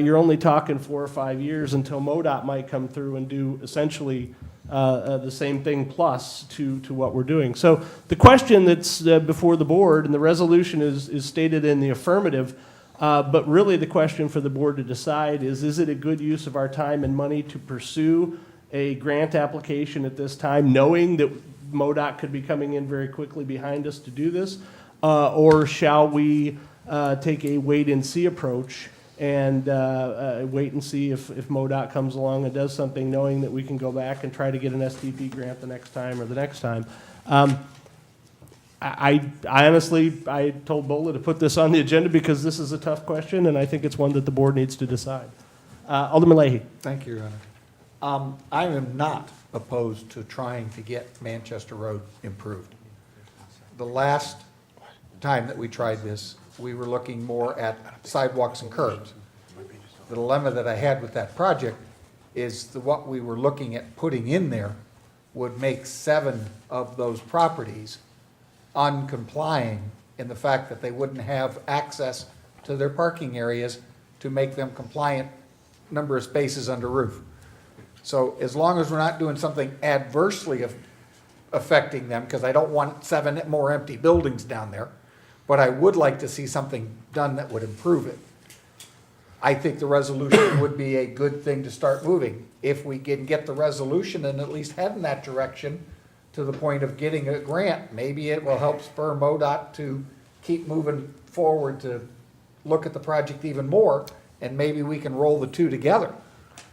you're only talking 4 or 5 years until MoDOT might come through and do essentially the same thing plus to what we're doing. So the question that's before the board, and the resolution is stated in the affirmative, but really the question for the board to decide is it a good use of our time and money to pursue a grant application at this time, knowing that MoDOT could be coming in very quickly behind us to do this, or shall we take a wait-and-see approach and wait and see if MoDOT comes along and does something, knowing that we can go back and try to get an STP grant the next time or the next time. I honestly, I told Bola to put this on the agenda because this is a tough question, and I think it's one that the board needs to decide. Alderman Leahy. Thank you, Your Honor. I am not opposed to trying to get Manchester Road improved. The last time that we tried this, we were looking more at sidewalks and curbs. The dilemma that I had with that project is what we were looking at putting in there would make 7 of those properties uncomplying in the fact that they wouldn't have access to their parking areas to make them compliant number of spaces under roof. So as long as we're not doing something adversely affecting them, because I don't want 7 more empty buildings down there, but I would like to see something done that would improve it. I think the resolution would be a good thing to start moving. If we can get the resolution and at least head in that direction to the point of getting a grant, maybe it will help spur MoDOT to keep moving forward to look at the project even more, and maybe we can roll the two together.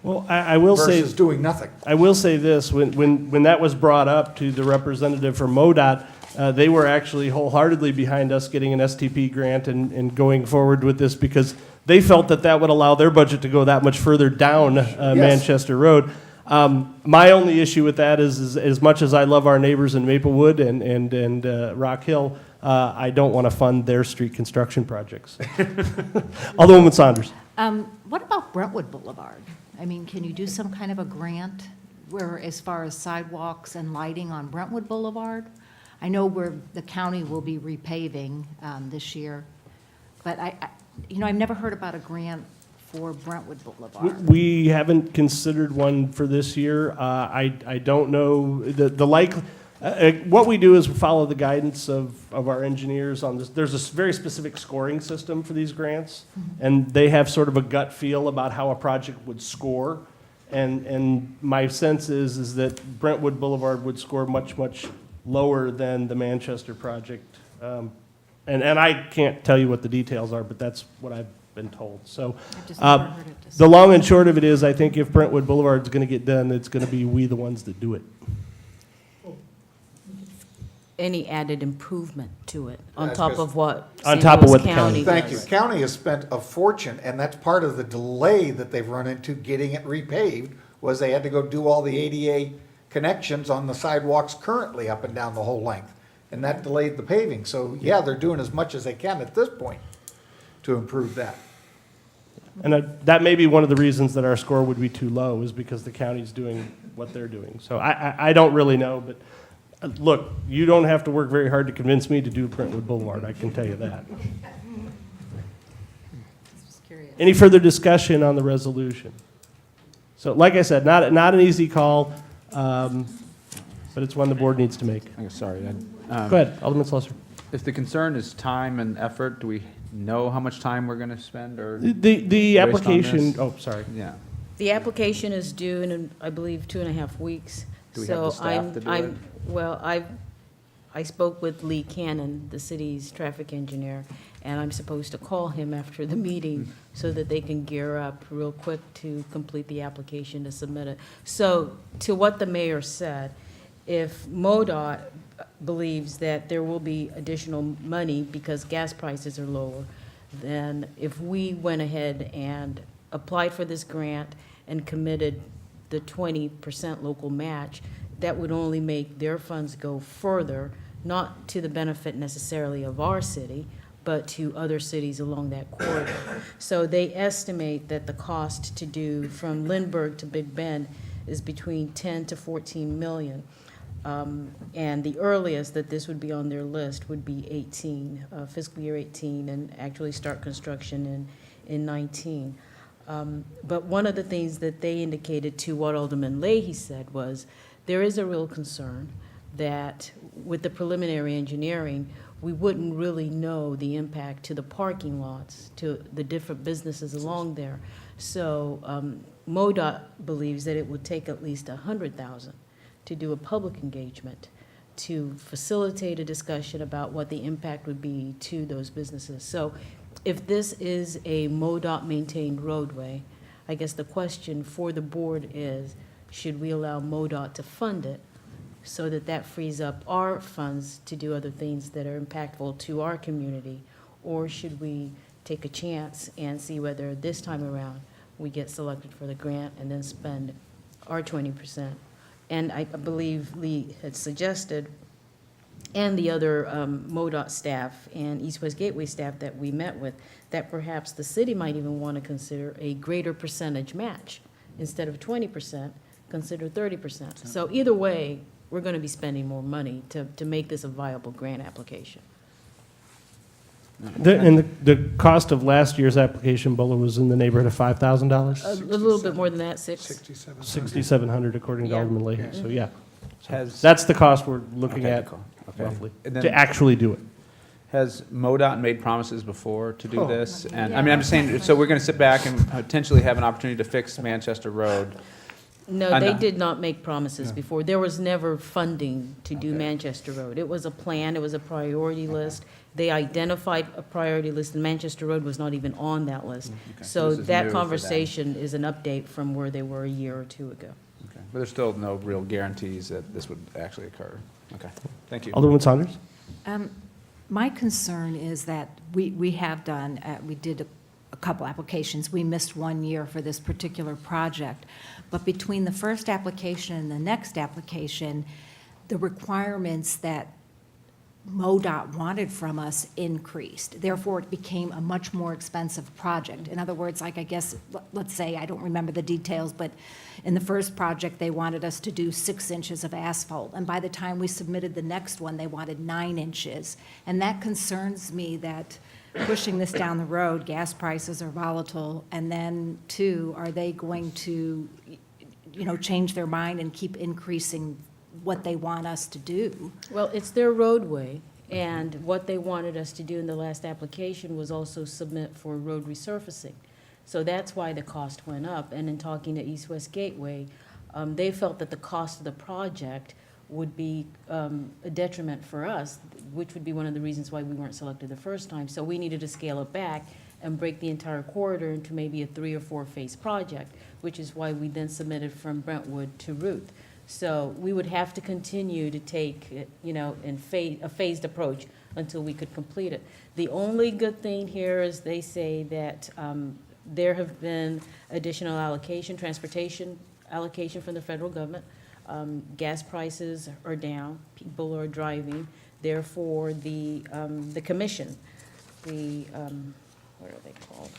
Well, I will say, versus doing nothing. I will say this, when that was brought up to the representative from MoDOT, they were actually wholeheartedly behind us getting an STP grant and going forward with this because they felt that that would allow their budget to go that much further down Manchester Road. My only issue with that is as much as I love our neighbors in Maplewood and Rock Hill, I don't want to fund their street construction projects. Alderwoman Saunders. What about Brentwood Boulevard? I mean, can you do some kind of a grant where, as far as sidewalks and lighting on Brentwood Boulevard? I know the county will be repaving this year, but I've never heard about a grant for Brentwood Boulevard. We haven't considered one for this year. I don't know, what we do is we follow the guidance of our engineers on this. There's a very specific scoring system for these grants, and they have sort of a gut feel about how a project would score. And my sense is that Brentwood Boulevard would score much, much lower than the Manchester project. And I can't tell you what the details are, but that's what I've been told. So the long and short of it is, I think if Brentwood Boulevard is going to get done, it's going to be we the ones that do it. Any added improvement to it on That's top just- of what On St. top of Louis what the County county- Thank you. does. County has spent a fortune, and that's part of the delay that they've run into getting it repaved, was they had to go do all the ADA connections on the sidewalks currently up and down the whole length. And that delayed the paving. So, yeah, they're doing as much as they can at this point to improve that. And that may be one of the reasons that our score would be too low, is because the county's doing what they're doing. So I don't really know, but look, you don't have to work very hard to convince me to do Brentwood Boulevard, I can tell you that. Any further discussion on the resolution? So like I said, not an easy call, but it's one the board needs to make. Sorry. Go ahead, Alderman Slusser. If the concern is time and effort, do we know how much time we're going to spend or? The waste on application, this? oh, sorry. Yeah. The application is due in, I believe, 2.5 weeks. Do we have the staff to do it? Well, I spoke with Lee Cannon, the city's traffic engineer, and I'm supposed to call him after the meeting so that they can gear up real quick to complete the application to submit it. So, to what the mayor said, if MoDOT believes that there will be additional money because gas prices are lower, then if we went ahead and applied for this grant and committed the 20% local match, that would only make their funds go further, not to the benefit necessarily of our city, but to other cities along that corridor. So they estimate that the cost to do from Lindbergh to Big Bend is between 10 to 14 million. And the earliest that this would be on their list would be fiscal year 18, and actually start construction in 19. But one of the things that they indicated to what Alderman Leahy said was, there is a real concern that with the preliminary engineering, we wouldn't really know the impact to the parking lots, to the different businesses along there. So MoDOT believes that it would take at least $100,000 to do a public engagement to facilitate a discussion about what the impact would be to those businesses. So if this is a MoDOT maintained roadway, I guess the question for the board is, should we allow MoDOT to fund it so that that frees up our funds to do other things that are impactful to our community? Or should we take a chance and see whether this time around we get selected for the grant and then spend our 20%? And I believe Lee had suggested, and the other MoDOT staff and East West Gateway staff that we met with, that perhaps the city might even want to consider a greater percentage match. Instead of 20%, consider 30%. So either way, we're going to be spending more money to make this a viable grant application. And the cost of last year's application, Bolo, was in the neighborhood of $5,000? A little bit more than that, 6,700. 6,700 according to Yeah. Alderman Leahy, so yeah. Has, That's the cost we're looking Okay, at cool. Okay. roughly, And then- to actually do it. has MoDOT made promises before to do Oh. this? And, I mean, I'm just saying, so we're gonna sit back and potentially have an opportunity to fix Manchester Road. No, they no. did not make promises before. There was never funding to do Manchester Road. It was a plan, it was a priority list. They identified a priority list, and Manchester Road was not even on that list. So This is new that for them. conversation is an update from where they were a year or two ago. Okay. But there's still no real guarantees that this would actually occur. Okay, thank you. Alderman Saunders? My concern is that we have done, we did a couple applications. We missed 1 year for this particular project. But between the first application and the next application, the requirements that MoDOT wanted from us increased. Therefore, it became a much more expensive project. In other words, like, I guess, let's say, I don't remember the details, but in the first project, they wanted us to do 6 inches of asphalt. And by the time we submitted the next one, they wanted 9 inches. And that concerns me that pushing this down the road, gas prices are volatile. And then, too, are they going to, change their mind and keep increasing what they want us to do? Well, it's their roadway, and what they wanted us to do in the last application was also submit for road resurfacing. So that's why the cost went up. And in talking to East West Gateway, they felt that the cost of the project would be a detriment for us, which would be one of the reasons why we weren't selected the first time. So we needed to scale it back and break the entire corridor into maybe a 3 or 4 phase project, which is why we then submitted from Brentwood to Ruth. So we would have to continue to take, a phased approach until we could complete it. The only good thing here is they say that there have been additional transportation allocation from the federal government. Gas prices are down, people are driving. Therefore, the commission, what are they called?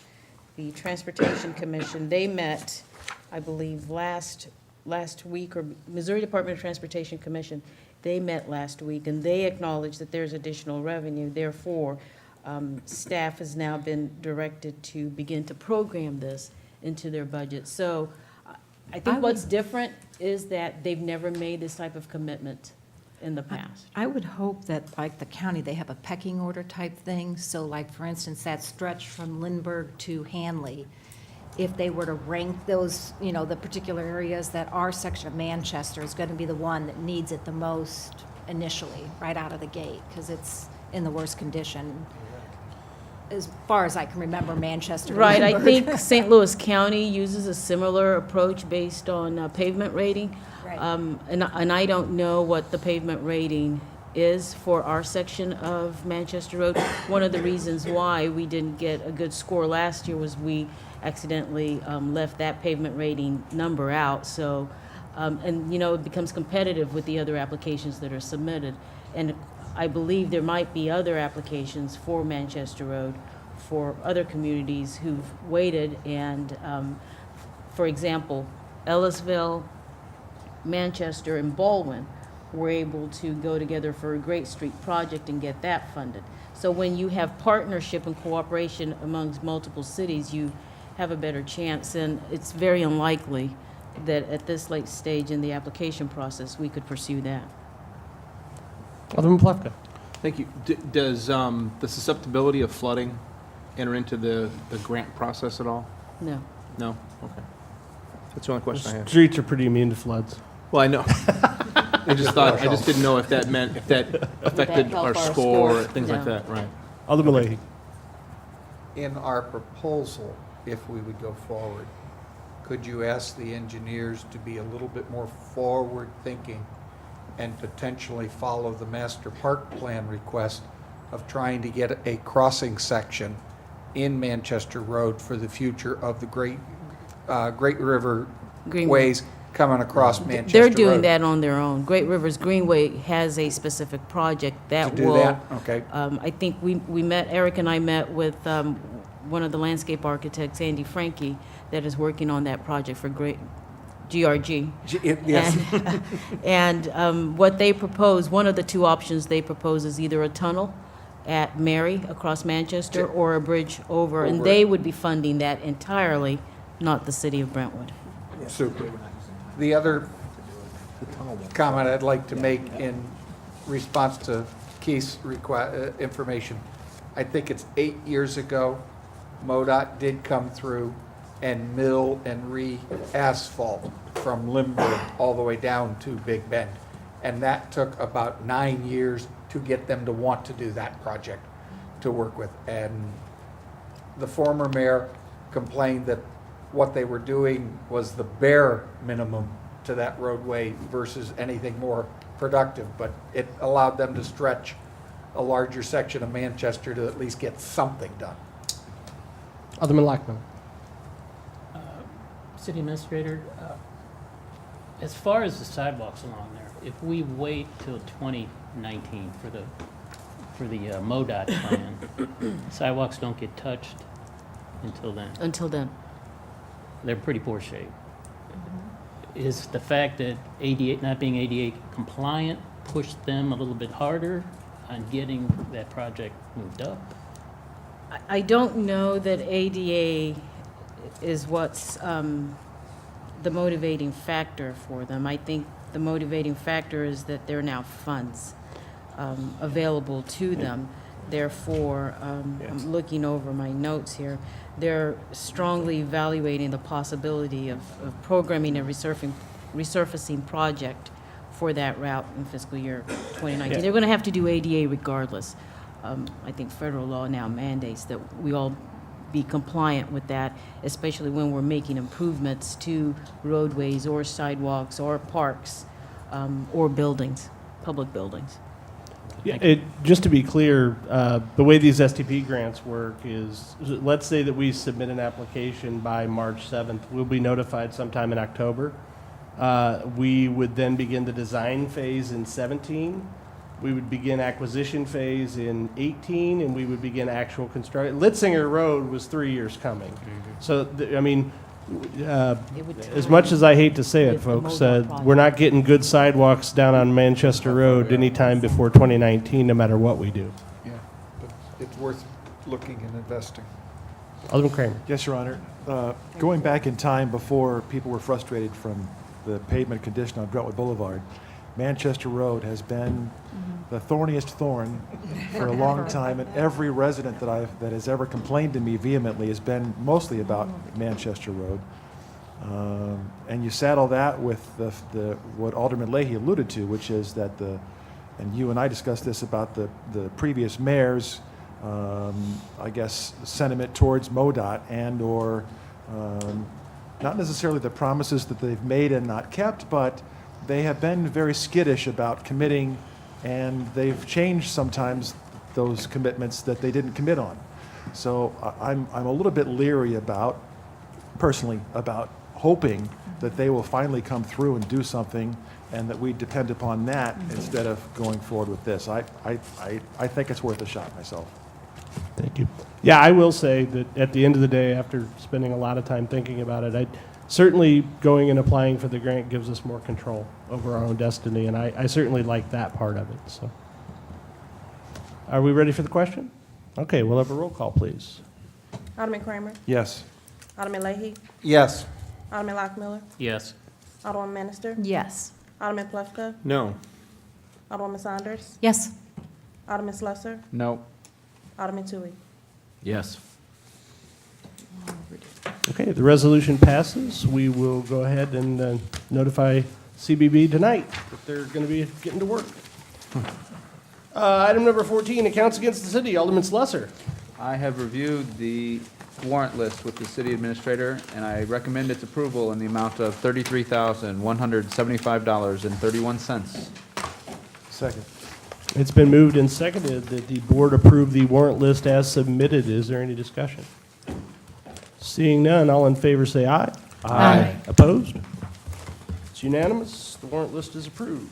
The Transportation Commission, they met, I believe, last week, or Missouri Department of Transportation Commission, they met last week, and they acknowledged that there's additional revenue. Therefore, staff has now been directed to begin to program this into their budget. So I think what's different is that they've never made this type of commitment in the past. I would hope that, like the county, they have a pecking order type thing. So like, for instance, that stretch from Lindbergh to Hanley, if they were to rank those, the particular areas, that our section of Manchester is going to be the one that needs it the most initially, right out of the gate, because it's in the worst condition. As far as I can remember, Manchester to Right, I Lindbergh. think St. Louis County uses a similar approach based on pavement rating. Right. And I don't know what the pavement rating is for our section of Manchester Road. One of the reasons why we didn't get a good score last year was we accidentally left that pavement rating number out. So, it becomes competitive with the other applications that are submitted. And I believe there might be other applications for Manchester Road for other communities who've waited. And, for example, Ellisville, Manchester, and Baldwin were able to go together for a Great Street project and get that funded. So when you have partnership and cooperation amongst multiple cities, you have a better chance. And it's very unlikely that at this late stage in the application process, we could pursue that. Alderman Plefka? Thank you. Does the susceptibility of flooding enter into the grant process at all? No. No? Okay. That's the only question I have. Streets are pretty immune to floods. Well, I know. I just didn't know if that affected help our our score, score? things like No. that, right? Alderman Leahy? in our proposal, if we would go forward, could you ask the engineers to be a little bit more forward-thinking and potentially follow the master park plan request of trying to get a crossing section in Manchester Road for the future of the Great River Greenway. ways coming across Manchester They're Road? doing that on their own. Great Rivers Greenway has a specific project that To do will. that? Okay. I think we met, Eric and I met with one of the landscape architects, Andy Frankie, that is working on that project for GRG. Yes. And what they propose, one of the two options they propose is either a tunnel at Mary across Manchester or a bridge over, and Over. they would be funding that entirely, not the city of Brentwood. Super. The other comment I'd like to make in response to Keith's information, I think it's 8 years ago, MoDOT did come through and mill and re-asphalt from Limburg all the way down to Big Bend. And that took about 9 years to get them to want to do that project, to work with. And the former mayor complained that what they were doing was the bare minimum to that roadway versus anything more productive, but it allowed them to stretch a larger section of Manchester to at least get something done. Alderman Lockman. City Administrator, as far as the sidewalks along there, if we wait till 2019 for the MoDOT plan, sidewalks don't get touched until then. Until then. They're in pretty poor shape. Is the fact that not being ADA compliant pushed them a little bit harder on getting that project moved up? I don't know that ADA is what's the motivating factor for them. I think the motivating factor is that there are now funds available to them. Therefore, I'm looking over my notes here. They're strongly evaluating the possibility of programming a resurfacing project for that route in fiscal year 2019. Yeah. They're going to have to do ADA regardless. I think federal law now mandates that we all be compliant with that, especially when we're making improvements to roadways or sidewalks or parks or buildings, public buildings. Yeah, just to be clear, the way these STP grants work is, let's say that we submit an application by March 7th. We'll be notified sometime in October. We would then begin the design phase in 17. We would begin acquisition phase in 18, and we would begin actual construction. Litzinger Road was 3 years coming. So, I mean, as much as I hate to say it, with the folks, MoDOT project. we're not getting good sidewalks down on Manchester Road anytime before 2019, no matter what we do. Yeah, but it's worth looking and investing. Alderman Kramer. Yes, Your Honor. Going back in time before people were frustrated from the pavement condition on Brentwood Boulevard, Manchester Road has been the thorniest thorn for a long time, and every resident that has ever complained to me vehemently has been mostly about Manchester Road. And you saddle that with what Alderman Leahy alluded to, which is that and you and I discussed this about the previous mayor's, I guess, sentiment towards MoDOT and/or not necessarily the promises that they've made and not kept, but they have been very skittish about committing, and they've changed sometimes those commitments that they didn't commit on. So I'm a little bit leery personally about hoping that they will finally come through and do something, and that we depend upon that instead of going forward with this. I think it's worth a shot myself. Thank you. Yeah, I will say that at the end of the day, after spending a lot of time thinking about it, certainly going and applying for the grant gives us more control over our own destiny, and I certainly like that part of it. So, are we ready for the question? Okay, we'll have a roll call, please. Alderman Kramer? Yes. Alderman Leahy? Yes. Alderman Lockmiller? Yes. Alderman Minister? Yes. Alderman Plufka? No. Alderwoman Saunders? Yes. Alderman Slusser? No. Alderman Tui? Yes. Okay, the resolution passes. We will go ahead and notify CBB tonight that they're going to be getting to work. Item number 14, accounts against the city. Alderman Slusser. I have reviewed the warrant list with the city administrator, and I recommend its approval in the amount of $33,175.31. Second. It's been moved and seconded that the board approve the warrant list as submitted. Is there any discussion? Seeing none, all in favor say aye. Aye. Opposed? It's unanimous. The warrant list is approved.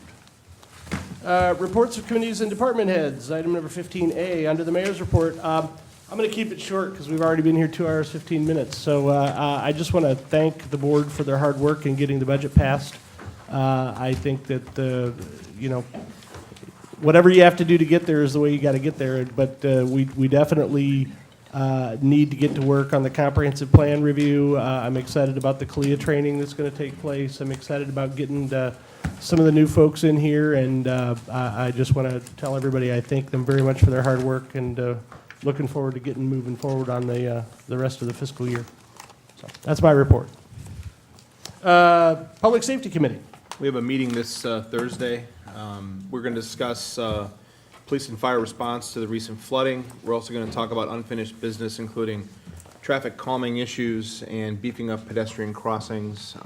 Reports of committees and department heads. Item number 15A, under the mayor's report. I'm going to keep it short because we've already been here 2 hours, 15 minutes. So I just want to thank the board for their hard work in getting the budget passed. I think that, whatever you have to do to get there is the way you got to get there. But we definitely need to get to work on the comprehensive plan review. I'm excited about the CLIA training that's going to take place. I'm excited about getting some of the new folks in here, and I just want to tell everybody I thank them very much for their hard work, and looking forward to moving forward on the rest of the fiscal year. So that's my report. Public Safety Committee. We have a meeting this Thursday. We're going to discuss police and fire response to the recent flooding. We're also going to talk about unfinished business, including traffic calming issues and beefing up pedestrian crossings.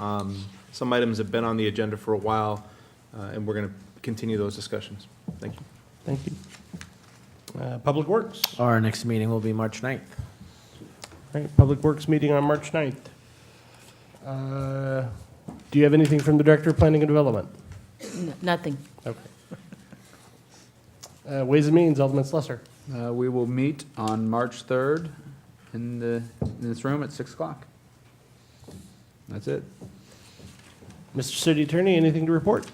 Some items have been on the agenda for a while, and we're going to continue those discussions. Thank you. Thank you. Public Works. Our next meeting will be March 9th. All right, Public Works meeting on March 9th. Do you have anything from the Director of Planning and Development? Nothing. Okay. Ways and Means, Alderman Slesser. We will meet on March 3rd in this room at 6 o'clock. That's it. Mr. City Attorney, anything to report?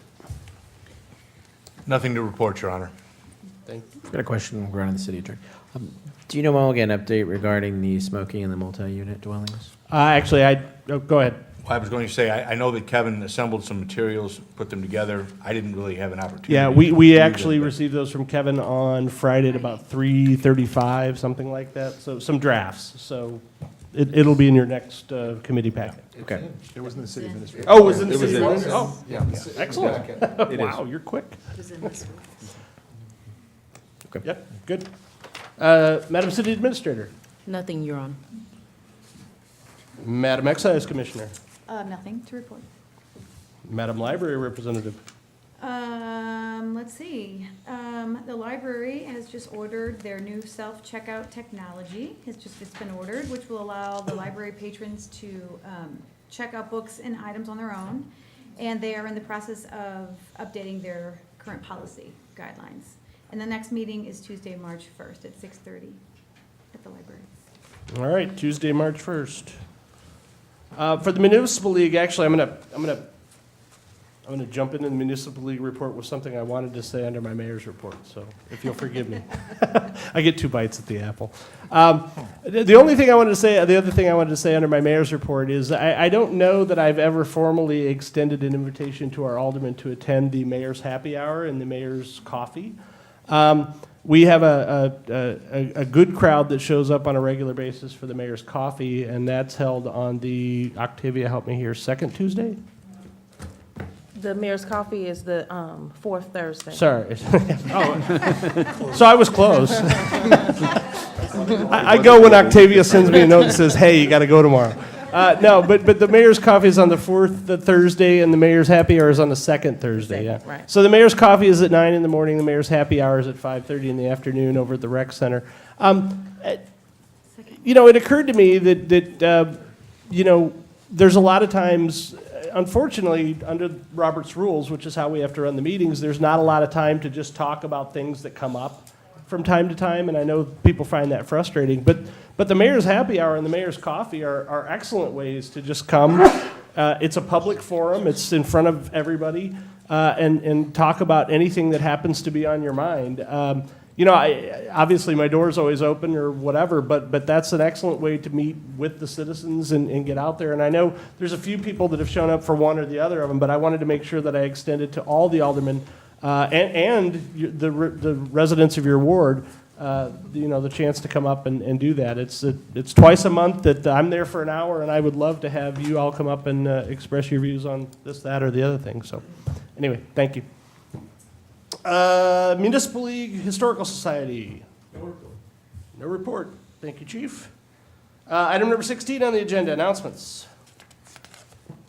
Nothing to report, Your Honor. Thank you. I've got a question regarding the city attorney. Do you know when we'll get an update regarding the smoking in the multi-unit dwellings? Actually, go ahead. Well, I was going to say, I know that Kevin assembled some materials, put them together. I didn't really have an opportunity. Yeah, to we read actually them, but- received those from Kevin on Friday at about 3:35, something like that. So some drafts. So it'll be in your next committee packet. Okay. It was in the city administrator. Oh, it was in the It was city in- one? Oh, Yeah. excellent. It Wow, is. you're quick. Okay. Yep, good. Madam City Administrator. Nothing, Your Honor. Madam Excise Commissioner. Nothing to report. Madam Library Representative. Let's see. The library has just ordered their new self-checkout technology. It's been ordered, which will allow the library patrons to check out books and items on their own. And they are in the process of updating their current policy guidelines. And the next meeting is Tuesday, March 1st at 6:30 at the library. All right, Tuesday, March 1st. For the Municipal League, actually, I'm gonna jump into the Municipal League report with something I wanted to say under my mayor's report, so if you'll forgive me. I get 2 bites at the apple. The other thing I wanted to say under my mayor's report is I don't know that I've ever formally extended an invitation to our aldermen to attend the mayor's happy hour and the mayor's coffee. We have a good crowd that shows up on a regular basis for the mayor's coffee, and that's held on the, Octavia, help me here, second Tuesday? The mayor's coffee is the fourth Thursday. Sorry. Oh, so I was close. I go when Octavia sends me a note and says, hey, you got to go tomorrow. No, but the mayor's coffee is on the fourth Thursday, and the mayor's happy hour is on the second Thursday, yeah. Right. So the mayor's coffee is at 9 in the morning, the mayor's happy hour is at 5:30 in the afternoon over at the rec center. It occurred to me that there's a lot of times, unfortunately, under Robert's rules, which is how we have to run the meetings, there's not a lot of time to just talk about things that come up from time to time, and I know people find that frustrating. But the mayor's happy hour and the mayor's coffee are excellent ways to just come. It's a public forum. It's in front of everybody, and talk about anything that happens to be on your mind. Obviously my door's always open or whatever, but that's an excellent way to meet with the citizens and get out there. And I know there's a few people that have shown up for one or the other of them, but I wanted to make sure that I extended to all the aldermen and the residents of your ward, the chance to come up and do that. It's twice a month that I'm there for an hour, and I would love to have you all come up and express your views on this, that, or the other thing. So anyway, thank you. Municipal League Historical Society. No report. Thank you, Chief. Item number 16 on the agenda, announcements.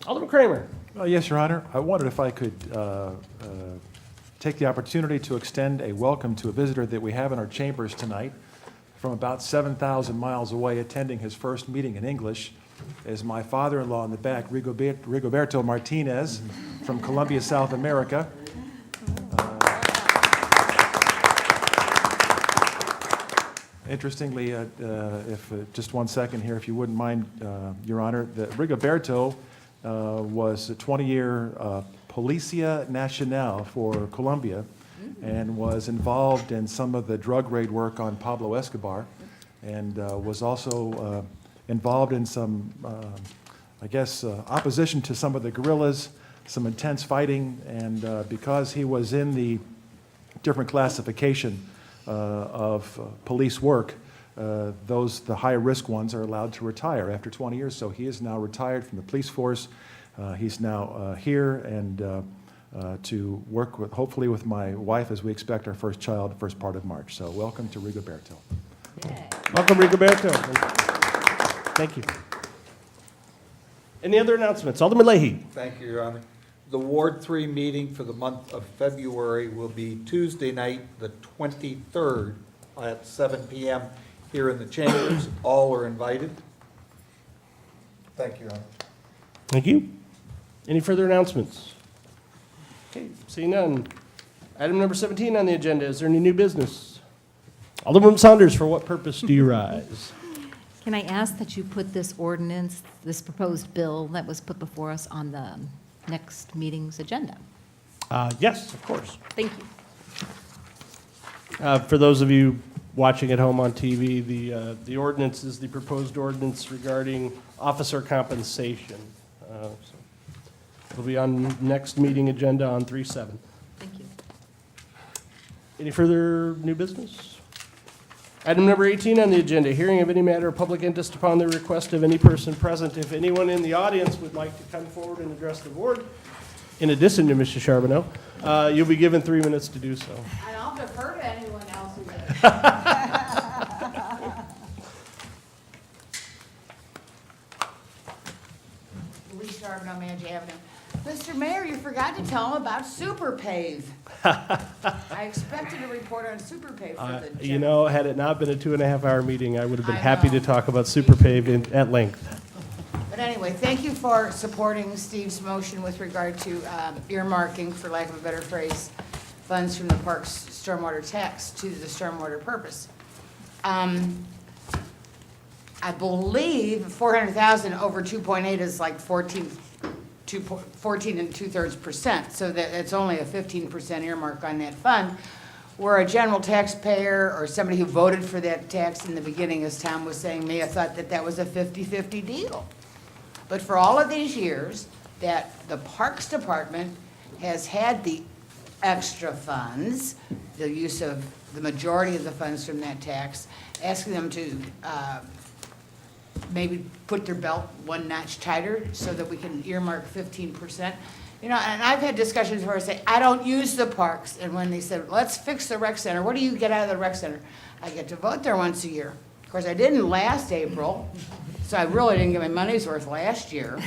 Alderman Kramer. Yes, Your Honor. I wondered if I could take the opportunity to extend a welcome to a visitor that we have in our chambers tonight from about 7,000 miles away, attending his first meeting in English, is my father-in-law in the back, Rigoberto Martinez, from Colombia, South America. Interestingly, if just 1 second here, if you wouldn't mind, Your Honor, that Rigoberto was a 20-year Policia Nacional for Colombia and was involved in some of the drug raid work on Pablo Escobar, and was also involved in some, opposition to some of the guerrillas, some intense fighting, and because he was in the different classification of police work, the high-risk ones are allowed to retire after 20 years. So he is now retired from the police force. He's now here and to work with, hopefully with my wife as we expect our first child first part of March. So welcome to Rigoberto. Welcome, Rigoberto. Thank you. Any other announcements? Alderman Leahy. Thank you, Your Honor. The Ward 3 meeting for the month of February will be Tuesday night, the 23rd, at 7 p.m. here in the chambers. All are invited. Thank you, Your Honor. Thank you. Any further announcements? Okay, seeing none. Item number 17 on the agenda, is there any new business? Alderman Saunders, for what purpose do you rise? Can I ask that you put this ordinance, this proposed bill that was put before us on the next meeting's agenda? Yes, of course. Thank you. For those of you watching at home on TV, the ordinance is the proposed ordinance regarding officer compensation. So it'll be on next meeting agenda on 3/7. Thank you. Any further new business? Item number 18 on the agenda, hearing of any matter of public interest upon the request of any person present. If anyone in the audience would like to come forward and address the board, in addition to Mr. Charbonneau, you'll be given 3 minutes to do so. And I'll defer to anyone else who does. Lee Charbonneau, Mangy Avenue. Mr. Mayor, you forgot to tell him about Super Pave. I expected a report on Super Pave for the You know, had it not been a 2.5-hour meeting, I would have been I happy know. to talk about Super Pave at length. But anyway, thank you for supporting Steve's motion with regard to earmarking, for lack of a better phrase, funds from the park's stormwater tax to the stormwater purpose. I believe 400,000 over 2.8 is like 14 2/3%, so that it's only a 15% earmark on that fund. Where a general taxpayer or somebody who voted for that tax in the beginning, as Tom was saying, may have thought that that was a 50-50 deal. But for all of these years that the Parks Department has had the extra funds, the use of the majority of the funds from that tax, asking them to maybe put their belt one notch tighter so that we can earmark 15%. You know, and I've had discussions where I say, I don't use the parks, and when they said, let's fix the rec center, what do you get out of the rec center? I get to vote there once a year. Of course, I didn't last April, so I really didn't get my money's worth last year.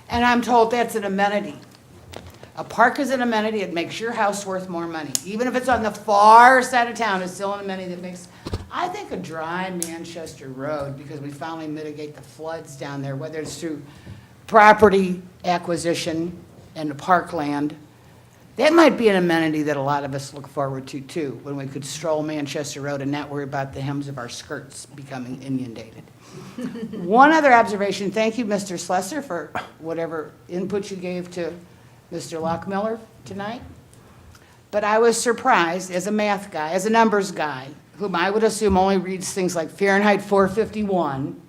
And I'm told that's an amenity. A park is an amenity, it makes your house worth more money. Even if it's on the far side of town, it's still an amenity that makes, I think, a dry Manchester Road, because we finally mitigate the floods down there, whether it's through property acquisition and the parkland. That might be an amenity that a lot of us look forward to, too, when we could stroll Manchester Road and not worry about the hems of our skirts becoming inundated. One other observation, thank you, Mr. Slesser, for whatever input you gave to Mr. Lockmiller tonight. But I was surprised, as a math guy, as a numbers guy, whom I would assume only reads things like Fahrenheit 451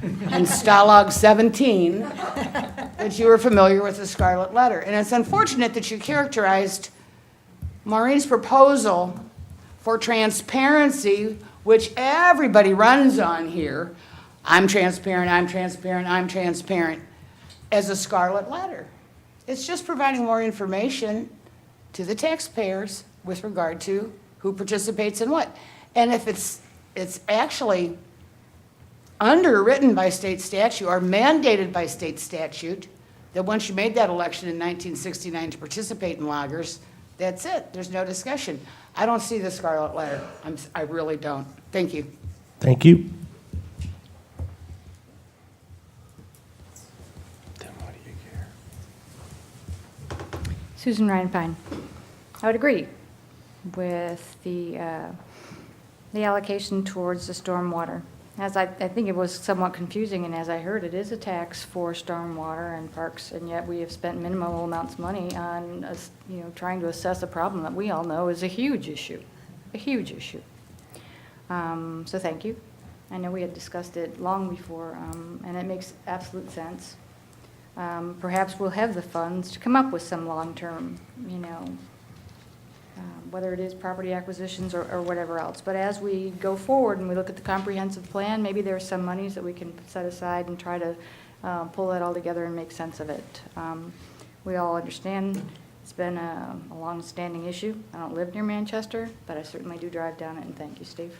and Stalag 17, that you were familiar with the Scarlet Letter. And it's unfortunate that you characterized Maureen's proposal for transparency, which everybody runs on here, I'm transparent, I'm transparent, I'm transparent, as a Scarlet Letter. It's just providing more information to the taxpayers with regard to who participates in what. And if it's it's actually underwritten by state statute or mandated by state statute that once you made that election in 1969 to participate in loggers, that's it. There's no discussion. I don't see the scarlet letter. I really don't. Thank you. Thank you. Susan Ryan Pine. I would agree with the allocation towards the stormwater. As I think it was somewhat confusing, and as I heard, it is a tax for stormwater and parks, and yet we have spent minimal amounts of money on, trying to assess a problem that we all know is a huge issue, a huge issue. So thank you. I know we had discussed it long before, and it makes absolute sense. Perhaps we'll have the funds to come up with some long-term, whether it is property acquisitions or whatever else. But as we go forward and we look at the comprehensive plan, maybe there are some monies that we can set aside and try to pull that all together and make sense of it. We all understand it's been a long-standing issue. I don't live near Manchester, but I certainly do drive down it, and thank you, Steve.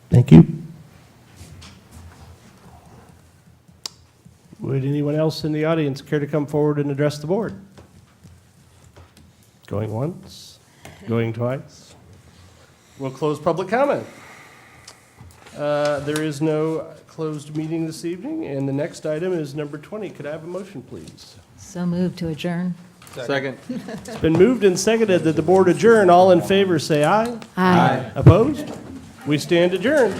Thank you. Would anyone else in the audience care to come forward and address the board? Going once, going twice. We'll close public comment. There is no closed meeting this evening, and the next item is number 20. Could I have a motion, please? So moved to adjourn. Second. It's been moved and seconded that the board adjourn. All in favor, say aye. Aye. Opposed? We stand adjourned.